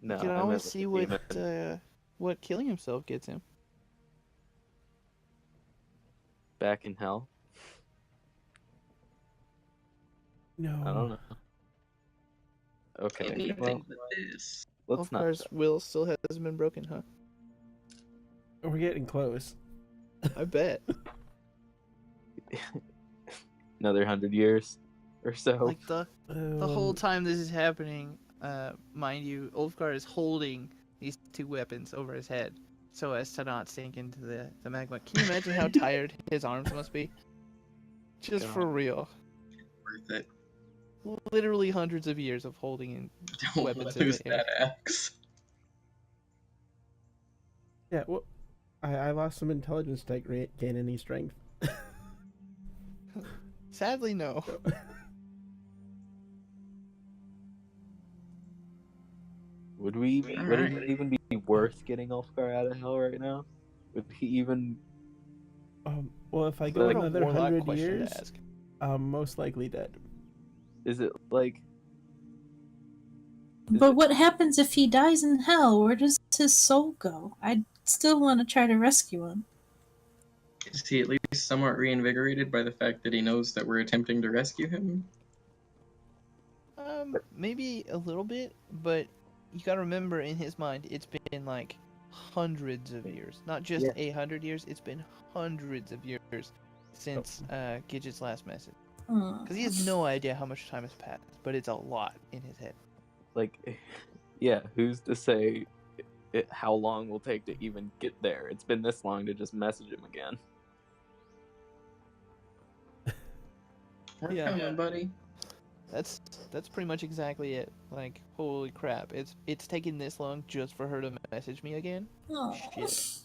No, You can I meant always like see a demon what killing himself gets him. back in hell. No. I don't know. Okay, Anything well, but this. let's not. Wolfgar's will still hasn't been broken, huh? We're getting close. I bet. Another 100 years or so. Like the whole time this is happening, mind you, Ulfgar is holding these two weapons over his head so as to not sink into the magma. Can you imagine how tired his arms must be? Just God. for real. Worth it. Literally hundreds of years of holding in Don't weapons in lose the air. that axe. Yeah, well, I lost some intelligence to gain any strength. Sadly, no. Would it even be worth getting Ulfgar out of hell right now? Would he even? Well, if I go What a another warlock 100 question years, to ask. I'm most likely dead. Is it like? But what happens if he dies in hell? Where does his soul go? I still want to try to rescue him. Is he at least somewhat reinvigorated by the fact that he knows that we're attempting to rescue him? Maybe a little bit, but you gotta remember, in his mind, it's been like hundreds of years. Not just 100 years, it's been hundreds of years since Gidget's last message. Because he has no idea how much time has passed, but it's a lot in his head. Like, yeah, who's to say how long will take to even get there? It's been this long to just message him again. We're Yeah. coming, buddy. That's pretty much exactly it. Like, holy crap, it's taken this long just for her to message me again? Shit.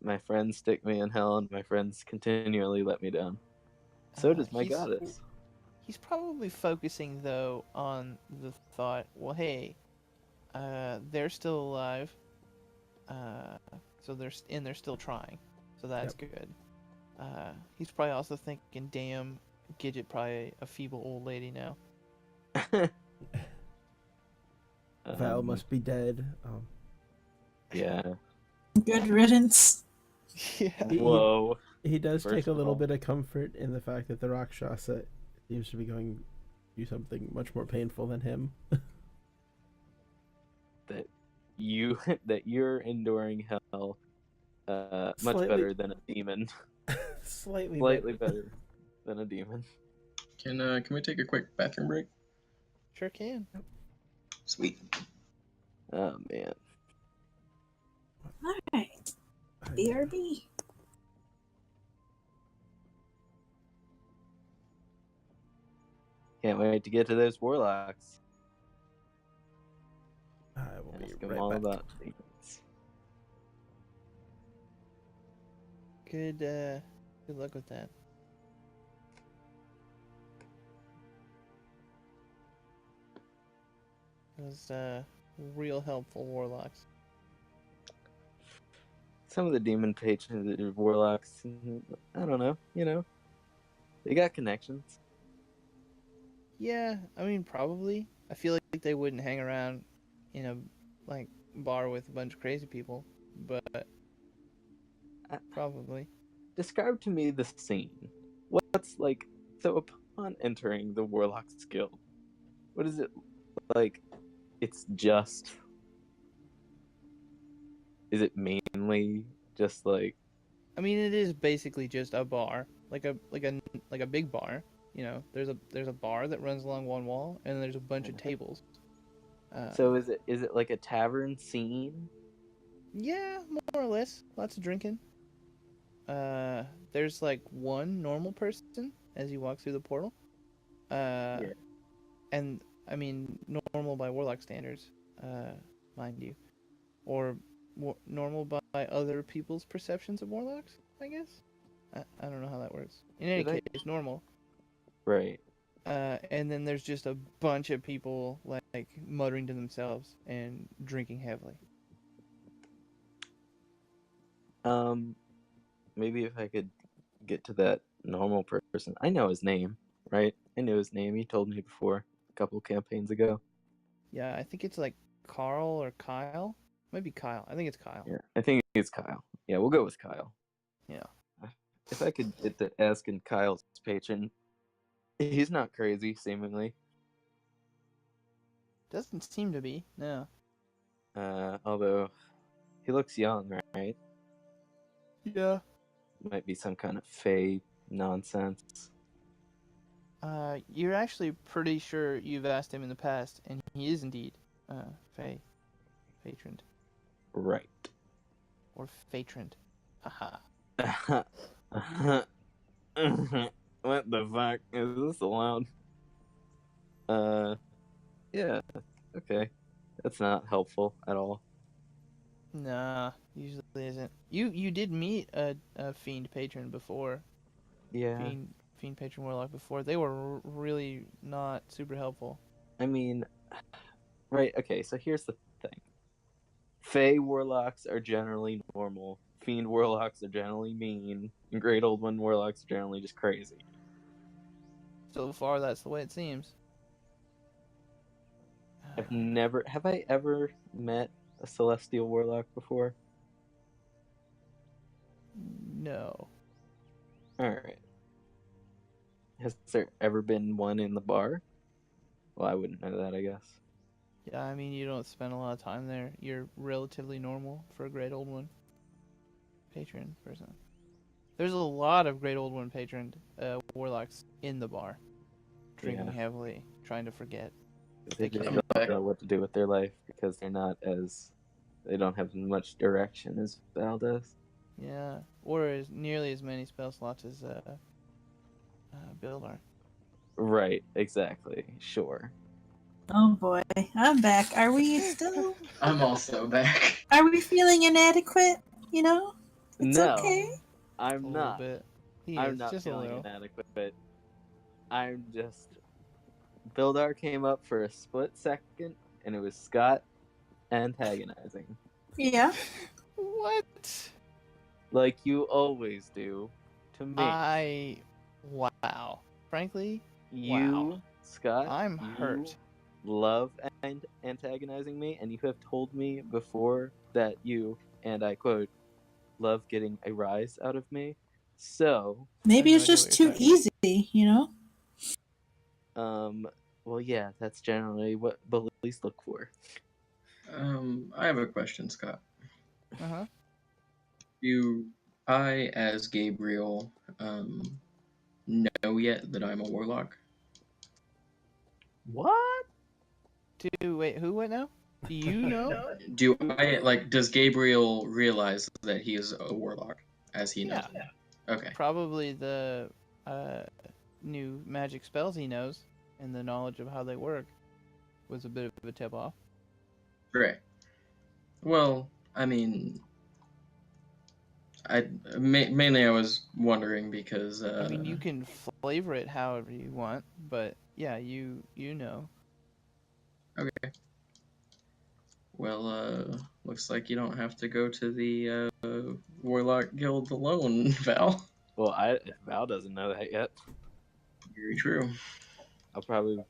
My friends stick me in hell, and my friends continually let me down. So does my goddess. He's probably focusing, though, on the thought, well, hey, they're still alive, so they're still trying, so that's good. He's probably also thinking, damn, Gidget probably a feeble old lady now. Val must be dead. Yeah. Good riddance. Yeah. Whoa. He does First take a of little all- bit of comfort in the fact that the Rakshasa seems to be going through something much more painful than him. that you're enduring hell much Slightly- better than a demon. Slightly better than a demon. Can we take a quick bathroom break? Sure can. Sweet. Oh man. Alright. BRB. Can't wait to get to those warlocks. I will be Ask them right all back. about demons. Good luck with that. Those, real helpful warlocks. Some of the demon patrons, the warlocks, I don't know, they got connections. Yeah, I mean, probably. I feel like they wouldn't hang around in a, like, bar with a bunch of crazy people, but probably. Describe to me the scene. What's like, so upon entering the warlock's guild, what is it like? It's just, is it mainly just like, I mean, it is basically just a bar, like a big bar. You know, there's a bar that runs along one wall, and there's a bunch of tables. so is it like a tavern scene? Yeah, more or less. Lots of drinking. There's like one normal person as you walk through the portal. Yeah. And I mean normal by warlock standards, mind you, or normal by other people's perceptions of warlocks, I guess. I don't know how that works. In any Did I- case, normal. Right. And then there's just a bunch of people like muttering to themselves and drinking heavily. Maybe if I could get to that normal person. I know his name, right? I knew his name. He told me before. a couple campaigns ago. Yeah, I think it's like Carl or Kyle. Maybe Kyle. I think it's Kyle. Yeah, I think it's Kyle. Yeah, we'll go with Kyle. Yeah. If I could get to asking Kyle's patron, he's not crazy, seemingly. Doesn't seem to be. No. Although he looks young, right? Yeah. Might be some kind of Fey nonsense. You're actually pretty sure you've asked him in the past, and he is indeed, Fey. Patroned. Right. Or Fatroned. Haha. What the fuck? Is this allowed? Yeah. Okay. That's not helpful at all. Nah, usually isn't. You did meet a fiend patron before. Yeah. Fiend patron warlock before. They were really not super helpful. I mean, right, okay, so here's the thing. Fey warlocks are generally normal. Fiend warlocks are generally mean. And Great Old One warlocks are generally just crazy. So far, that's the way it seems. Have I ever met a Celestial Warlock before? No. Alright. Has there ever been one in the bar? Well, I wouldn't know that, I guess. Yeah, I mean, you don't spend a lot of time there. You're relatively normal for a Great Old One patron person. There's a lot of Great Old One patroned warlocks in the bar, drinking Yeah. heavily, trying to forget. They just In don't fact- know what to do with their life because they don't have as much direction as Val does. Yeah, or as nearly as many spell slots as Bildar. Right, exactly. Sure. Oh boy, I'm back. Are we still? I'm also back. Are we feeling inadequate? You know, it's No, okay. A I'm little not. bit. He I'm is, not just a feeling little. inadequate. I'm just. Bildar came up for a split second, and it was Scott antagonizing. Yeah. What? Like you always do to me. Wow. Frankly, You, Scott, I'm you hurt. love antagonizing me, and you have told me before that you, and I quote, love getting a rise out of me. So, Maybe I it's have no just idea too what you're easy, you know? well, yeah, that's generally what bullies look for. I have a question, Scott. Uh-huh. Do I, as Gabriel, know yet that I'm a warlock? What? Wait, who went now? Do you know? Do I does Gabriel realize that he is a warlock as he knows? Yeah. Okay. Probably the new magic spells he knows and the knowledge of how they work was a bit of a tip off. Great. Well, I mean, mainly I was wondering because I mean, you can flavor it however you want, but yeah, you know. Okay. Well, looks like you don't have to go to the Warlock Guild alone, Val. Well, Val doesn't know that yet. Very true. I'll probably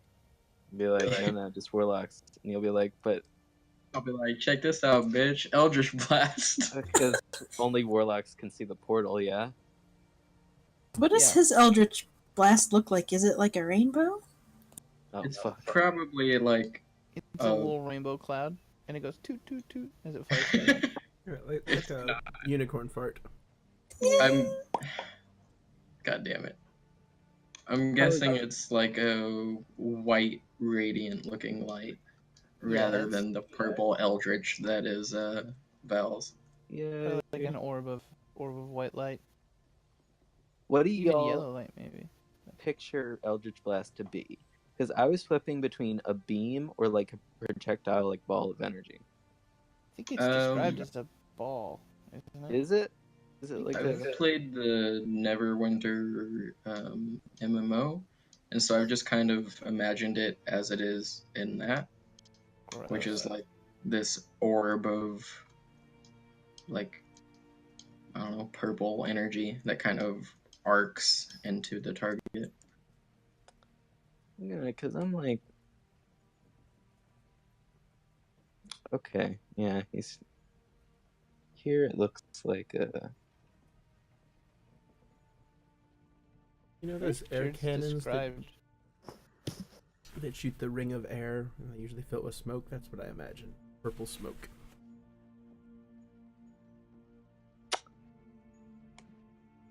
be like, no, just warlocks. And you'll be like, but I'll be like, check this out, bitch. Eldritch Blast. because only warlocks can see the portal, yeah? What does Yeah. his Eldritch Blast look like? Is it like a rainbow? Oh, It's fuck. probably like It's a little rainbow cloud, and it goes toot toot toot as it flies. Like a unicorn fart. I'm. God damn it. I'm guessing it's like a white, radiant looking light rather that's- than the purple eldritch that is Val's. Yeah. Like an orb of white light, What do even y'all yellow light maybe. picture Eldritch Blast to be? Because I was flipping between a beam or like a projectile, like ball of energy. I think it's described as a ball, isn't it? Is it? Is it like I've a... played the Neverwinter MMO, and so I've just kind of imagined it as it is in that, which is like this orb of, like, I don't know, purple energy that kind of arcs into the target. Yeah, because I'm like, Okay, yeah, he's here. It looks like a. You know those air Picture's cannons described. that shoot the ring of air, and they usually fill it with smoke? That's what I imagine. Purple smoke.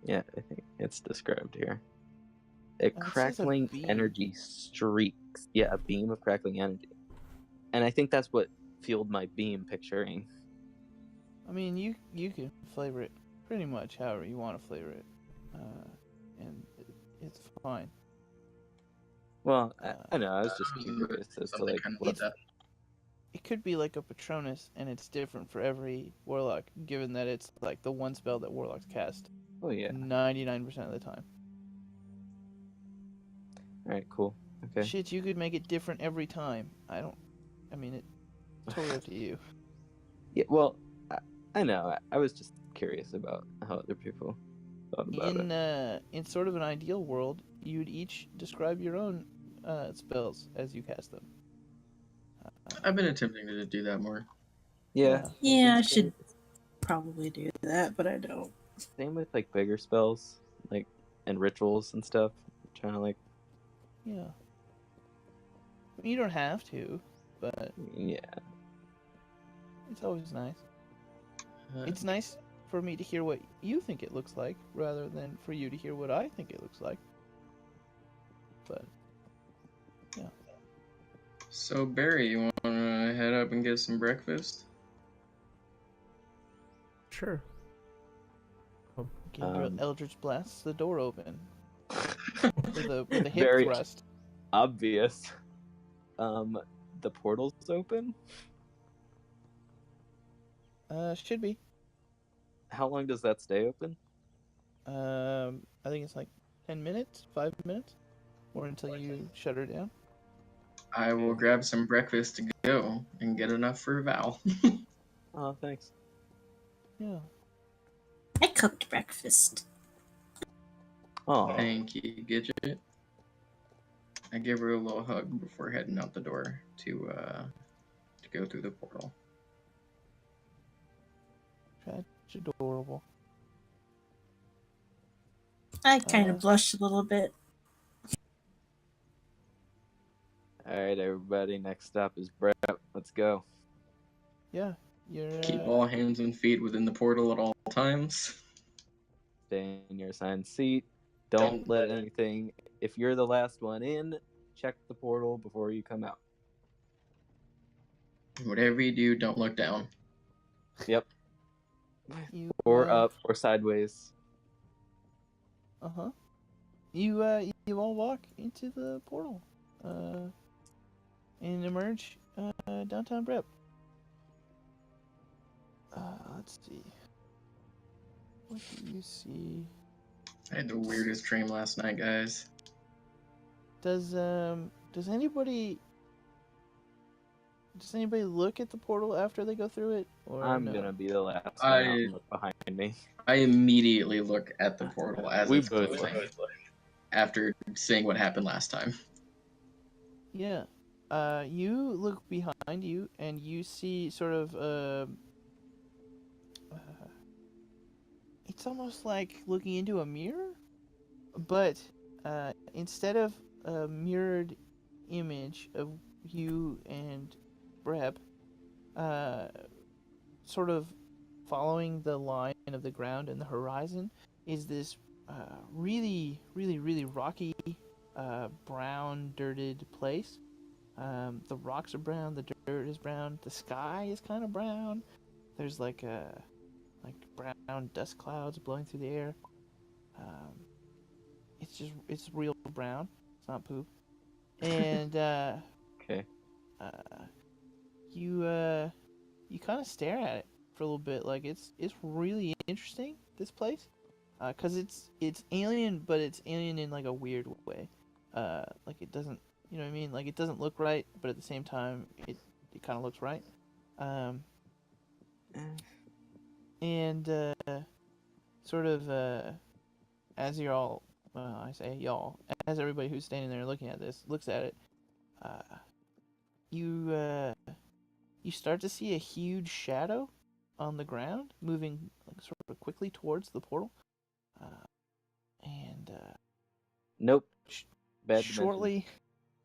Yeah, I think it's described here. A It says a crackling beam. energy streaks. Yeah, a beam of crackling energy. And I think that's what fueled my beam picturing. I mean, you can flavor it pretty much however you want to flavor it, and it's fine. Well, I know. I was just Um, curious as to something like kind of like what's. that. It could be like a Patronus, and it's different for every warlock, given that it's like the one spell that warlocks cast Oh yeah. 99% of the time. All right. Cool. Okay. Shit, you could make it different every time. I mean, it's totally up to you. Yeah. Well, I know. I was just curious about how other people thought about it. In sort of an ideal world, you'd each describe your own spells as you cast them. I've been attempting to do that more. Yeah. Yeah, I it's should good. probably do that, but I don't. Same with like bigger spells, like and rituals and stuff. Trying to like. Yeah. You don't have to, but Yeah. it's always nice. Uh, It's nice for me to hear what you think it looks like, rather than for you to hear what I think it looks like. But So Barry, you want to head up and get some breakfast? Sure. Kendra Eldritch blasts the door open with a hip Very thrust. obvious. The portal's open. Should be. How long does that stay open? I think it's like 10 minutes, 5 minutes, or until you shut her down. I will grab some breakfast to go and get enough for Val. Oh, thanks. Yeah. I cooked breakfast. Oh, Thank you, Gidget. I give her a little hug before heading out the door to go through the portal. That's adorable. I kind of Uh, blushed a little bit. all right, everybody. Next stop is Brett. Let's go. Yeah. You're. Keep all hands and feet within the portal at all times. Stay in your assigned seat. Don't let anything. If you're the last one in, check the portal before you come out. Whatever you do, don't look down. Yep. You, Or up or sideways. Uh-huh. You all walk into the portal, and emerge, downtown Brep. Let's see. What do you see? I had the weirdest dream last night, guys. Does anybody look at the portal after they go through it, or I'm no? gonna be the last one out and look behind me. I immediately look at the portal as We it's both closing look. after seeing what happened last time. Yeah. You look behind you and you see sort of it's almost like looking into a mirror, but instead of a mirrored image of you and Breb, sort of following the line of the ground and the horizon is this really, really, really rocky, brown, dirted place. The rocks are brown, the dirt is brown, the sky is kind of brown. There's like brown dust clouds blowing through the air. It's real brown. It's not poop. And Okay. you kind of stare at it for a little bit. Like it's really interesting, this place, cause it's alien, but it's alien in like a weird way. Like it doesn't, you know what I mean? Like it doesn't look right, but at the same time, it kind of looks right. And sort of as you're all, I say y'all, as everybody who's standing there looking at this looks at it, you you start to see a huge shadow on the ground moving like, sort of quickly towards the portal. And Nope. Bad dimension.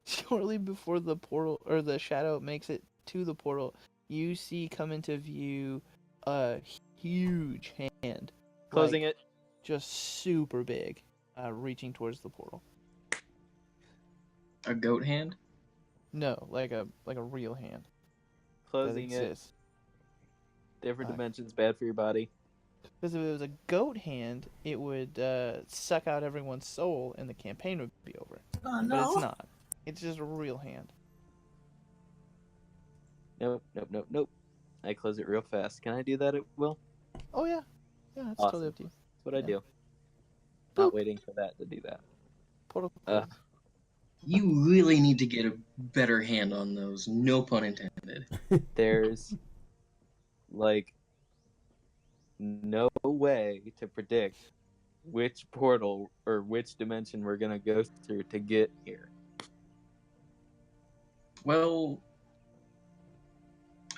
shortly before the portal or the shadow makes it to the portal, you see come into view a huge hand, Closing like, it. just super big, reaching towards the portal. A goat hand? No, like a real hand that Closing it. exists. Different dimensions, bad for your body. Because if it was a goat hand, it would suck out everyone's soul, and the campaign would be over. Oh But it's no. not. It's just a real hand. Nope. I close it real fast. Can I do that at will? Oh yeah, yeah, it's Awesome. totally up to you. That's what I Yeah. do. Boop. Not waiting for that to do that. Portal Uh, closed. You really need to get a better hand on those. No pun intended. There's like no way to predict which portal or which dimension we're gonna go through to get here. Well,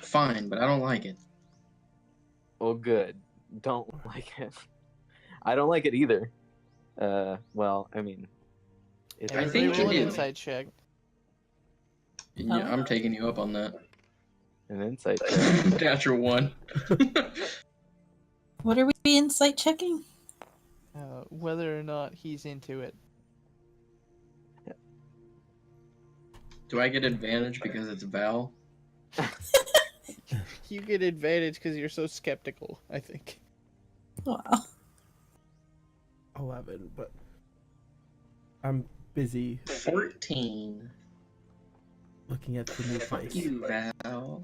fine, but I don't like it. Well, good. Don't like it. I don't like it either. Well, I mean, it's I Everybody think roll you an do. insight check. Yeah, I'm taking you up on that. an insight check. Natural one. What are we insight checking? Whether or not he's into it. Do I get advantage because it's Val? You get advantage because you're so skeptical, I think. Wow. 11, but I'm busy 14. looking at the new Fuck place. you, Val.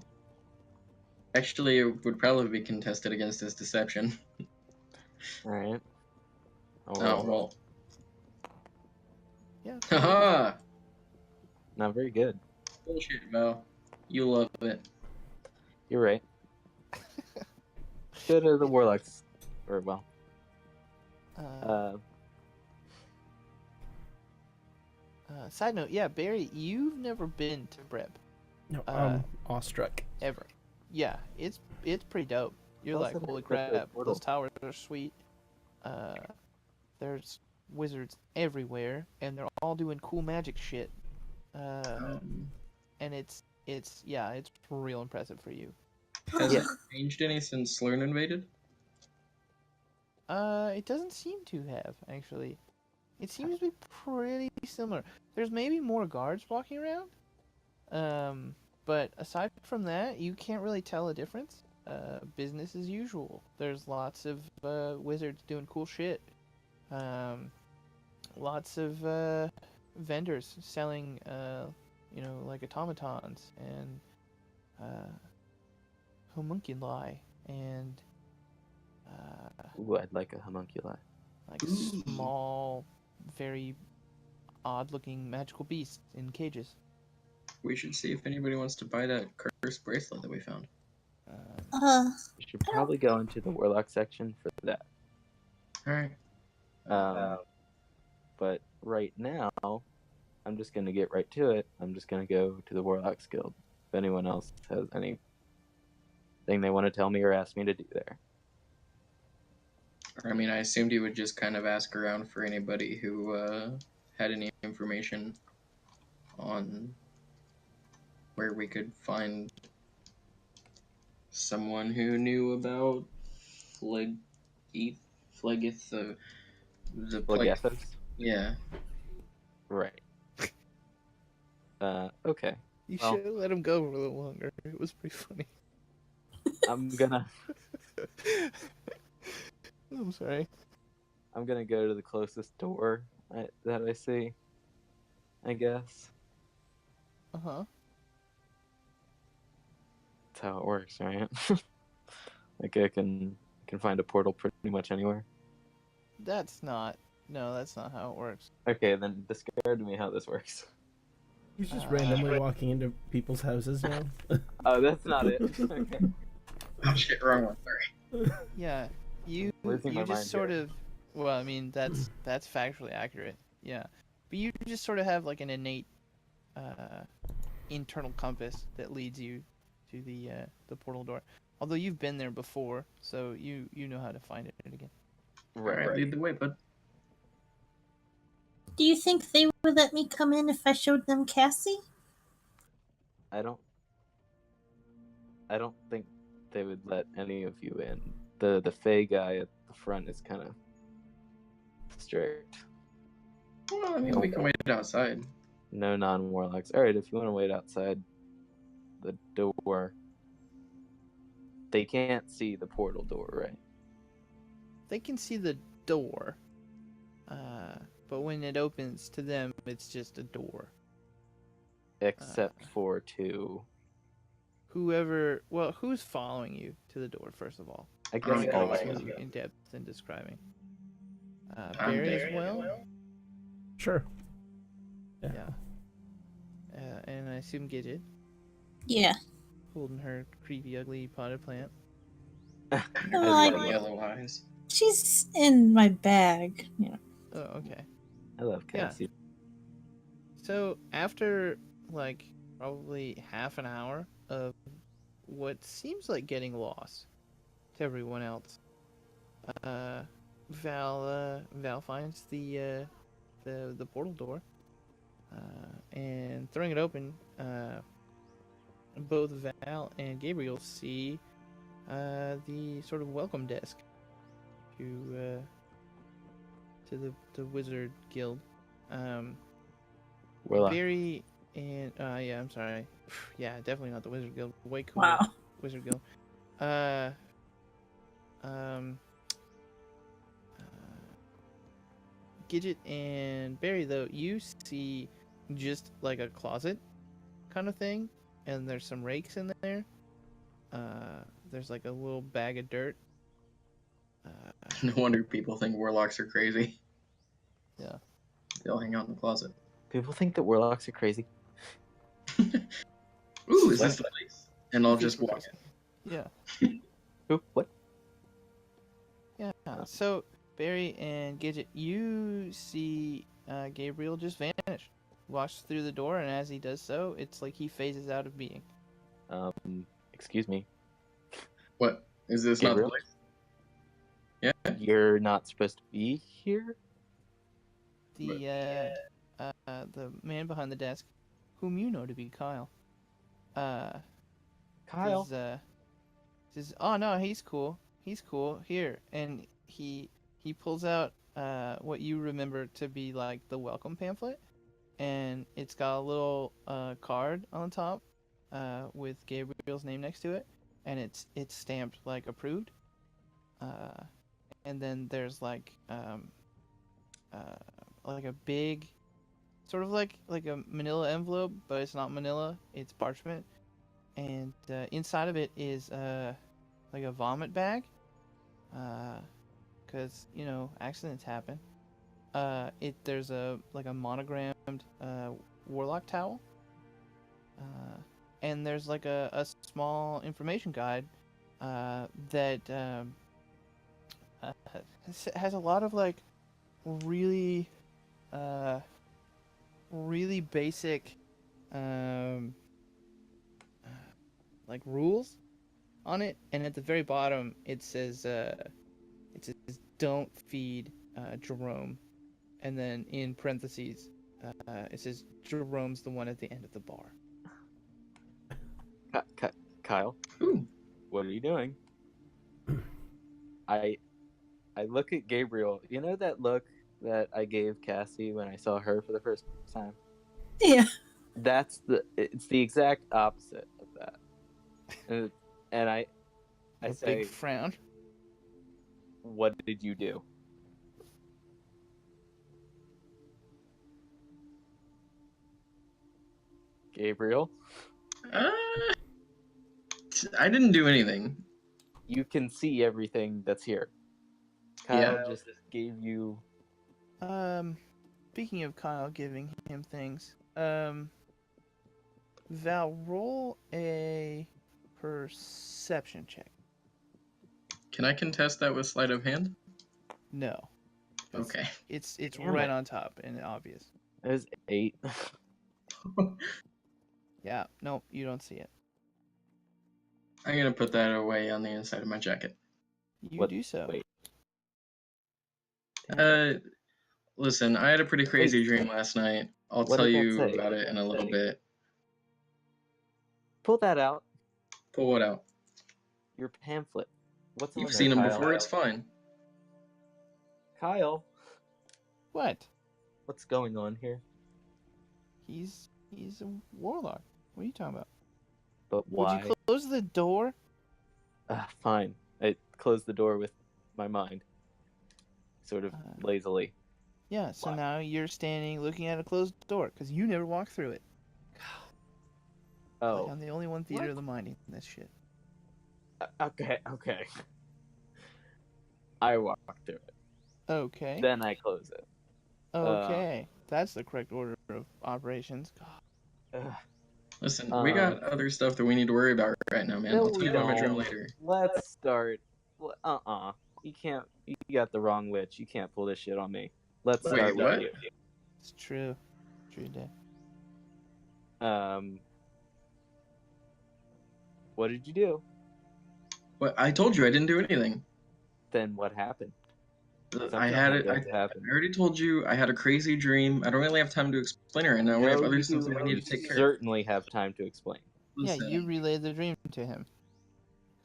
Actually, it would probably be contested against this deception. Alright. Oh, well. Yeah. Haha! Not very good. Bullshit, Val. You love it. You're right. Go to the Warlocks. Or, well. Side note, yeah, Barry, you've never been to Breb. No, awestruck. Ever. Yeah, it's pretty dope. You're Also, like, holy look at the crap, portal. those towers are sweet. There's wizards everywhere, and they're all doing cool magic shit. And it's real impressive for you. Has it changed any since Slurn invaded? It doesn't seem to have, actually. It seems to be pretty similar. There's maybe more guards walking around. But aside from that, you can't really tell a difference. Business as usual. There's lots of wizards doing cool shit. Lots of vendors selling, like automatons and homunculi and Ooh, I'd like a homunculi. like small, very odd-looking magical beasts in cages. We should see if anybody wants to buy that cursed bracelet that we found. We should probably go into the Warlock section for that. Alright. But right now, I'm just going to get right to it. I'm just going to go to the Warlocks Guild. If anyone else has anything they want to tell me or ask me to do there. I mean, I assumed you would just kind of ask around for anybody who had any information on where we could find someone who knew about Phlegeth, the Phlegethos? Yeah. Right. Okay. You Well- should have let him go for a little longer. It was pretty funny. I'm gonna I'm sorry. go to the closest door that I see, I guess. Uh-huh. That's how it works, right? Like I can find a portal pretty much anywhere. That's not how it works. Okay, then describe to me how this works. He's just randomly walking into people's houses now. Oh, that's not it. Okay. Oh shit, wrong one. Sorry. Yeah, you Losing my just mind sort here. of, well, I mean, that's factually accurate. Yeah, but you just sort of have like an innate internal compass that leads you to the portal door. Although you've been there before, so you know how to find it again. All right, lead the way, bud. Do you think they would let me come in if I showed them Cassie? I don't think they would let any of you in. The Fey guy at the front is kind of strict. Well, I mean, we can wait outside. No non-warlocks. All right, if you want to wait outside the door, they can't see the portal door, right? They can see the door, but when it opens to them, it's just a door. Except for two. Who's following you to the door, first of all? I guess all of Going them. in depth and describing. I'm Barry there. as well? Sure. Yeah. And I assume Gidget, Yeah. holding her creepy, ugly potted plant. I like- love, Yellow eyes. She's in my bag. Yeah. Oh, okay. I love Yeah. Cassie. So after like probably half an hour of what seems like getting lost to everyone else, Val finds the portal door, and throwing it open, both Val and Gabriel see the sort of welcome desk to the Wizard Guild. Warlock. Barry and yeah, I'm sorry. Yeah, definitely not the Wizard Guild. Way cooler. Wow. Wizard Guild. Gidget and Barry, though, you see just like a closet kind of thing, and there's some rakes in there. There's like a little bag of dirt. No wonder people think warlocks are crazy. Yeah. They'll hang out in the closet. People think that warlocks are crazy. Ooh, is this the place? And I'll just walk in. Yeah. Who? What? Yeah. So Barry and Gidget, you see Gabriel just vanish, walks through the door, and as he does so, it's like he phases out of being. Excuse me. What? Is this not the Gabriel? place? Yeah. You're not supposed to be here? The man behind the desk, whom you know to be Kyle, Kyle. says, "Oh no, he's cool. He's cool. Here," and he pulls out what you remember to be like the welcome pamphlet, and it's got a little card on the top with Gabriel's name next to it, and it's stamped like approved. And then there's like a big, sort of like a manila envelope, but it's not manila, it's parchment, and inside of it is like a vomit bag, because you know accidents happen. There's a monogrammed warlock towel, and there's like a small information guide that has a lot of like really basic like rules on it, and at the very bottom it says don't feed Jerome, and then in parentheses it says Jerome's the one at the end of the bar. Kyle, Ooh. what are you doing? I look at Gabriel. You know that look that I gave Cassie when I saw her for the first time? Yeah. It's the exact opposite of that. And I A say, big frown. what did you do? Gabriel, I didn't do anything. you can see everything that's here. Kyle just gave you. Speaking of Kyle giving him things, Val, roll a perception check. Can I contest that with sleight of hand? No. Okay. It's Damn right it. on top and obvious. It was 8. Yeah, nope, you don't see it. I'm gonna put that away on the inside of my jacket. You What- do so. Wait. Listen, I had a pretty crazy dream last night. I'll What tell did that you say? about it in a little bit. Pull that out. Pull it out. Your pamphlet. What's You've on seen there, him Kyle? before. It's fine. Kyle, What? what's going on here? He's a warlock. What are you talking about? But Would why? you close the door? Fine. I closed the door with my mind, sort of lazily. Yeah, so Why? now you're standing looking at a closed door because you never walked through it. Oh, Like I'm the only one theater What? of the mind in this shit. okay. I walked through it. Okay. Then I close it. Okay. That's the correct order of operations. Ugh. Listen, we got other stuff that we need to worry about right now, man. No, I'll tell we you about my dream don't. later. Let's start. You can't. You got the wrong witch. You can't pull this shit on me. Let's Wait, start what? with It's true. True day. you. What did you do? But I told you I didn't do anything. Then what happened? I Something had it. had to happen. I already told you I had a crazy dream. I don't really have time to explain it right now. We have other stuff that we need to take care of. certainly have time to explain. Yeah, Listen, you relayed the dream to him.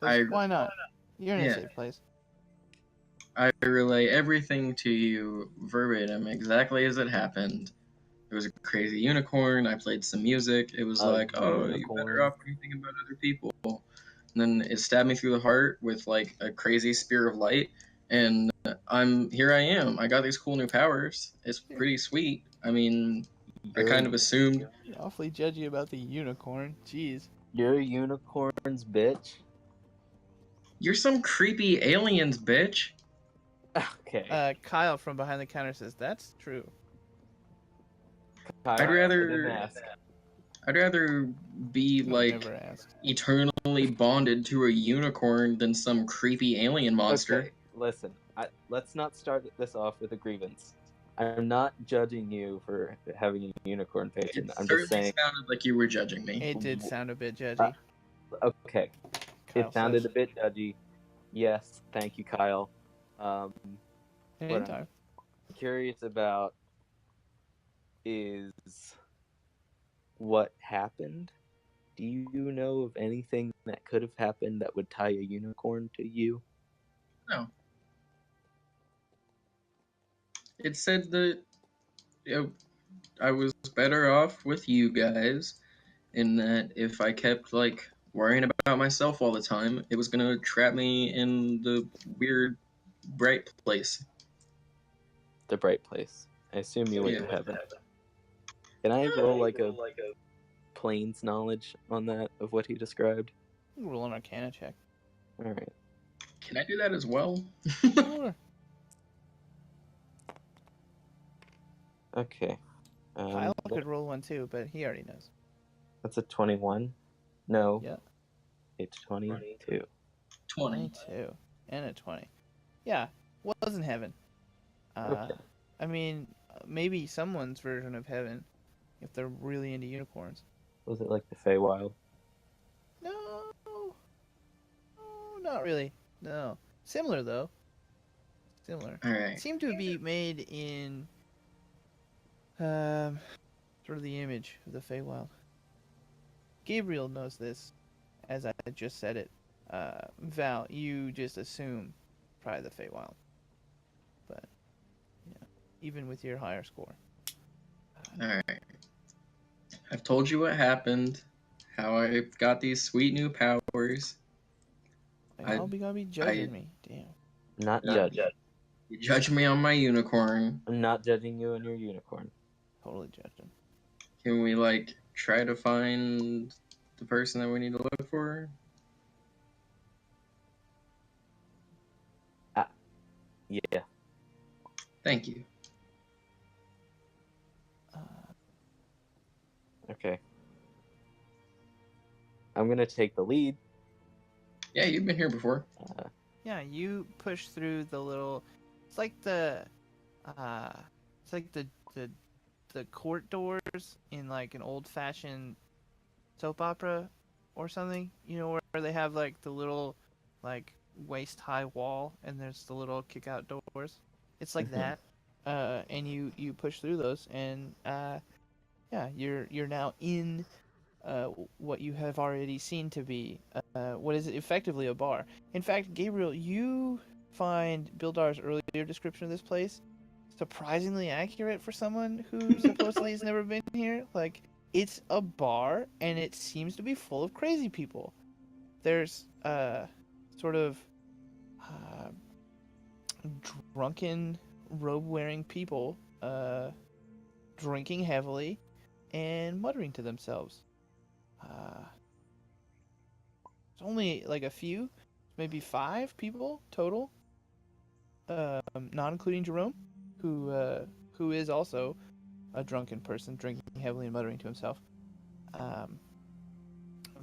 'Cause I- why not? You're in Yeah. a safe place. I relay everything to you verbatim, exactly as it happened. There was a crazy unicorn. I played some music. It was A like, oh, you unicorn? better off when you think about other people. And then it stabbed me through the heart with like a crazy spear of light. And here I am. I got these cool new powers. It's pretty sweet. I mean, I kind of assumed. You're awfully judgy about the unicorn. Jeez. You're a unicorn's bitch. You're some creepy aliens, bitch. Okay. Kyle from behind the counter says that's true. Kyle, I'd rather- I didn't ask. I'd rather be No, like never asked. eternally bonded to a unicorn than some creepy alien monster. Okay, listen. Let's not start this off with a grievance. I'm not judging you for having a unicorn patron. It I'm certainly just saying. sounded like you were judging me. It did sound a bit judgy. Okay, Kyle it sounded says. a bit judgy. Yes, thank you, Kyle. What Anytime. I'm curious about is what happened. Do you know of anything that could have happened that would tie a unicorn to you? No. It said that I was better off with you guys, in that if I kept like worrying about myself all the time, it was gonna trap me in the weird bright place. The bright place. I assume you went Yeah. to heaven. Can I roll like a planes knowledge on that of what he described? Roll an Arcana check. All right. Can I do that as well? Sure. Okay. Kyle could roll one too, but he already knows. That's a 21. No. Yeah. It's 22. 20. 22 and a 20. Yeah, wasn't heaven. Okay. I mean, maybe someone's version of heaven, if they're really into unicorns. Was it like the Feywild? No, not really. No, similar though. Similar. All right. Seemed to be made in sort of the image of the Feywild. Gabriel knows this, as I just said it. Val, you just assume probably the Feywild, but even with your higher score. All right. I've told you what happened, how I got these sweet new powers. Y'all be gonna be judging me. Damn. Not judging. You judge me on my unicorn. I'm not judging you and your unicorn. Totally judging. Can we like try to find the person that we need to look for? Yeah. Thank you. Okay. I'm gonna take the lead. Yeah, you've been here before. Yeah, you push through the little. It's like the court doors in like an old-fashioned soap opera or something. You know, where they have like the little, like waist high wall, and there's the little kick out doors. It's like that, and you push through those, and yeah, you're now in what you have already seen to be what is effectively a bar. In fact, Gabriel, you find Bildar's earlier description of this place surprisingly accurate for someone who supposedly has never been here. Like, it's a bar, and it seems to be full of crazy people. There's sort of uh, drunken, robe-wearing people drinking heavily and muttering to themselves. It's only like a few, maybe 5 people total, not including Jerome, who is also a drunken person, drinking heavily and muttering to himself. Um,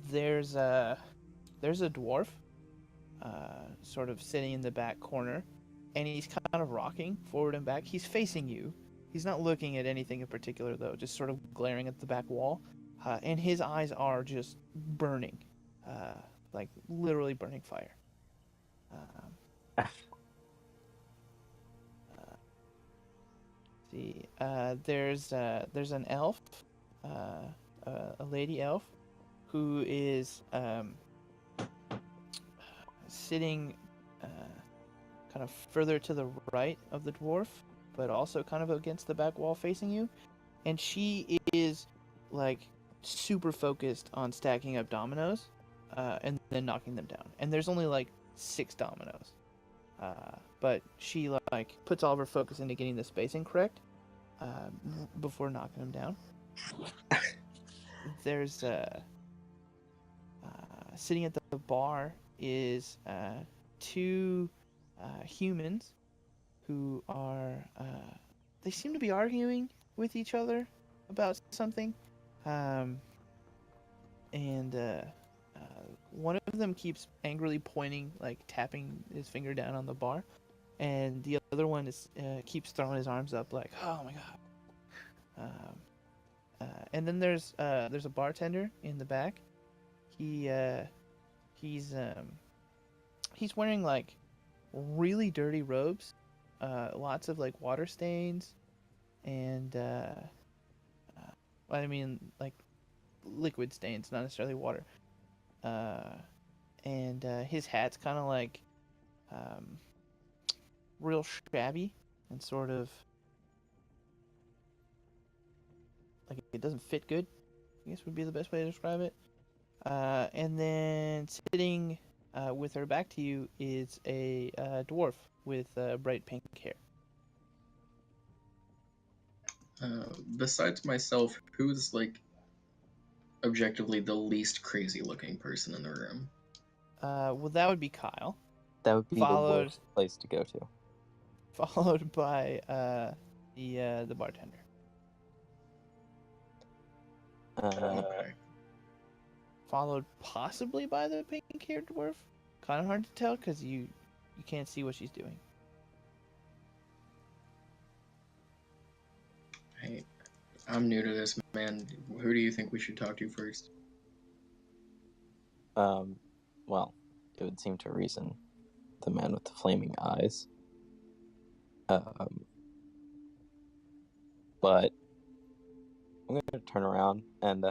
there's a dwarf, sort of sitting in the back corner, and he's kind of rocking forward and back. He's facing you. He's not looking at anything in particular though, just sort of glaring at the back wall, and his eyes are just burning, like literally burning fire. See, there's an elf, a lady elf, who is sitting kind of further to the right of the dwarf, but also kind of against the back wall facing you, and she is like super focused on stacking up dominoes, and then knocking them down. And there's only like 6 dominoes. But she like puts all of her focus into getting the spacing correct before knocking them down. There's sitting at the bar is 2 humans who are they seem to be arguing with each other about something, and one of them keeps angrily pointing, like tapping his finger down on the bar, and the other one is keeps throwing his arms up like, "Oh my god!" And then there's a bartender in the back. He's wearing like really dirty robes, lots of like water stains, and I mean like liquid stains, not necessarily water. And his hat's kind of like real shabby and sort of like it doesn't fit good, I guess would be the best way to describe it. And then sitting with her back to you is a dwarf with bright pink hair. Besides myself, who's like objectively the least crazy looking person in the room? Well, that would be Kyle, That would be Followed- the worst place to go to. followed by the bartender. Okay. Followed possibly by the pink-haired dwarf. Kind of hard to tell because you can't see what she's doing. Hey, I'm new to this, man. Who do you think we should talk to first? Well, it would seem to reason the man with the flaming eyes. But I'm going to turn around and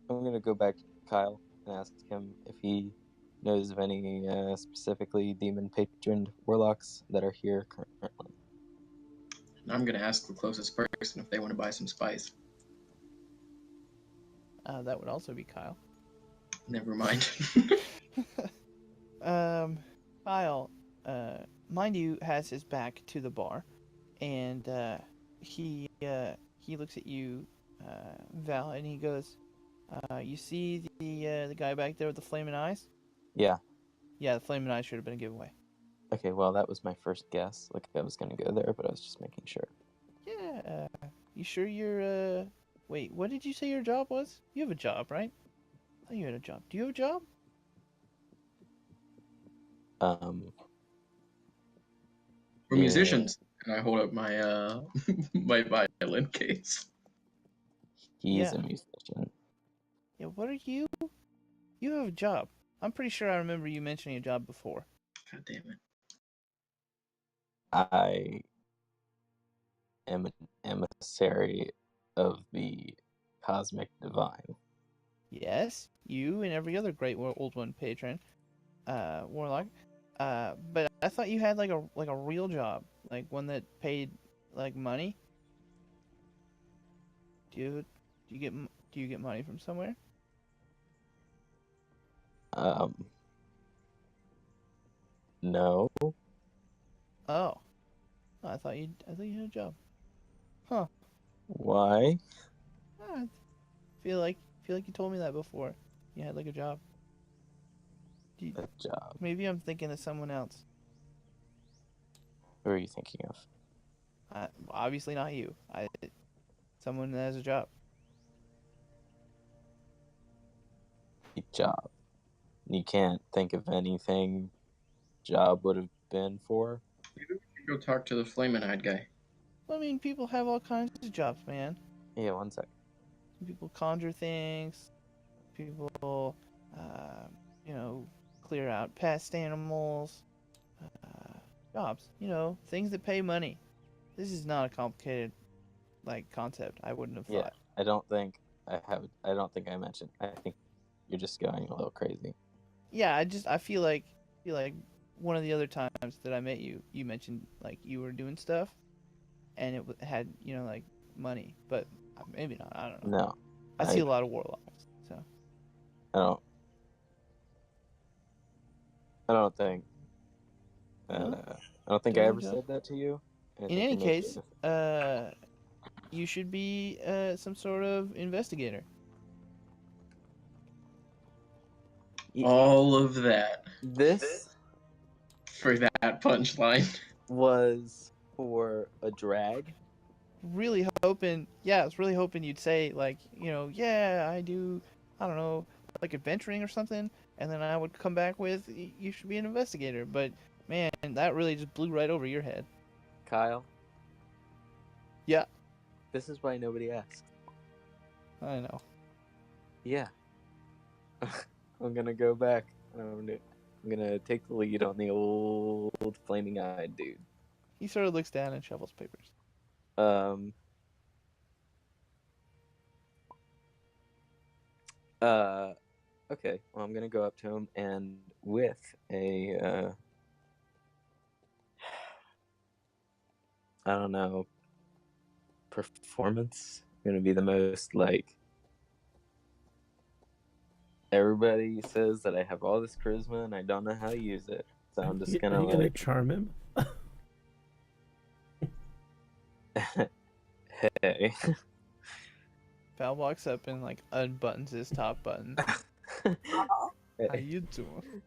I'm going to go back to Kyle and ask him if he knows of any specifically demon-patroned warlocks that are here currently. And I'm gonna ask the closest person if they want to buy some spice. That would also be Kyle. Never mind. Kyle, mind you, has his back to the bar, and he looks at you, Val, and he goes, "You see the guy back there with the flaming eyes? Yeah. Yeah, the flaming eyes should have been a giveaway." Okay, well, that was my first guess. Like, I was going to go there, but I was just making sure. Yeah. You sure you're Wait, what did you say your job was? You have a job, right? I thought you had a job. Do you have a job? We're Yeah. musicians. And I hold up my my violin case. He's Yeah. a musician. Yeah, what are you? You have a job. I'm pretty sure I remember you mentioning a job before. God damn it. I am an emissary of the cosmic divine. Yes, you and every other great old one patron, warlock. But I thought you had like a real job, like one that paid like money. Do you get money from somewhere? No. Oh, I thought you had a job. Huh. Why? I feel like you told me that before. You had like a job. A job. Maybe I'm thinking of someone else. Who are you thinking of? Obviously not you. Someone that has a job. A job. You can't think of anything job would have been for? Maybe we should go talk to the flaming-eyed guy. I mean, people have all kinds of jobs, man. Yeah, one sec. People conjure things. People, clear out pest animals. Jobs. Things that pay money. This is not a complicated, concept. I wouldn't have Yeah, thought. I don't think I mentioned. I think you're just going a little crazy. Yeah, I feel like one of the other times that I met you, you mentioned like you were doing stuff, and it had money, but maybe not. I don't know. No. I see a lot of warlocks, so I don't think No? I don't think Do I I ever have a said that to you. I in think any you may case, have. you should be some sort of investigator. All of that This for that punchline. was for a drag. Really hoping, yeah, I was really hoping you'd say yeah, I do, I don't know, like adventuring or something, and then I would come back with, you should be an investigator. But man, that really just blew right over your head. Kyle. Yeah, This is why nobody asked. I know. Yeah. I'm gonna go back. I'm gonna take the lead on the old flaming-eyed dude. He sort of looks down and shovels papers. Okay. Well, I'm gonna go up to him and with a I don't know, performance. I'm gonna be the most everybody says that I have all this charisma and I don't know how to use it. So I'm just Are gonna you gonna charm him? hey. Val walks up and unbuttons his top button. How you doing?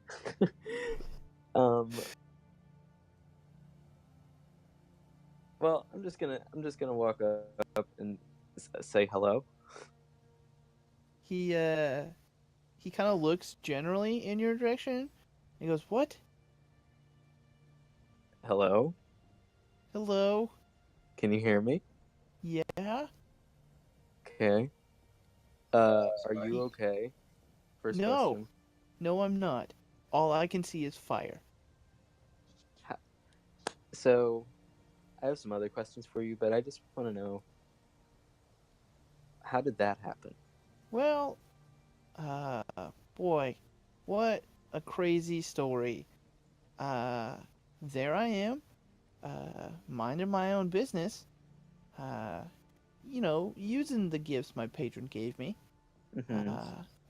Well, I'm just gonna walk up and say hello. He kind of looks generally in your direction. He goes, "What? Hello. Hello? Can you hear me? Yeah? Okay. Are you okay? First No. question. No, I'm not. All I can see is fire." So, I have some other questions for you, but I just want to know, how did that happen? Well, boy, what a crazy story. There I am, minding my own business, using the gifts my patron gave me. Mm-hmm.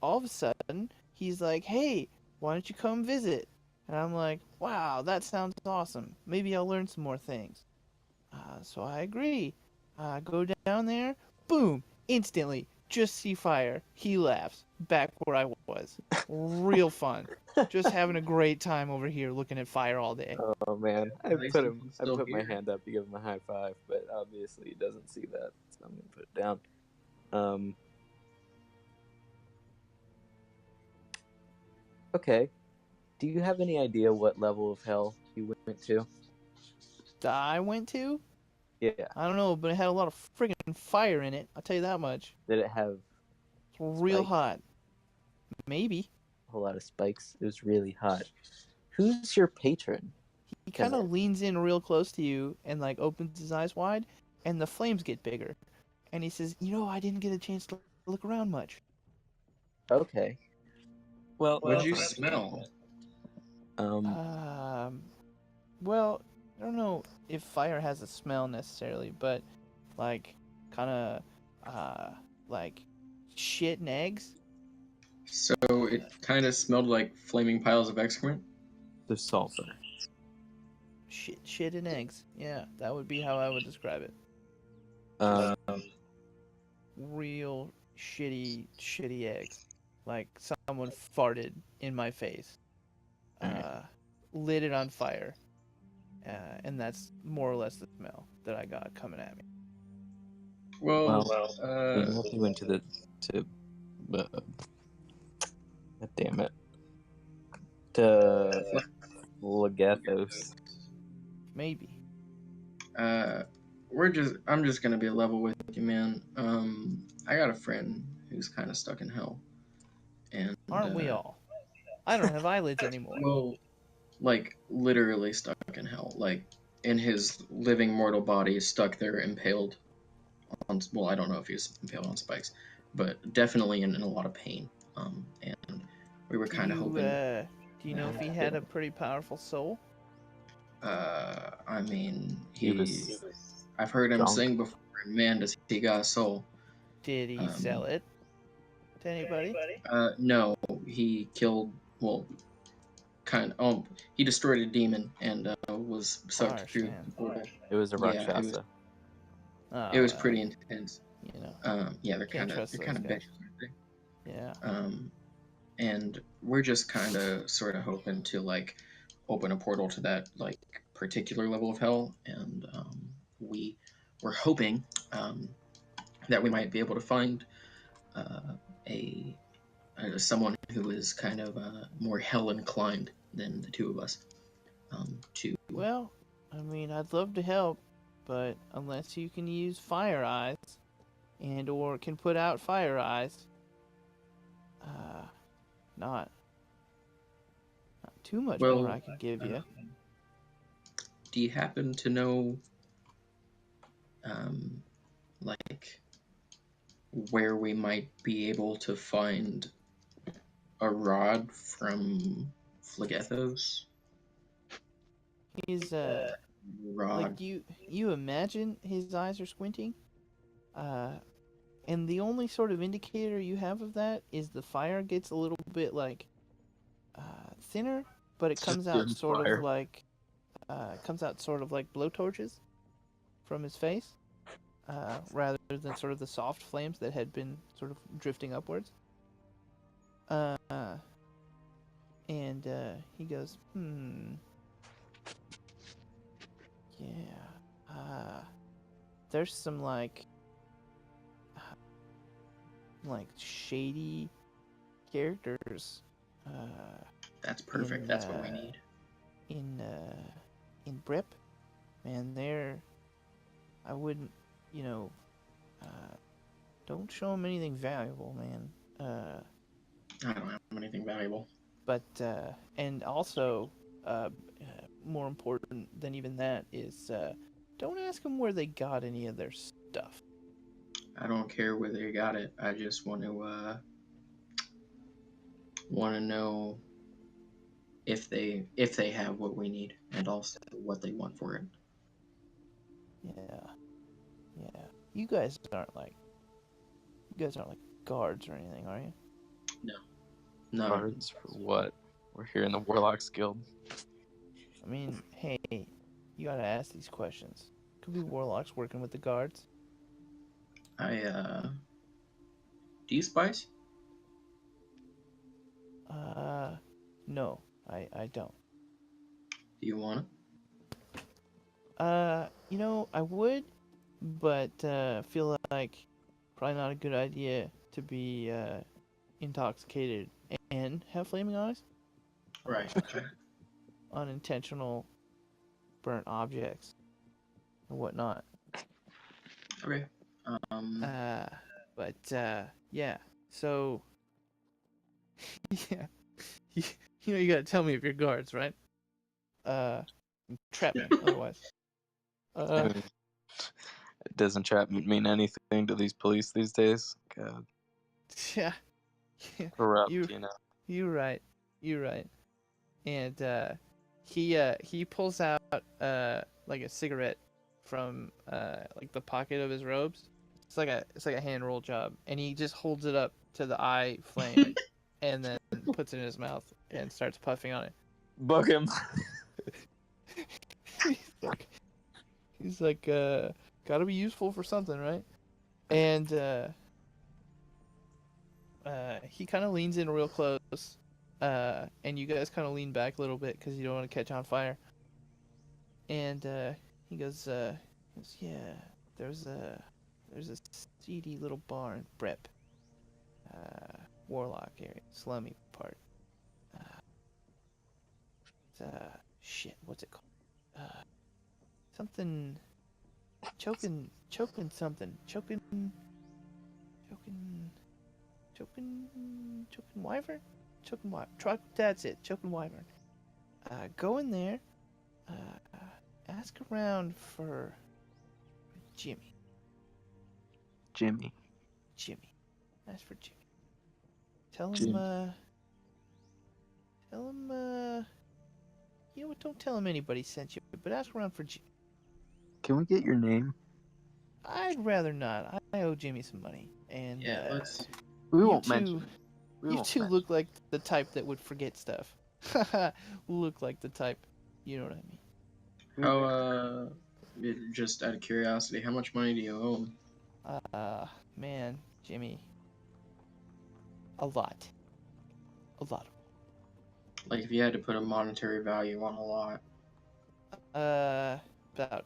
All of a sudden, he's like, "Hey, why don't you come visit?" And I'm like, "Wow, that sounds awesome. Maybe I'll learn some more things." So I agree. Go down there, boom, instantly, just see fire. He laughs. Back where I was. Real fun. Just having a great time over here looking at fire all day. Oh man, I At least you can I still put my hear. hand up to give him a high five, but obviously he doesn't see that, so I'm gonna put it down. Okay. Do you have any idea what level of hell you went to? That I went to? Yeah. I don't know, but it had a lot of friggin' fire in it. I'll tell you that much. Did it have It's real spikes? hot. Maybe. A whole lot of spikes. It was really hot. Who's your patron? He kind of leans in real close to you and like opens his eyes wide, and the flames get bigger. And he says, I didn't get a chance to look around much. Okay. Well, What'd you smell? Well, I don't know if fire has a smell necessarily, but like kind of like shit and eggs. So it kind of smelled like flaming piles of excrement. the sulfur. Shit and eggs. Yeah, that would be how I would describe it. Um, Real shitty eggs. Like someone farted in my face. Lit it on fire. And that's more or less the smell that I got coming at me. Well, we have to go into God damn it. To Legathos. Maybe. I'm just gonna be level with you, man. I got a friend who's kind of stuck in hell, and Aren't we all? I don't have eyelids anymore. well, like literally stuck in hell, like in his living mortal body, stuck there, impaled on. Well, I don't know if he was impaled on spikes, but definitely in a lot of pain. And we were kind of hoping. Do you know if he had a pretty powerful soul? I mean, He was I've heard him drunk. sing before. And man, does he got a soul? Did he sell it to anybody? No, he killed. Well, he destroyed a demon and was sucked Harsh, through. man. the portal. It was a Yeah, Rakshasa. It was pretty intense. Yeah, they're Can't kind of trust those guys. bitches, aren't they? Yeah. And we're just kind of sort of hoping to like open a portal to that like particular level of hell, and we were hoping that we might be able to find a someone who is kind of more hell inclined than the two of us. Well, I mean, I'd love to help, but unless you can use fire eyes and or can put out fire eyes, not too much more I can give you. Do you happen to know, like, where we might be able to find a rod from Phlegethos? He's Rod. like you imagine his eyes are squinting, and the only sort of indicator you have of that is the fire gets a little bit like thinner, but it comes out sort of like blowtorches from his face, rather than sort of the soft flames that had been sort of drifting upwards. And he goes, yeah, there's some like shady characters. That's perfect. That's what we need. In Brip, man, I wouldn't, don't show them anything valuable, man. I don't have anything valuable. But and also, more important than even that is, don't ask them where they got any of their stuff. I don't care where they got it. I just want to know if they have what we need and also what they want for it. Yeah. You guys aren't like guards or anything, are you? No. Guards for what? We're here in the Warlocks Guild. I mean, hey, you gotta ask these questions. Could be warlocks working with the guards. Do you spice? No, I don't. Do you want it? I would, but feel like probably not a good idea to be intoxicated and have flaming eyes. Right. Okay. Unintentional burnt objects and whatnot. Okay. But yeah. So Yeah. You, you gotta tell me if you're guards, right? Trap me, otherwise. I mean, does entrapment mean anything to these police these days? God, Yeah. corrupt, You- you know. You're right. You're right. And he pulls out like a cigarette from like the pocket of his robes. It's like a hand roll job, and he just holds it up to the eye flame, and then puts it in his mouth and starts puffing on it. Book him. he's like, gotta be useful for something, right? And he kind of leans in real close, and you guys kind of lean back a little bit because you don't want to catch on fire. And he goes, yeah, there's a seedy little barn, Brep, Warlock area, slummy part. Shit, what's it called? Something, choking something, choking wyvern, that's it, choking wyvern. Go in there. Ask around for Jimmy. Jimmy. Ask for Jimmy. Tell him, Jimmy. you know what, don't tell him anybody sent you, but ask around for Jimmy. Can we get your name? I'd rather not. I owe Jimmy some money. And, Yeah, let's. We you won't two, mention. You two look like the type that would forget stuff. Look like the type, you know what I mean. How, just out of curiosity, how much money do you owe him? Man, Jimmy. A lot. Like, if you had to put a monetary value on a lot. About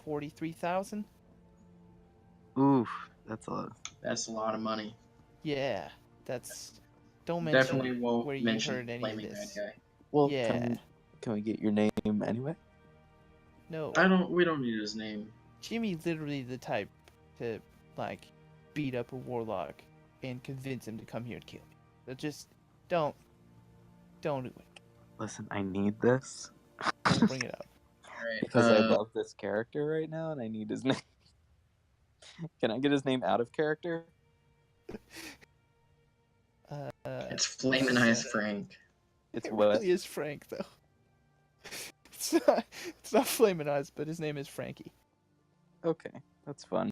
43,000. Oof, that's a lot. That's a lot of money. Yeah, that's. Don't mention Definitely won't where you mention heard any of flaming bad this. guy. Well, Yeah. can we get your name anyway? No, We don't need his name. Jimmy literally the type to like beat up a warlock and convince him to come here and kill me. So just don't do it. Listen, I need this Don't bring it up. Alright. because I love this character right now, and I need his name. Can I get his name out of character? It's Flamin' Eyes Frank. It's It what? really is Frank though. It's not Flamin' Eyes, but his name is Frankie. Okay, that's fun.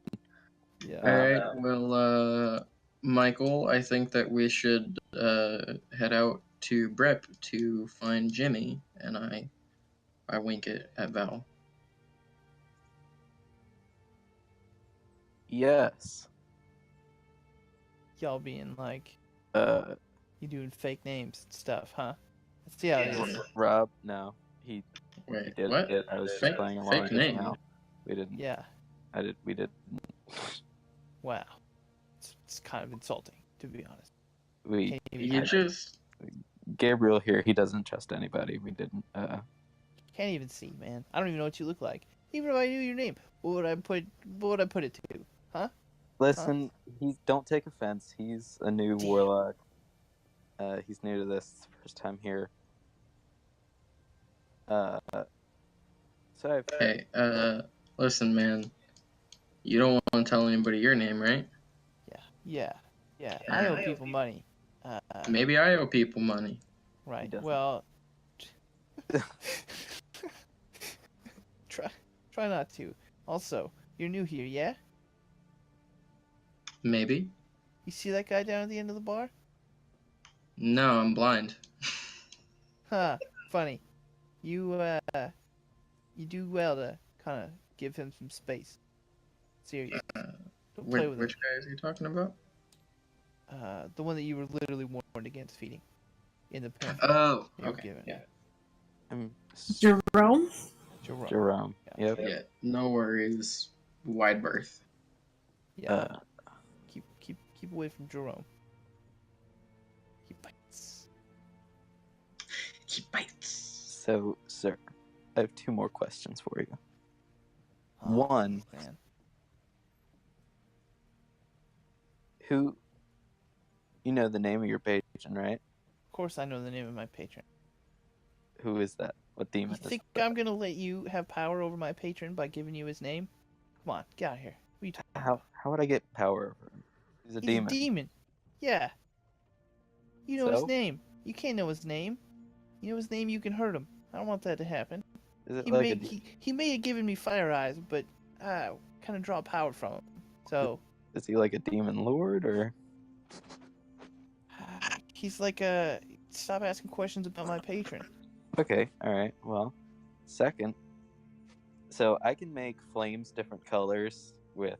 Yeah. Alright, well, Michael, I think that we should head out to Brep to find Jimmy, and I wink it at Val. Yes. Y'all being like, Uh, you doing fake names and stuff, huh? Let's see how it is. Rob? No, he Wait, did what? it. I was Fake- just playing along fake just name? now. We didn't. Yeah. We did. Wow. It's kind of insulting, to be honest. We Can't even, You just Gabriel here. He doesn't trust anybody. We didn't. can't even see, man. I don't even know what you look like. Even if I knew your name, what would I put it to? Huh? Listen, don't take offense. He's a new warlock. He's new to this, first time here. So hey, listen, man. You don't want to tell anybody your name, right? Yeah. I owe people money. Maybe I owe people money. Right. doesn't. Well, try not to. Also, you're new here, yeah? Maybe. You see that guy down at the end of the bar? No, I'm blind. Huh. Funny. You do well to kind of give him some space. Serious. Don't play with Which him. guy is he talking about? The one that you were literally warned against feeding in the pamphlet. Oh, you were okay. given. Yeah. Jerome? Jerome. Yep. Yeah. No worries. Wide berth. Yeah. Keep away from Jerome. He bites. He bites. So, sir, I have two more questions for you. Oh, One. Man. Who You know the name of your patron, right? Of course, I know the name of my patron. Who is that? What You demon is think that? I'm gonna let you have power over my patron by giving you his name? Come on, get out of here. What are you talking about? How would I get power over him? He's a He's demon. a demon. Yeah. You know his So? name. You can't know his name. You know his name, you can hurt him. I don't want that to happen. Is it He like may have given me fire eyes, but I kind of draw power from him. So is he like a demon lord or? he's like a stop asking questions about my patron. Okay, all right. Well, second, so I can make flames different colors with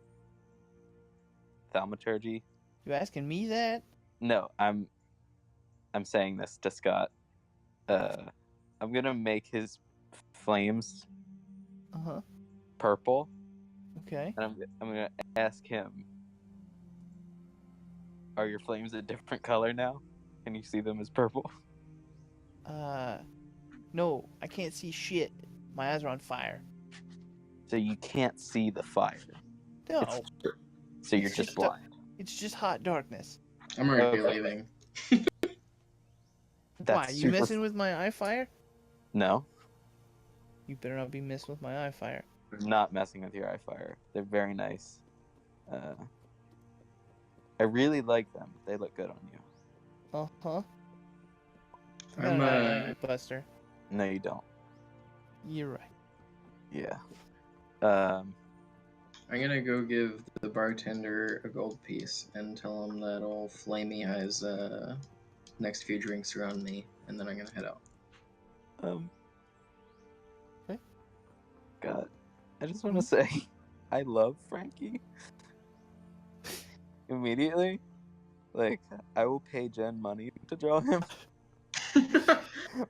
thaumaturgy. You asking me that? No, I'm saying this to Scott. I'm gonna make his flames Uh-huh. purple, Okay. and I'm gonna ask him, are your flames a different color now? Can you see them as purple? No, I can't see shit. My eyes are on fire. So you can't see the fire. No. So you're It's just just blind. It's just hot darkness. I'm already Okay. leaving. Why? That's You super. messing with my eye fire? No, You better not be messing with my eye fire. I'm not messing with your eye fire. They're very nice. I really like them. They look good on you. Uh-huh. I got I'm an eye on you, Buster. No, you don't. You're right. Yeah. I'm gonna go give the bartender a gold piece and tell him that old Flamey has next few drinks around me, and then I'm gonna head out. Okay. God, I just want to say, I love Frankie. Immediately, like I will pay Jen money to draw him,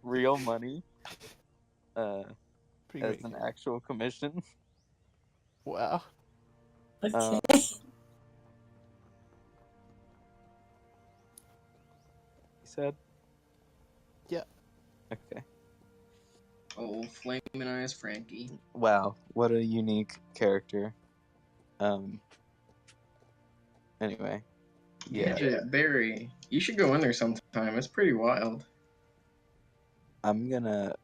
real money, Pretty as great. an actual commission. Wow. Okay. You said? Yeah. Okay. Old Flaming Eyes Frankie. Wow, what a unique character. Anyway, yeah. Barry, you should go in there sometime. It's pretty wild. I'm gonna.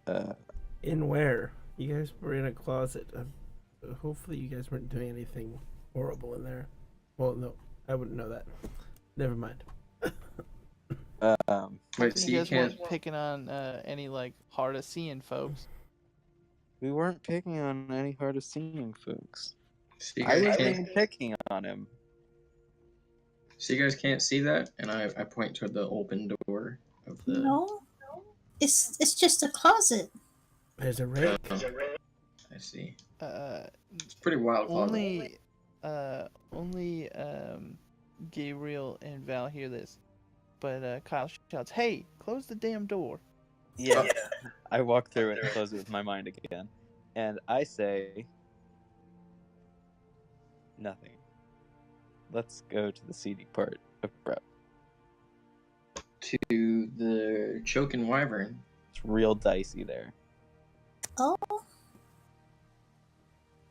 In where? You guys were in a closet. Hopefully, you guys weren't doing anything horrible in there. Well, no, I wouldn't know that. Never mind. Wait, so You you guys can't. weren't picking on any like hard of seeing folks. We weren't picking on any hard of seeing folks. So you I guys was can't. being picking on him. So you guys can't see that, and I point to the open door of the. No, it's just a closet. There's a rake. I see. It's pretty wild closet. Only Gabriel and Val hear this, but Kyle shouts, "Hey, close the damn door!" Yeah. I walk through it and close it with my mind again. And I say nothing. Let's go to the seedy part of prep. To the choking wyvern. It's real dicey there. Oh,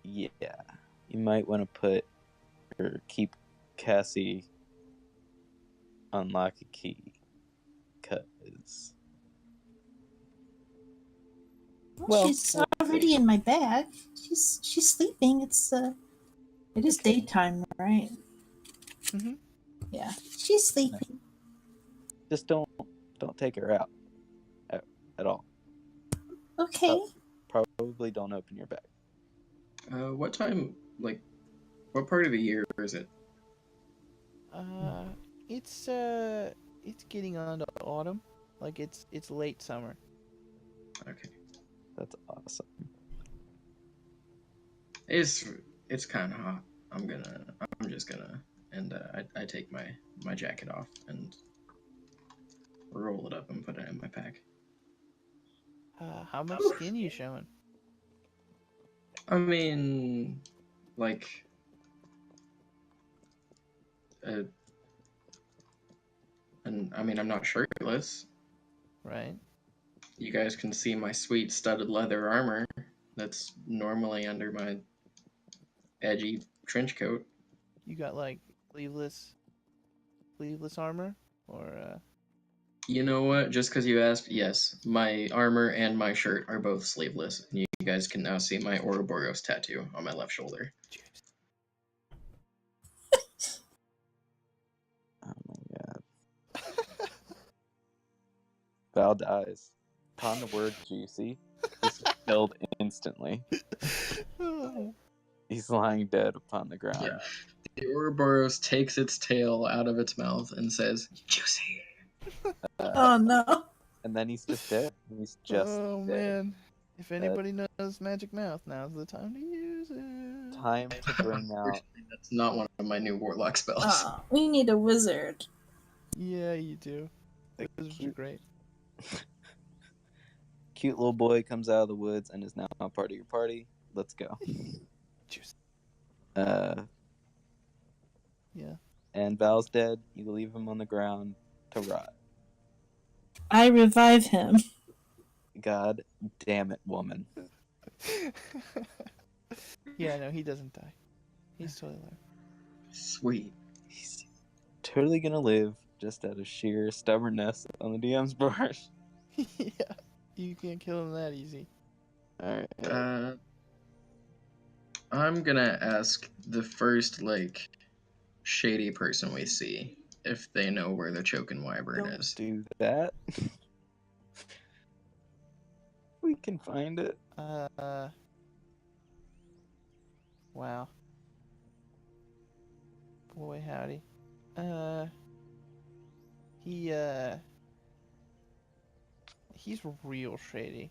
Yeah. You might want to put or keep Cassie on lock and key. Cause well, she's already in my bag. She's sleeping. It is daytime, right? Mm-hmm. Yeah, she's sleeping. just don't take her out at all. Okay. Probably don't open your bag. What time? Like, what part of the year is it? It's getting on to autumn. Like it's late summer. Okay. That's awesome. It's kind of hot. I'm just gonna, and I take my jacket off and roll it up and put it in my pack. How much skin you showing? I mean, like, and I mean, I'm not shirtless. Right. You guys can see my sweet studded leather armor that's normally under my edgy trench coat. You got like sleeveless armor, or You know what? Just because you asked, yes, my armor and my shirt are both sleeveless. And you guys can now see my Ouroboros tattoo on my left shoulder. Oh my god. Val dies. Upon the word juicy, he's killed instantly. He's lying dead upon the ground. Yeah. The Ouroboros takes its tail out of its mouth and says, "Juicy." Oh no. And then he's just dead. He's just oh dead. man. If anybody knows Magic Mouth, now's the time to use it. Time to bring out. Unfortunately, that's not one of my new warlock spells. We need a wizard. Yeah, you do. The Those are cute, great. cute little boy comes out of the woods and is now a part of your party. Let's go. Juice. Uh, Yeah. and Val's dead. You leave him on the ground to rot. I revive him. God damn it, woman. Yeah, no, he doesn't die. He's totally alive. Sweet. He's totally gonna live just out of sheer stubbornness on the DM's part. Yeah. You can't kill him that easy. Alright. I'm gonna ask the first, shady person we see if they know where the Chokin Wyvern Don't is. do that. We can find it. Wow. Boy, howdy. He's real shady.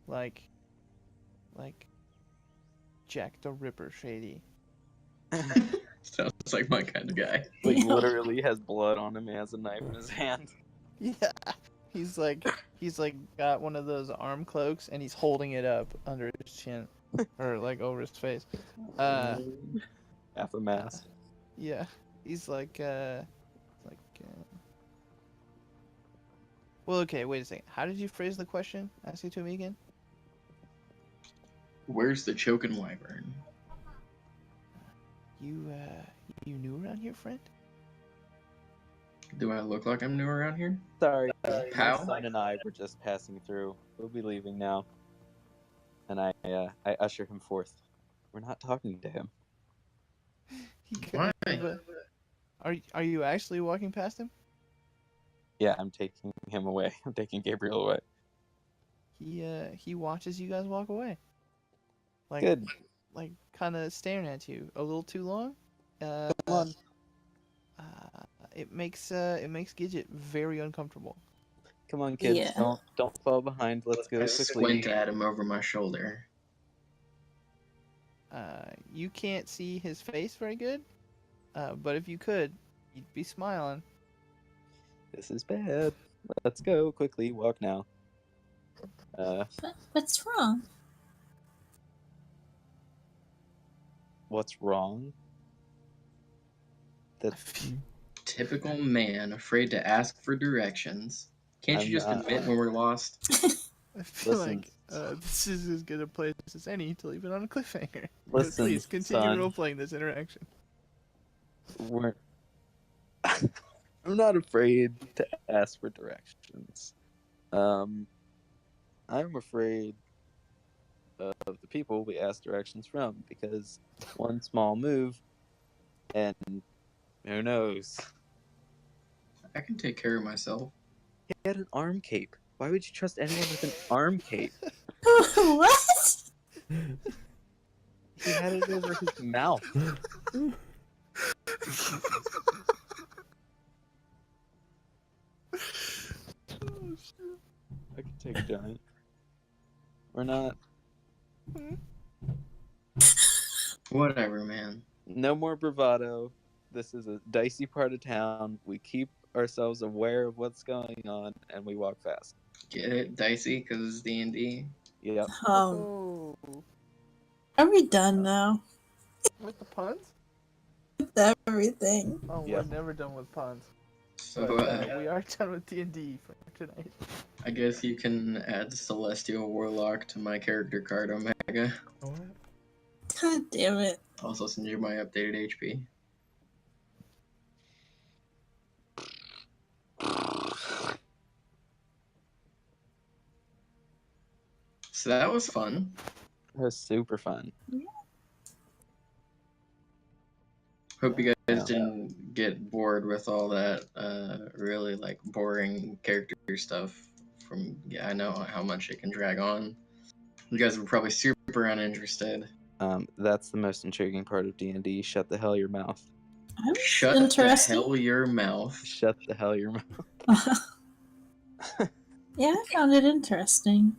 Like Jack the Ripper shady. Sounds like my kind of guy. Like, literally has blood on him. He has a knife in his hand. Yeah. He's got one of those arm cloaks and he's holding it up under his chin. Or over his face. Half a mask. Yeah. He's well, okay, wait a second. How did you phrase the question? Ask it to me again. Where's the Chokin Wyvern? You new around here, friend? Do I look like I'm new around here? Sorry, my Pal? son and I were just passing through. We'll be leaving now. And I usher him forth. We're not talking to him. Why? Are you actually walking past him? Yeah, I'm taking him away. I'm taking Gabriel away. He watches you guys walk away. Good. Kind of staring at you a little too long. Come on. It makes Gidget very uncomfortable. Come on, kids. Yeah. Don't fall behind. Let's go I quickly. squint at him over my shoulder. You can't see his face very good, but if you could, you'd be smiling. This is bad. Let's go quickly. Walk now. What's wrong? What's wrong? That Typical man afraid to ask for directions. Can't you just admit when we're lost? I feel Listen. this is as good a place as any to leave it on a cliffhanger. Listen, Please continue son. role-playing this interaction. we're. I'm not afraid to ask for directions. I'm afraid of the people we ask directions from, because one small move, and who knows? I can take care of myself. He had an arm cape. Why would you trust anyone with an arm cape? What? He had it over his mouth. I can take a giant. We're not. Whatever, man. No more bravado. This is a dicey part of town. We keep ourselves aware of what's going on, and we walk fast. Get it? Dicey, because it's D&D. Yep. Oh, Are we done now? with the puns? With everything. Oh, Yeah. we're never done with puns. So, But, we are done with D&D for tonight. I guess you can add Celestial Warlock to my character card, Omega. What? God damn it. Also send you my updated HP. So that was fun. It was super fun. Hope you guys Yeah. didn't get bored with all that really like boring character stuff. I know how much it can drag on. You guys were probably super uninterested. That's the most intriguing part of D&D. Shut the hell your mouth. I was Shut interested. the hell your mouth. Shut the hell your mouth. Yeah, I found it interesting.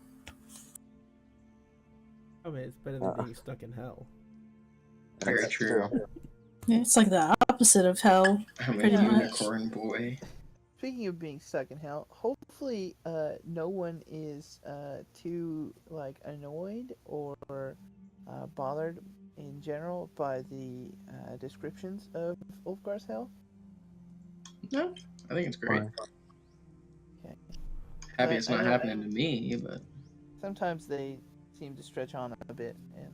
I mean, it's better than being stuck in hell. Very That's true. Yeah, it's like the opposite of hell. I'm a Pretty much. unicorn boy. Speaking of being stuck in hell, hopefully no one is too like annoyed or bothered in general by the descriptions of Ulfgar's hell. No, I think it's great. Okay. Happy it's I not know- happening to me, but Sometimes they seem to stretch on a bit, and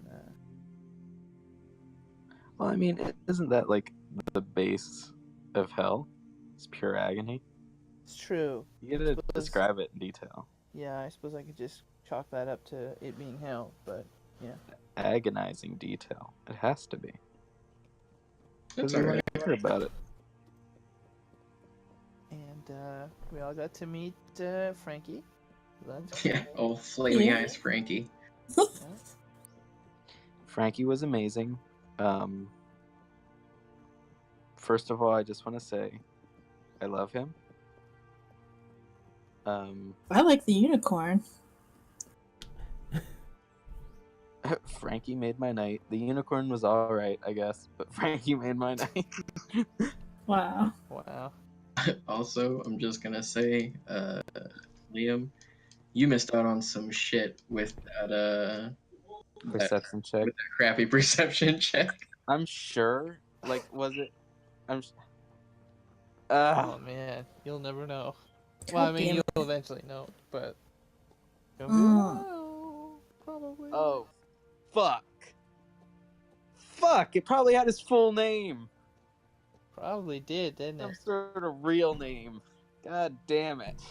Well, I mean, isn't that like the base of hell? It's pure agony. it's true. You gotta Suppose- describe it in detail. Yeah, I suppose I could just chalk that up to it being hell, but Agonizing detail. It has to be. it's Because we want alright. to hear about it. and we all got to meet Frankie. That's Yeah, old flaming Yeah. eyes Frankie. Frankie was amazing. First of all, I just want to say I love him. I like the unicorn. Frankie made my night. The unicorn was all right, I guess, but Frankie made my night. Wow. Wow. Also, I'm just gonna say, Liam, you missed out on some shit with that Perception check. with that crappy perception check. I'm sure. Like, was it? I'm. Oh man, you'll never know. Well, I God mean, damn you'll it. eventually know, but you'll be Mm. oh, probably. Oh, fuck. Fuck! It probably had his full name. Probably did, didn't Some it? sort of real name. God damn it.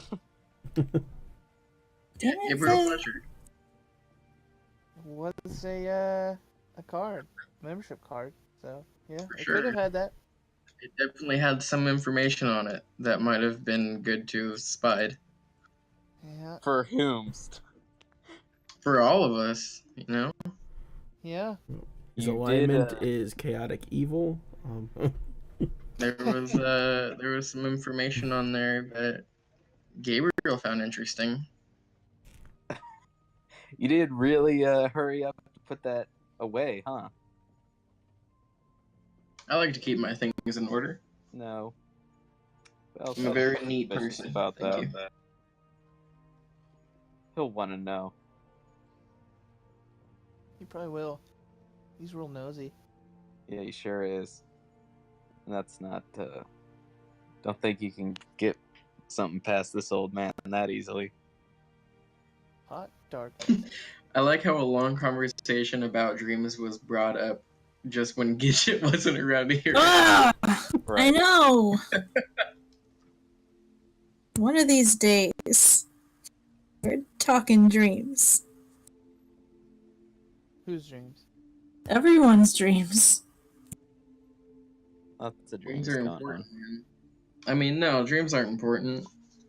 Damn it, It real Faye. pleasure. Was a card, membership card. So yeah, For it sure. could have had that. It definitely had some information on it that might have been good to have spied. Yeah, For whomst? For all of us, you know? yeah. His You alignment did, is chaotic evil. There was some information on there that Gabriel found interesting. You did really hurry up to put that away, huh? I like to keep my things in order. No. Well, I'm a very something neat suspicious person. about Thank that. you. He'll want to know. He probably will. He's real nosy. Yeah, he sure is. And that's not. Don't think you can get something past this old man that easily. Hot, dark. I like how a long conversation about dreams was brought up just when Gidget wasn't around to hear it. Ah, I Right. know. One of these days, we're talking dreams. Whose dreams? Everyone's dreams. Lots of Dreams dreams are going important, on. man. I mean, no, dreams aren't important.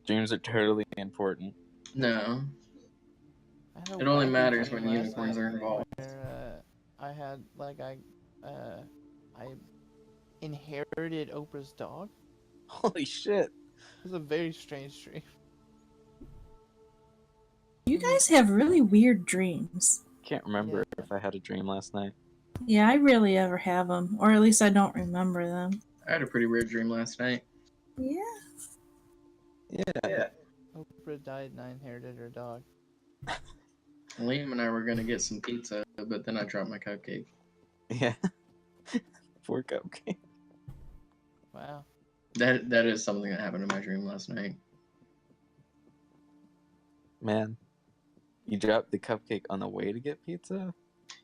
Dreams are totally important. No. I had a It only wacky matters dream when last unicorns night are involved. Where, I had like I inherited Oprah's dog. Holy shit. It was a very strange dream. You guys have really weird dreams. Can't remember Yeah. if I had a dream last night. Yeah, I rarely ever have them, or at least I don't remember them. I had a pretty weird dream last night. Yeah. Yeah. Oprah died and I inherited her dog. Liam and I were gonna get some pizza, but then I dropped my cupcake. Yeah. Poor cupcake. Wow. That is something that happened in my dream last night. Man. You dropped the cupcake on the way to get pizza?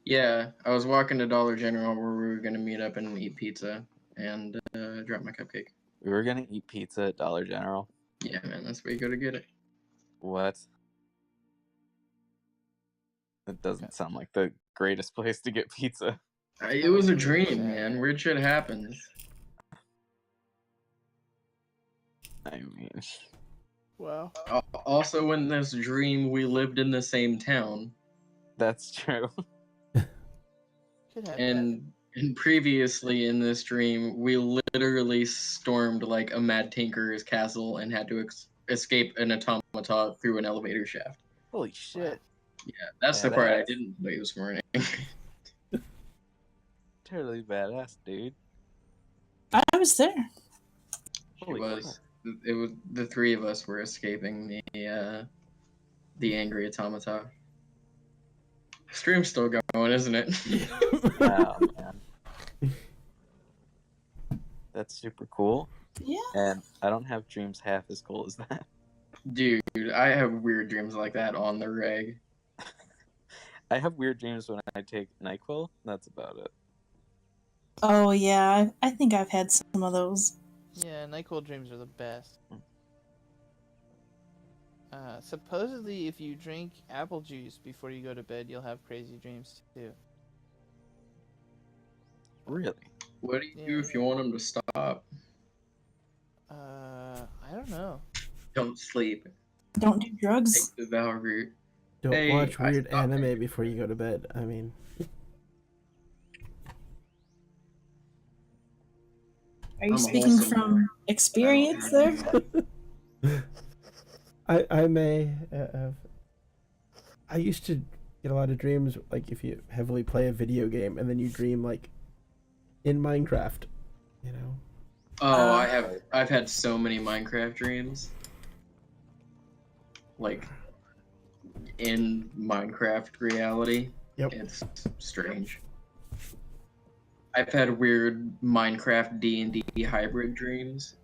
Yeah, I was walking to Dollar General where we were gonna meet up and eat pizza, and dropped my cupcake. We were gonna eat pizza at Dollar General. Yeah, man, that's where you go to get it. What? It doesn't sound like the greatest place to get pizza. It was a dream, man. Weird shit happens. I mean, Wow. Also, in this dream, we lived in the same town, that's true. Could happen. and previously in this dream, we literally stormed like a Mad Tinker's castle and had to escape an automata through an elevator shaft. Holy shit. That's the part I Badass. didn't play this morning. Totally badass, dude. I was there. Holy It was the three of us were escaping the angry automata. Stream's still going, isn't it? Wow, man. That's super cool. Yeah. And I don't have dreams half as cool as that. Dude, I have weird dreams like that on the reg. I have weird dreams when I take NyQuil. That's about it. Oh yeah, I think I've had some of those. Yeah, NyQuil dreams are the best. Supposedly, if you drink apple juice before you go to bed, you'll have crazy dreams too. Really? What do you do if you want them to stop? I don't know. Don't sleep. Don't do drugs. Take the Valor route. Don't Hey, watch I weird stopped anime before you go to bed. I mean, Are you I'm a speaking wholesome from man. experience there? I may have. I used to get a lot of dreams, like if you heavily play a video game and then you dream like in Minecraft, you know. Oh, I've had so many Minecraft dreams. Like in Minecraft reality. Yep. It's strange. I've had weird Minecraft D&D hybrid dreams.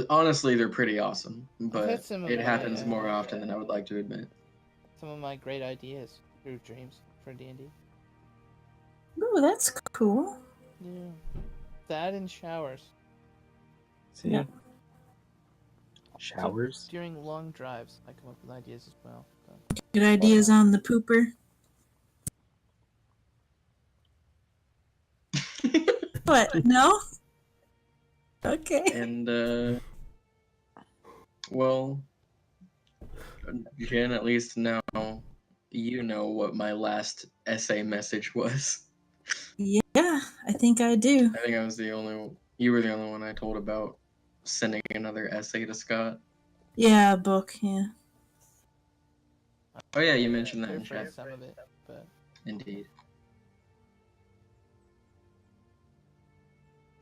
Honestly, they're pretty awesome, had but some of it my, happens more often than I would like to admit. Some of my great ideas through dreams for D&D. Ooh, that's cool. Yeah. That and showers. See? Yeah. Showers? During long drives, I come up with ideas as well. But... Good ideas on the pooper. What? No? Okay. And, well, Jen, at least now you know what my last essay message was. Yeah, I think I do. I think I was you were the only one I told about sending another essay to Scott. Yeah, a book, yeah. Oh yeah, you mentioned that in paraphrased chat. some of it, but Indeed.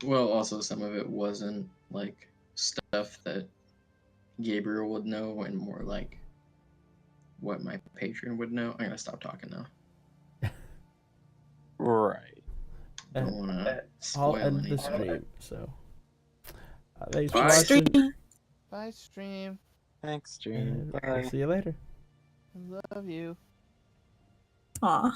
Well, also some of it wasn't like stuff that Gabriel would know and more like what my patron would know. I'm gonna stop talking now. Right. Don't wanna I'll spoil end the anything. stream. So, thanks for Bye. watching, Stream. bye, stream. Thanks, stream. and Bye. I'll see you later. Love you. Aw.